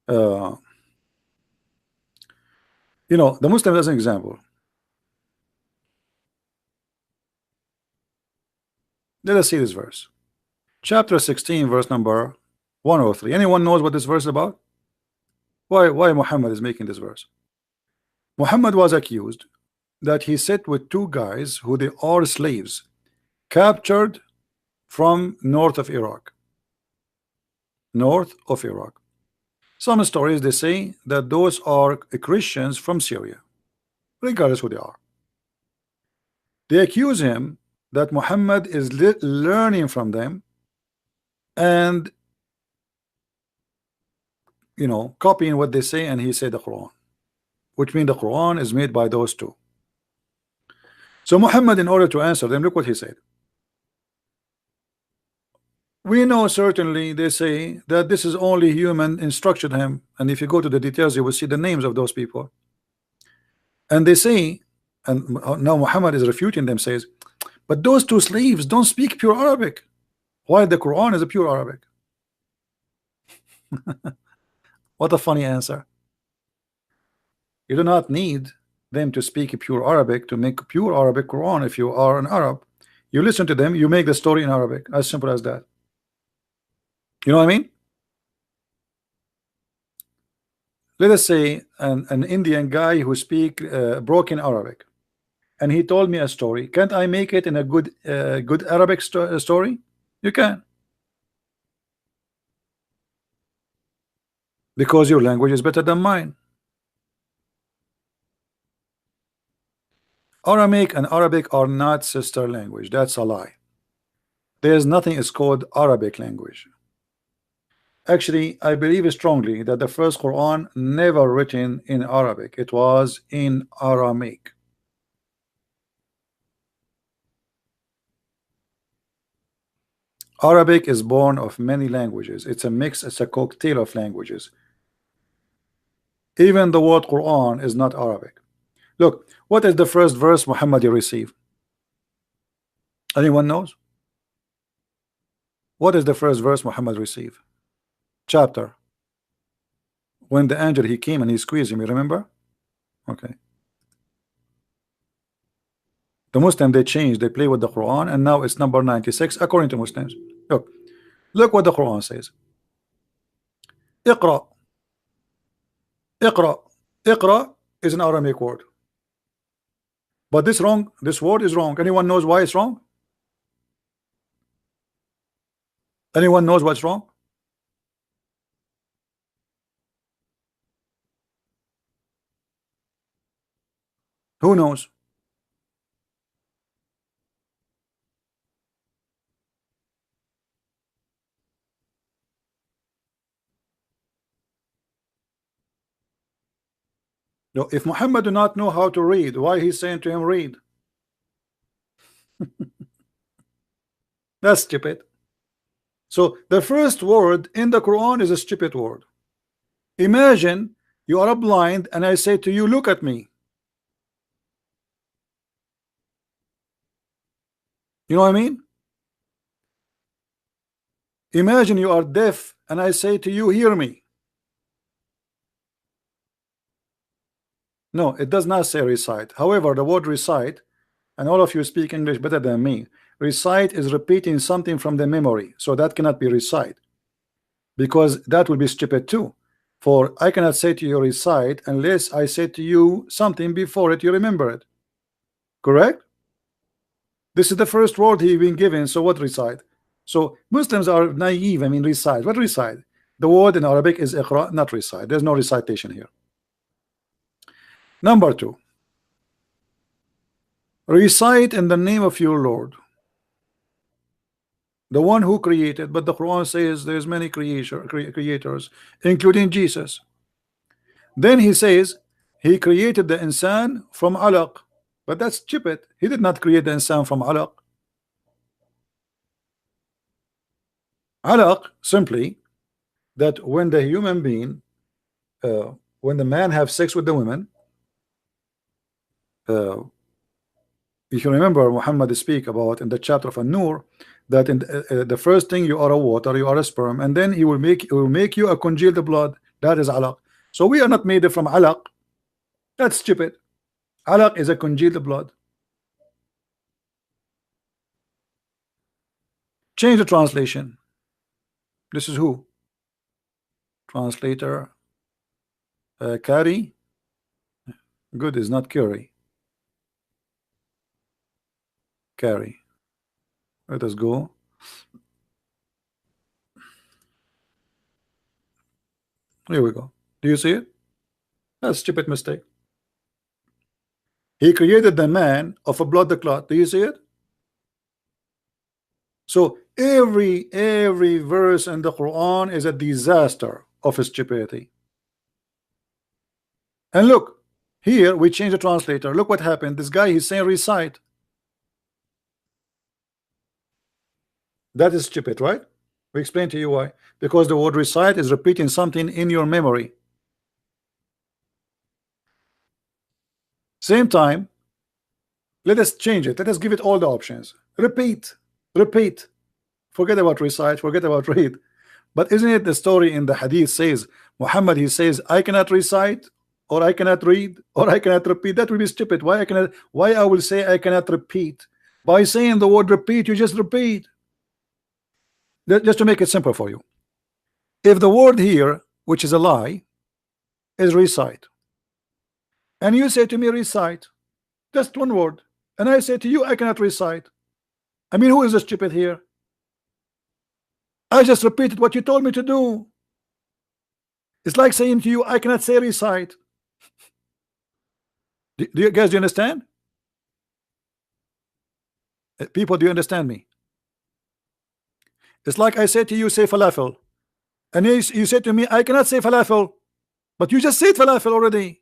Uh, the Muslim as an example. Let us see this verse. Chapter 16, verse number 103. Anyone knows what this verse is about? Why Muhammad is making this verse? Muhammad was accused that he sat with two guys who they are slaves, captured from north of Iraq. North of Iraq. Some stories they say that those are Christians from Syria, regardless who they are. They accuse him that Muhammad is learning from them and copying what they say, and he said the Quran, which means the Quran is made by those two. So Muhammad, in order to answer them, look what he said. We know certainly, they say, that this is only human instructed him, and if you go to the details you will see the names of those people. And they say, and now Muhammad is refuting them, says, but those two slaves don't speak pure Arabic, while the Quran is a pure Arabic. What a funny answer. You do not need them to speak pure Arabic to make pure Arabic Quran. If you are an Arab, you listen to them, you make the story in Arabic, as simple as that. You know what I mean? Let us say an Indian guy who speak broken Arabic, and he told me a story. Can't I make it in a good Arabic story? You can, because your language is better than mine. Aramaic and Arabic are not sister language. That's a lie. There's nothing is called Arabic language. Actually, I believe strongly that the first Quran never written in Arabic. It was in Aramaic. Arabic is born of many languages. It's a mix, it's a cocktail of languages. Even the word Quran is not Arabic. Look, what is the first verse Muhammad received? Anyone knows? What is the first verse Muhammad received? Chapter. When the angel he came and he squeezed him, you remember? Okay. The Muslim they changed, they play with the Quran, and now it's number 96 according to Muslims. Look what the Quran says. Iqra. Iqra. Iqra is an Aramaic word. But this word is wrong. Anyone knows why it's wrong? Anyone knows what's wrong? Who knows? No, if Muhammad do not know how to read, why he's saying to him read? That's stupid. So the first word in the Quran is a stupid word. Imagine you are blind and I say to you, look at me. You know what I mean? Imagine you are deaf and I say to you, hear me. No, it does not say recite. However, the word recite, and all of you speak English better than me, recite is repeating something from the memory, so that cannot be recite, because that would be stupid too. For I cannot say to you recite unless I say to you something before it, you remember it. Correct? This is the first word he been given, so what recite? So Muslims are naive. I mean, recite. What recite? The word in Arabic is iqra, not recite. There's no recitation here. Number two, recite in the name of your Lord, the one who created. But the Quran says there's many creators, including Jesus. Then he says he created the insan from alaq, but that's stupid. He did not create the insan from alaq. Alaq simply that when the human being, when the man have sex with the woman, if you remember, Muhammad speak about in the chapter of An-Nur that in the first thing you are a water, you are a sperm, and then he will make you a congealed blood. That is alaq. So we are not made from alaq. That's stupid. Alaq is a congealed blood. Change the translation. This is who? Translator Kari. Good is not Curry. Carry. Let us go. Here we go. Do you see it? That's a stupid mistake. He created the man of a blood clot. Do you see it? So every verse in the Quran is a disaster of stupidity. And look, here we change the translator. Look what happened. This guy, he's saying recite. That is stupid, right? We explain to you why. Because the word recite is repeating something in your memory. Same time, let us change it. Let us give it all the options. Repeat, repeat. Forget about recite, forget about read. But isn't it the story in the hadith says, Muhammad, he says, I cannot recite, or I cannot read, or I cannot repeat. That will be stupid. Why I will say I cannot repeat? By saying the word repeat, you just repeat. Just to make it simple for you. If the word here, which is a lie, is recite, and you say to me recite, just one word, and I say to you I cannot recite, I mean, who is the stupid here? I just repeated what you told me to do. It's like saying to you I cannot say recite. Do you guys, do you understand? People, do you understand me? It's like I said to you, say falafel, and you say to me I cannot say falafel, but you just said falafel already.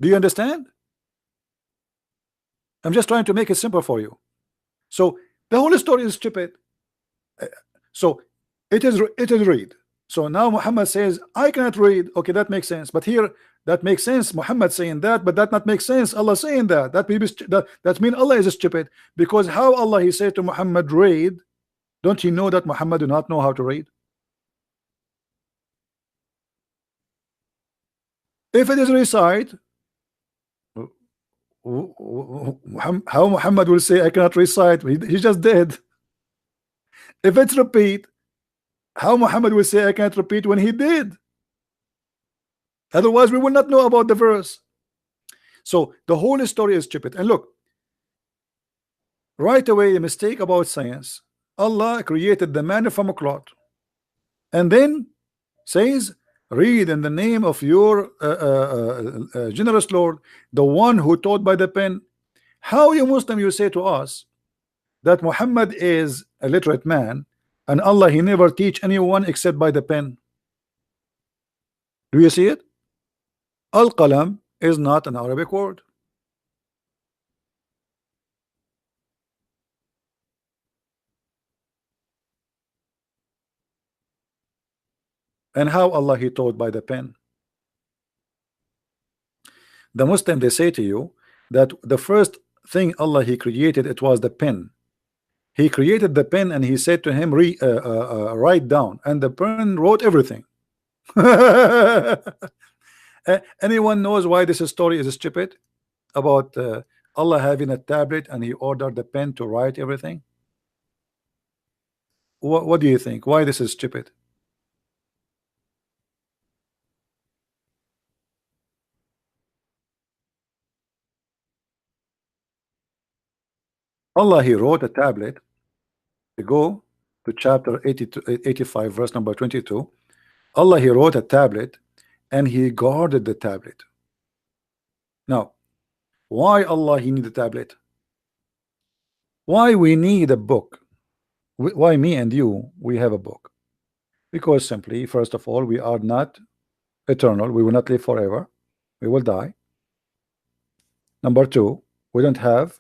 Do you understand? I'm just trying to make it simple for you. So the whole story is stupid. So it is read. So now Muhammad says I cannot read. Okay, that makes sense. But here that makes sense. Muhammad saying that, but that not make sense. Allah saying that. That mean Allah is stupid, because how Allah he said to Muhammad read? Don't you know that Muhammad do not know how to read? If it is recite, how Muhammad will say I cannot recite? He just did. If it's repeat, how Muhammad will say I can't repeat when he did? Otherwise we will not know about the verse. So the whole story is stupid. And look, right away, a mistake about science. Allah created the man from a clot, and then says read in the name of your generous Lord, the one who taught by the pen. How you Muslim, you say to us that Muhammad is a literate man, and Allah he never teach anyone except by the pen? Do you see it? Al-Qalam is not an Arabic word. And how Allah He taught by the pen? The Muslim, they say to you that the first thing Allah He created, it was the pen. He created the pen and He said to him, write down, and the pen wrote everything. Anyone knows why this story is stupid about Allah having a tablet and He ordered the pen to write everything? What do you think? Why this is stupid? Allah He wrote a tablet. To go to chapter 82, 85, verse number 22. Allah He wrote a tablet and He guarded the tablet. Now, why Allah He need a tablet? Why we need a book? Why me and you we have a book? Because simply, first of all, we are not eternal. We will not live forever. We will die. Number two, we don't have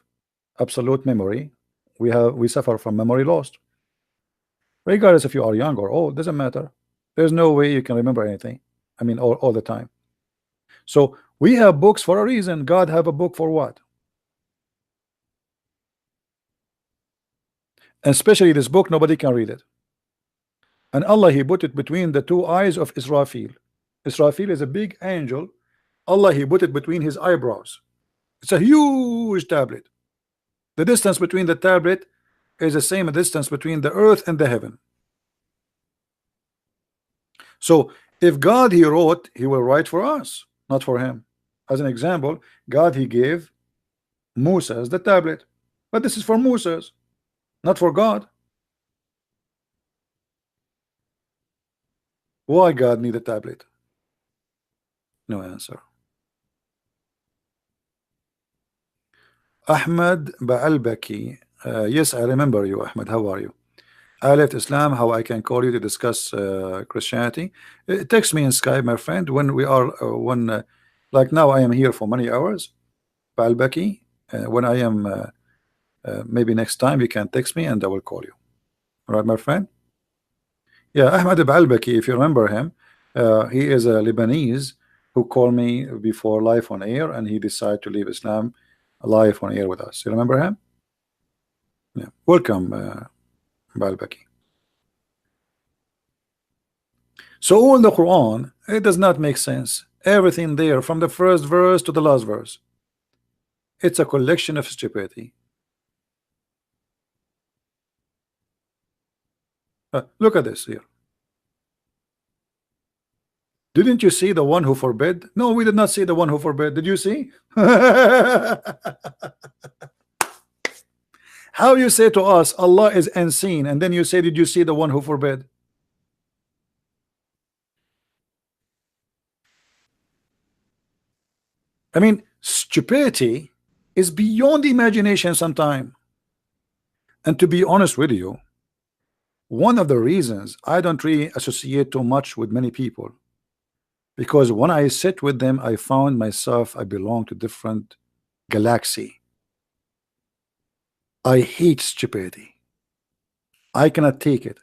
absolute memory. We suffer from memory loss. Regardless if you are young or old, doesn't matter. There's no way you can remember anything. I mean, all the time. So we have books for a reason. God have a book for what? And especially this book, nobody can read it. And Allah He put it between the two eyes of Israfil. Israfil is a big angel. Allah He put it between his eyebrows. It's a huge tablet. The distance between the tablet is the same distance between the earth and the heaven. So if God He wrote, He will write for us, not for him. As an example, God He gave Moses the tablet, but this is for Moses, not for God. Why God need a tablet? No answer. Ahmed Baalbaki, yes, I remember you, Ahmed. How are you? I left Islam. How I can call you to discuss Christianity? Text me in Skype, my friend. When we are like now, I am here for many hours. Baalbaki. When I am maybe next time, you can text me and I will call you. All right, my friend. Yeah, Ahmed Baalbaki, if you remember him, he is a Lebanese who called me before live on air, and he decided to leave Islam live on air with us. You remember him? Yeah. Welcome, Baalbaki. So all the Quran, it does not make sense. Everything there, from the first verse to the last verse, it's a collection of stupidity. Look at this here. Didn't you see the one who forbid? No, we did not see the one who forbid. Did you see? How you say to us Allah is unseen, and then you say, did you see the one who forbid? I mean, stupidity is beyond imagination sometimes. And to be honest with you, one of the reasons I don't really associate too much with many people, because when I sit with them, I found myself I belong to different galaxy. I hate stupidity. I cannot take it.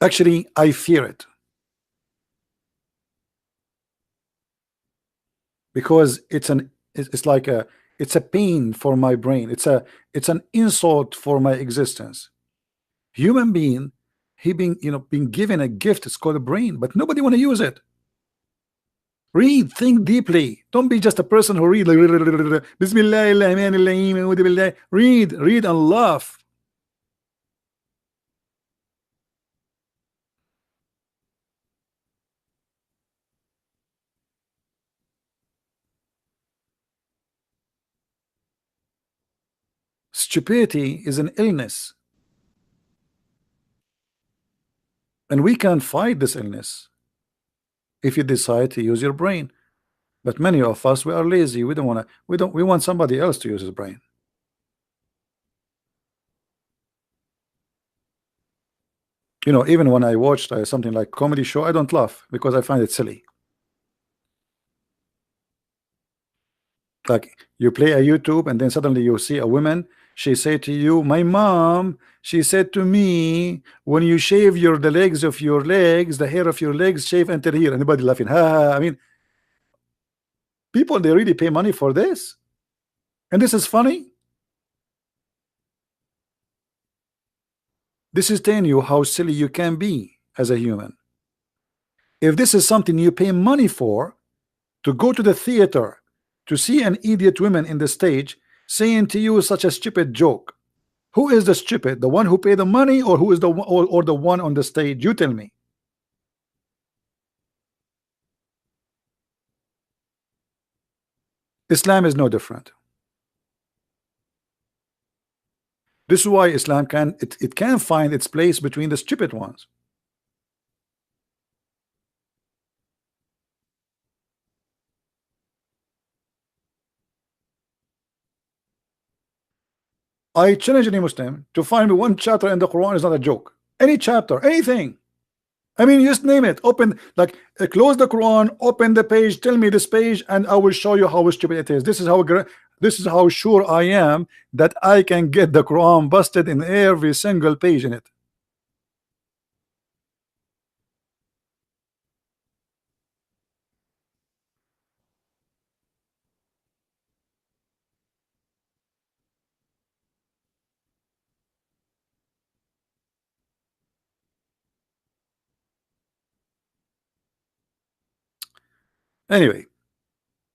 Actually, I fear it. Because it's like it's a pain for my brain. It's an insult for my existence. Human being, he being given a gift. It's called a brain, but nobody want to use it. Read, think deeply. Don't be just a person who read like Bismillah. Read and laugh. Stupidity is an illness, and we can fight this illness if you decide to use your brain. But many of us, we are lazy. We don't want to. We want somebody else to use his brain. Even when I watched something like comedy show, I don't laugh because I find it silly. Like you play a YouTube and then suddenly you see a woman, she say to you, my mom, she said to me, when you shave the legs of your legs, the hair of your legs, shave until here. Anybody laughing? Ha, ha, ha. I mean, people, they really pay money for this, and this is funny. This is telling you how silly you can be as a human. If this is something you pay money for, to go to the theater to see an idiot woman in the stage saying to you such a stupid joke, who is the stupid? The one who paid the money, or who is the or the one on the stage? You tell me. Islam is no different. This is why Islam it can find its place between the stupid ones. I challenge any Muslim to find me one chapter in the Quran is not a joke. Any chapter, anything. I mean, just name it. Open, like, close the Quran, open the page, tell me this page, and I will show you how stupid it is. This is how sure I am that I can get the Quran busted in every single page in it. Anyway,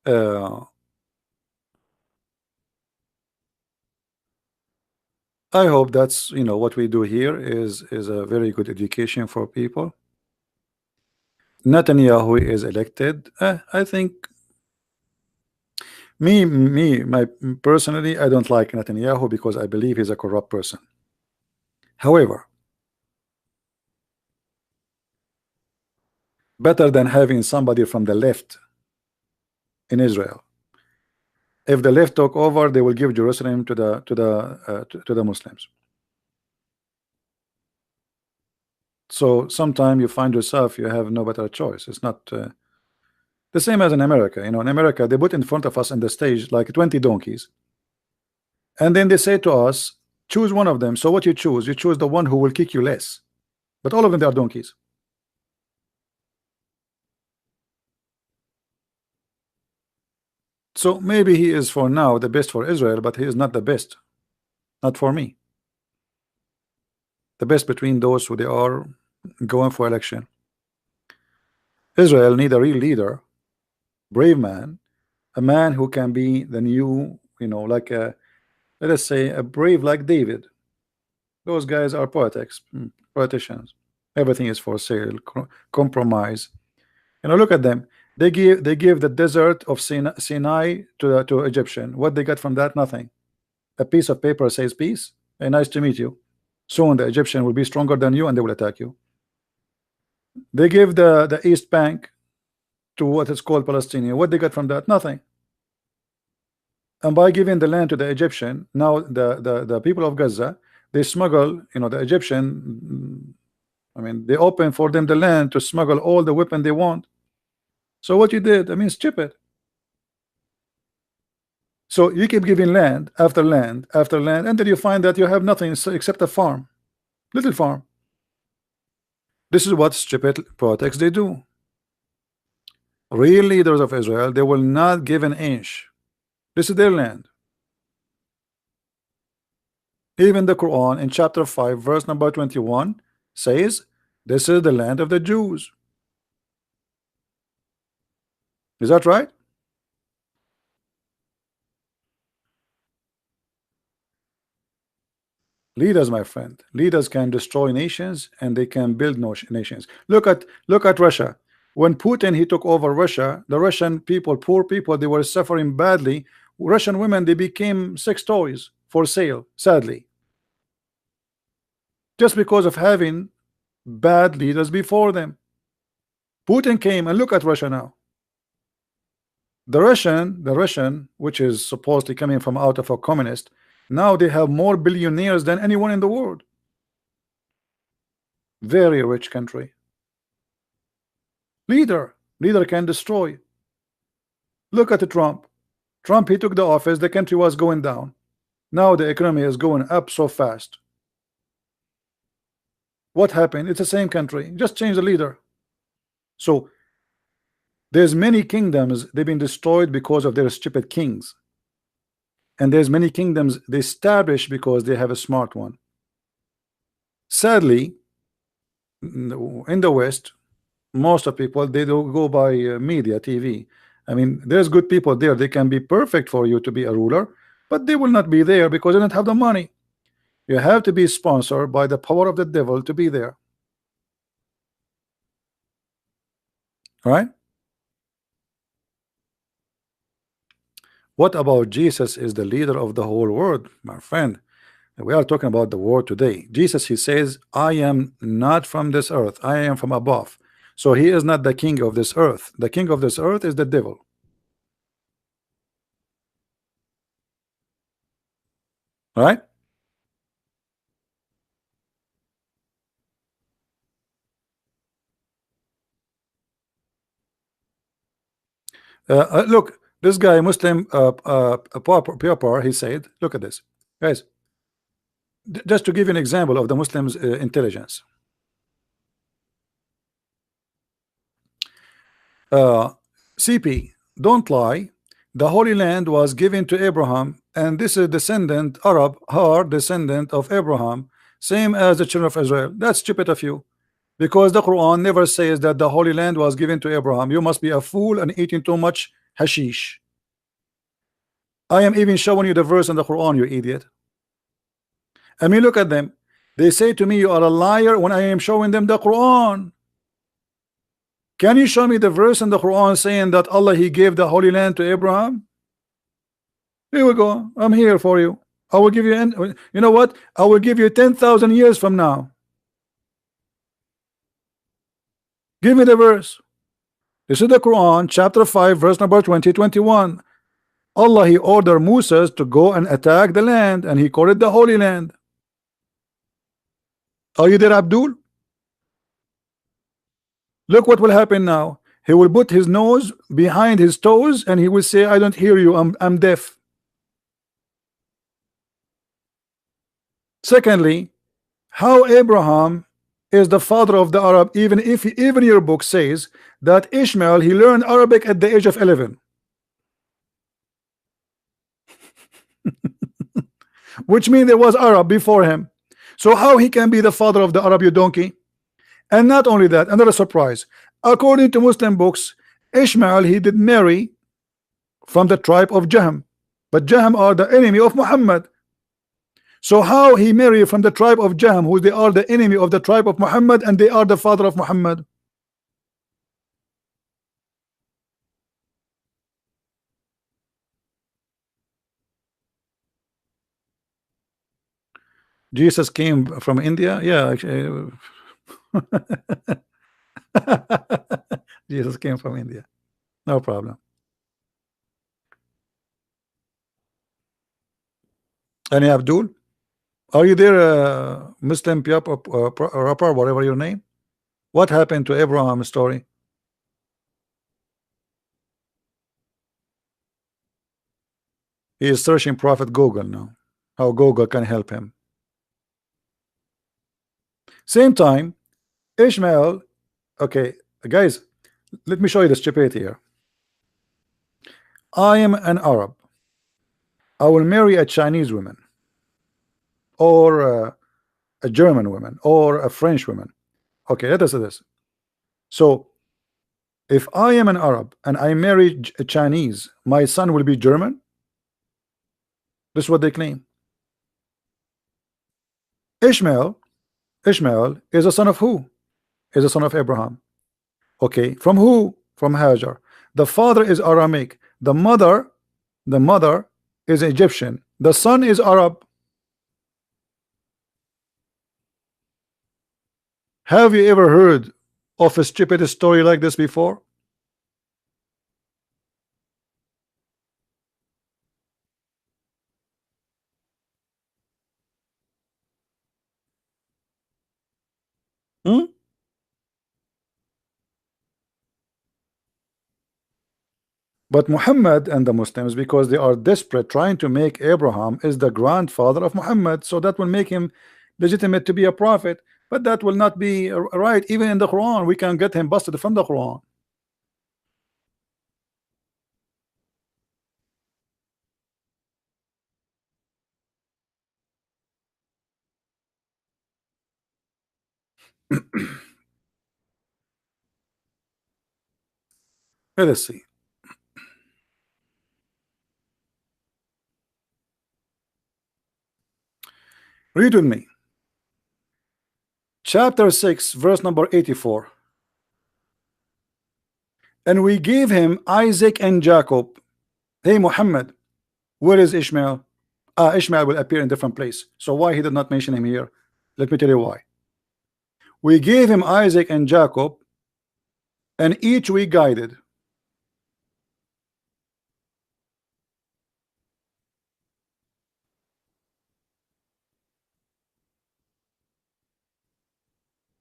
uh, I hope that's what we do here is a very good education for people. Netanyahu is elected. I think my personally, I don't like Netanyahu because I believe he's a corrupt person. However, better than having somebody from the left in Israel. If the left took over, they will give Jerusalem to the Muslims. So sometime you find yourself you have no better choice. It's not the same as in America. In America they put in front of us on the stage like 20 donkeys, and then they say to us, choose one of them. So what you choose? You choose the one who will kick you less, but all of them, they are donkeys. So maybe he is for now the best for Israel, but he is not the best, not for me. The best between those who they are going for election. Israel need a real leader, brave man, a man who can be the new, like let us say a brave like David. Those guys are politicians. Everything is for sale, compromise. Look at them. They give the desert of Sinai to Egyptian. What they got from that? Nothing. A piece of paper says peace. Hey, nice to meet you. Soon the Egyptian will be stronger than you and they will attack you. They give the East Bank to what is called Palestinian. What they got from that? Nothing. And by giving the land to the Egyptian, now the people of Gaza, they smuggle, the Egyptian, I mean, they open for them the land to smuggle all the weapon they want. So what you did, I mean, stupid. So you keep giving land after land after land until you find that you have nothing except a farm, little farm. This is what stupid politics they do. Real leaders of Israel, they will not give an inch. This is their land. Even the Quran in chapter 5 verse number 21 says this is the land of the Jews. Is that right? Leaders, my friend, leaders can destroy nations and they can build nations. Look at Russia. When Putin he took over Russia, the Russian people, poor people, they were suffering badly. Russian women, they became sex toys for sale, sadly, just because of having bad leaders before them. Putin came and look at Russia now. The Russian, which is supposedly coming from out of a communist, now they have more billionaires than anyone in the world. Very rich country. Leader can destroy. Look at Trump. Trump, he took the office, the country was going down. Now the economy is going up so fast. What happened? It's the same country, just change the leader. So there's many kingdoms they've been destroyed because of their stupid kings, and there's many kingdoms they establish because they have a smart one. Sadly, in the West, most of people, they don't go by media, TV. I mean, there's good people there, they can be perfect for you to be a ruler, but they will not be there because they don't have the money. You have to be sponsored by the power of the devil to be there. All right. What about Jesus is the leader of the whole world, my friend? We are talking about the world today. Jesus, he says, I am not from this earth, I am from above. So he is not the king of this earth. The king of this earth is the devil. All right. Look, this guy Muslim Papa, he said, look at this, guys. Just to give you an example of the Muslims intelligence. uh, CP, don't lie. The Holy Land was given to Abraham, and this is descendant Arab, are descendant of Abraham, same as the children of Israel. That's stupid of you, because the Quran never says that the Holy Land was given to Abraham. You must be a fool and eating too much hashish. I am even showing you the verse in the Quran, you idiot. I mean, look at them. They say to me, you are a liar, when I am showing them the Quran. Can you show me the verse in the Quran saying that Allah, he gave the Holy Land to Abraham? Here we go. I'm here for you. I will give you, you know what? I will give you 10,000 years from now. Give me the verse. This is the Quran, chapter 5, verse number 20-21. Allah, he ordered Moses to go and attack the land, and he called it the Holy Land. Are you there, Abdul? Look what will happen now. He will put his nose behind his toes and he will say, I don't hear you, I'm deaf. Secondly, how Abraham is the father of the Arab, even if even your book says that Ishmael, he learned Arabic at the age of 11, which means there was Arab before him. So how he can be the father of the Arab, you donkey? And not only that, another surprise, according to Muslim books, Ishmael, he did marry from the tribe of Jahm, but Jahm are the enemy of Muhammad. So how he married from the tribe of Jahm, who they are the enemy of the tribe of Muhammad, and they are the father of Muhammad? Jesus came from India. Yeah, actually, Jesus came from India. No problem. Any Abdul? Are you there, Muslim rapper, whatever your name? What happened to Abraham's story? He is searching Prophet Google now. How Google can help him. Same time, Ishmael. Okay, guys, let me show you the stupidity here. I am an Arab. I will marry a Chinese woman, or a German woman, or a French woman. Okay, let us do this. So, if I am an Arab and I marry a Chinese, my son will be German. This is what they claim. Ishmael, Ishmael is a son of who? Is a son of Abraham. Okay, from who? From Hajar. The father is Aramic. The mother is Egyptian. The son is Arab. Have you ever heard of a stupid story like this before? Hmm? But Muhammad and the Muslims, because they are desperate, trying to make Abraham is the grandfather of Muhammad, so that will make him legitimate to be a prophet. But that will not be right. Even in the Quran, we can get him busted from the Quran. Let us see. Read with me. Chapter 6, verse number 84. And we gave him Isaac and Jacob. Hey Muhammad, where is Ishmael? Ishmael will appear in different place. So why he did not mention him here? Let me tell you why. We gave him Isaac and Jacob, and each we guided.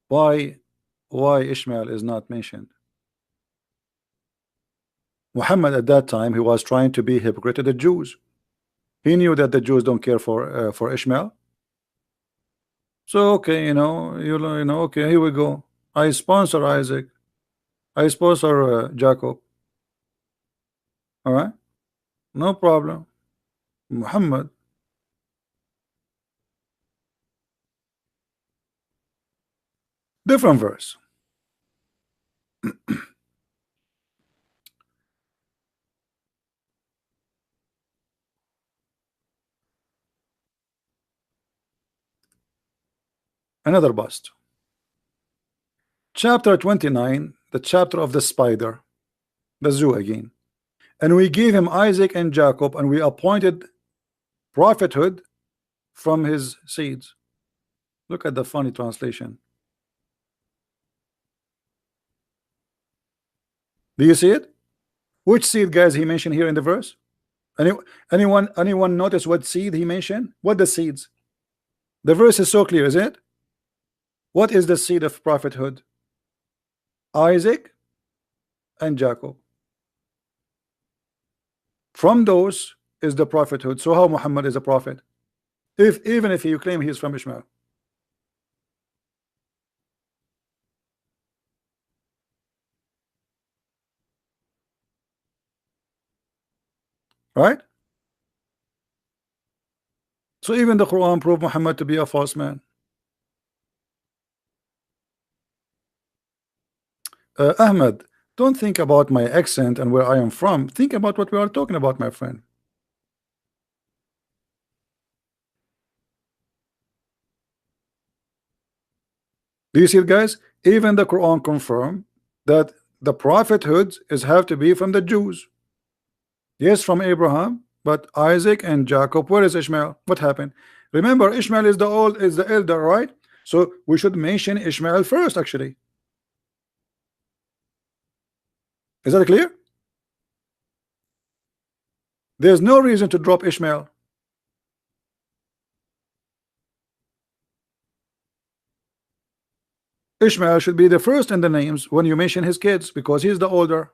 Why Ishmael is not mentioned? Muhammad at that time, he was trying to be hypocrite to the Jews. He knew that the Jews don't care for Ishmael. So okay, okay, here we go. I sponsor Isaac. I sponsor Jacob. All right, no problem. Muhammad, different verse. Another bust. Chapter 29, the chapter of the spider, the zoo again. And we gave him Isaac and Jacob, and we appointed prophethood from his seeds. Look at the funny translation. Do you see it? Which seed, guys, he mentioned here in the verse? Any, anyone notice what seed he mentioned? What the seeds? The verse is so clear, is it? What is the seed of prophethood? Isaac and Jacob. From those is the prophethood. So how Muhammad is a prophet? Even if you claim he is from Ishmael. Right? So even the Quran proved Muhammad to be a false man. Ahmed, don't think about my accent and where I am from. Think about what we are talking about, my friend. Do you see it, guys? Even the Quran confirm that the prophethood is have to be from the Jews. Yes, from Abraham, but Isaac and Jacob. Where is Ishmael? What happened? Remember, Ishmael is the elder, right? So we should mention Ishmael first, actually. Is that clear? There's no reason to drop Ishmael. Ishmael should be the first in the names when you mention his kids because he's the older.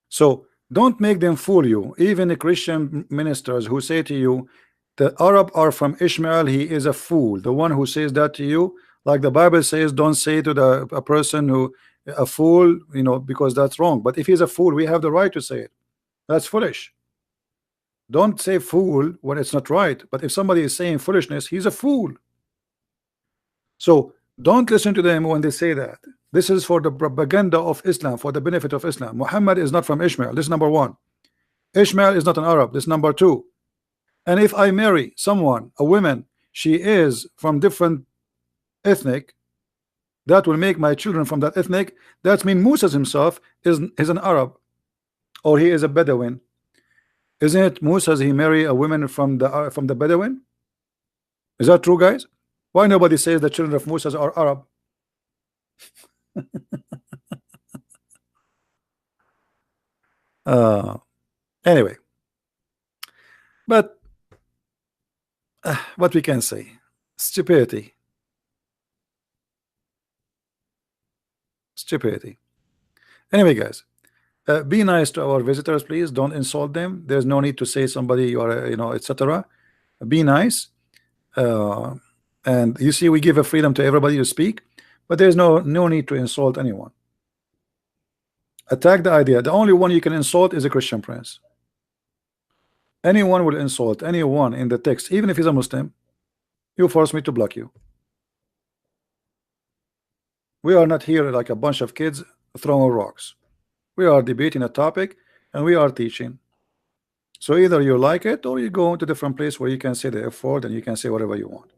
So don't make them fool you. Even the Christian ministers who say to you the Arab are from Ishmael, he is a fool. The one who says that to you, like the Bible says, don't say to a person who a fool, because that's wrong. But if he's a fool, we have the right to say it. That's foolish. Don't say fool when it's not right. But if somebody is saying foolishness, he's a fool. So don't listen to them when they say that. This is for the propaganda of Islam, for the benefit of Islam. Muhammad is not from Ishmael. This is number one. Ishmael is not an Arab. This is number two. And if I marry someone, a woman, she is from different ethnic, that will make my children from that ethnic. That means Musa himself is an Arab, or he is a Bedouin. Isn't it Musa he marry a woman from the Bedouin? Is that true, guys? Why nobody says the children of Musa are Arab? uh, anyway, but what we can say, Stupidity. Stupidity. Anyway, guys, be nice to our visitors, please. Don't insult them. There's no need to say somebody you are, etc. Be nice. Uh, and you see, we give a freedom to everybody to speak, but there's no need to insult anyone. Attack the idea. The only one you can insult is a Christian prince. Anyone will insult anyone in the text, even if he's a Muslim. You force me to block you. We are not here like a bunch of kids throwing rocks. We are debating a topic and we are teaching. So either you like it or you go into a different place where you can say the F word and you can say whatever you want.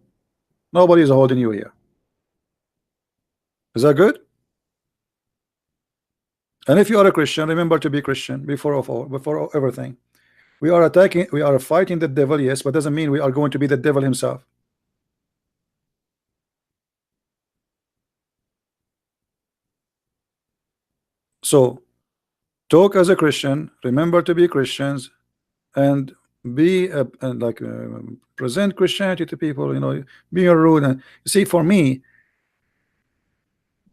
Nobody is holding you here. Is that good? And if you are a Christian, remember to be Christian before everything. We are fighting the devil, yes, but doesn't mean we are going to be the devil himself. So talk as a Christian, remember to be Christians, and be and like present Christianity to people, being rude. And you see, for me,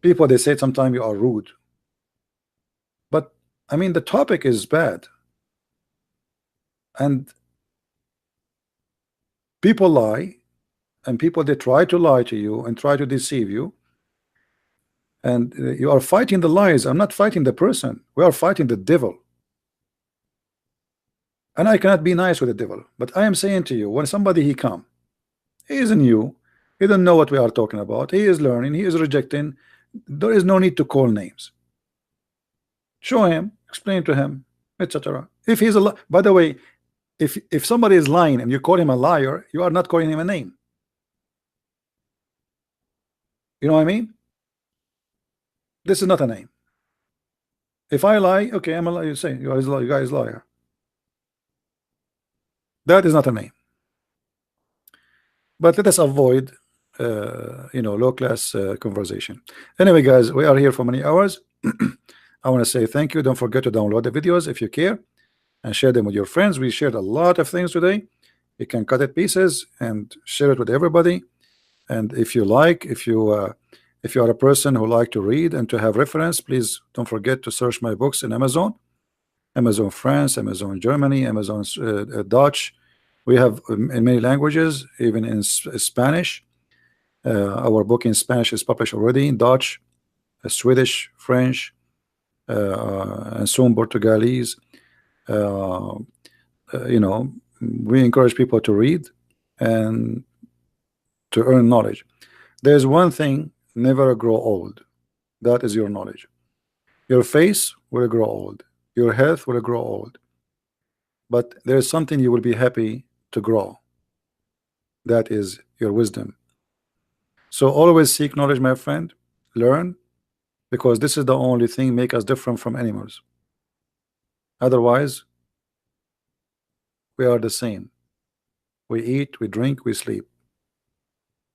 people, they say sometimes you are rude, but I mean the topic is bad and people lie, and people, they try to lie to you and try to deceive you, and you are fighting the lies. I'm not fighting the person, we are fighting the devil. And I cannot be nice with the devil, but I am saying to you, when somebody he come, he is new, he don't know what we are talking about, he is learning, he is rejecting, there is no need to call names. Show him, explain to him, etc. If he's a by the way, if somebody is lying and you call him a liar, you are not calling him a name. You know what I mean? This is not a name. If I lie, okay, I'm a liar. You say you guys liar. That is not a name. But let us avoid low class conversation. Anyway, guys, we are here for many hours. I want to say thank you. Don't forget to download the videos if you care and share them with your friends. We shared a lot of things today. You can cut it pieces and share it with everybody. And if you like, if you are a person who like to read and to have reference, please don't forget to search my books in Amazon France, Amazon Germany, Amazon Dutch. We have in many languages, even in Spanish. Our book in Spanish is published already in Dutch, Swedish, French, and soon Portuguese. We encourage people to read and to earn knowledge. There's one thing, never grow old. That is your knowledge. Your face will grow old, your health will grow old, but there's something you will be happy to grow. That is your wisdom. So always seek knowledge, my friend. Learn, because this is the only thing make us different from animals. Otherwise, we are the same. We eat, we drink, we sleep,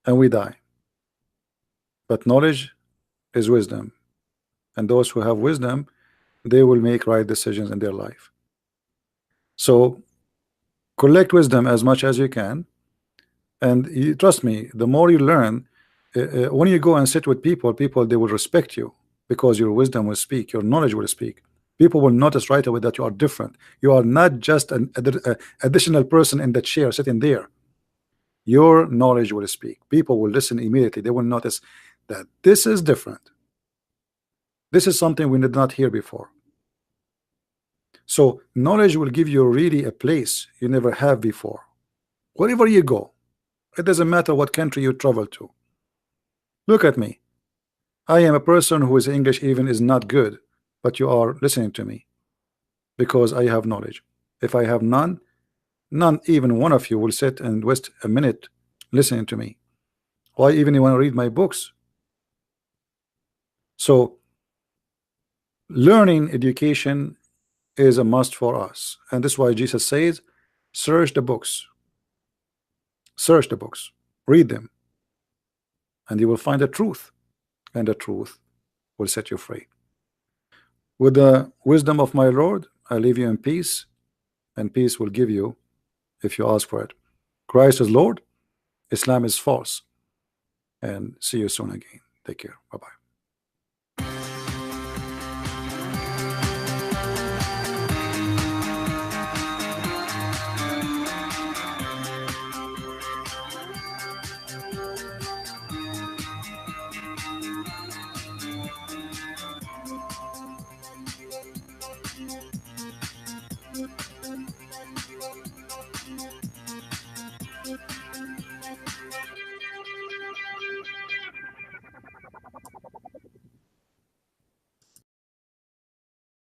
and we die. But knowledge is wisdom, and those who have wisdom, they will make right decisions in their life. So collect wisdom as much as you can, and trust me, the more you learn, when you go and sit with people, they will respect you, because your wisdom will speak, your knowledge will speak. People will notice right away that you are different. You are not just an additional person in the chair sitting there. Your knowledge will speak. People will listen immediately. They will notice that this is different. This is something we did not hear before. So knowledge will give you really a place you never have before. Wherever you go, it doesn't matter what country you travel to. Look at me. I am a person who is English even is not good, but you are listening to me because I have knowledge. If I have none, even one of you will sit and waste a minute listening to me. Why even you want to read my books? So learning, education is a must for us, and this is why Jesus says, search the books. Search the books, read them, and you will find the truth, and the truth will set you free. With the wisdom of my Lord, I leave you in peace, and peace will give you if you ask for it. Christ is Lord. Islam is false. And see you soon again. Take care. Bye bye.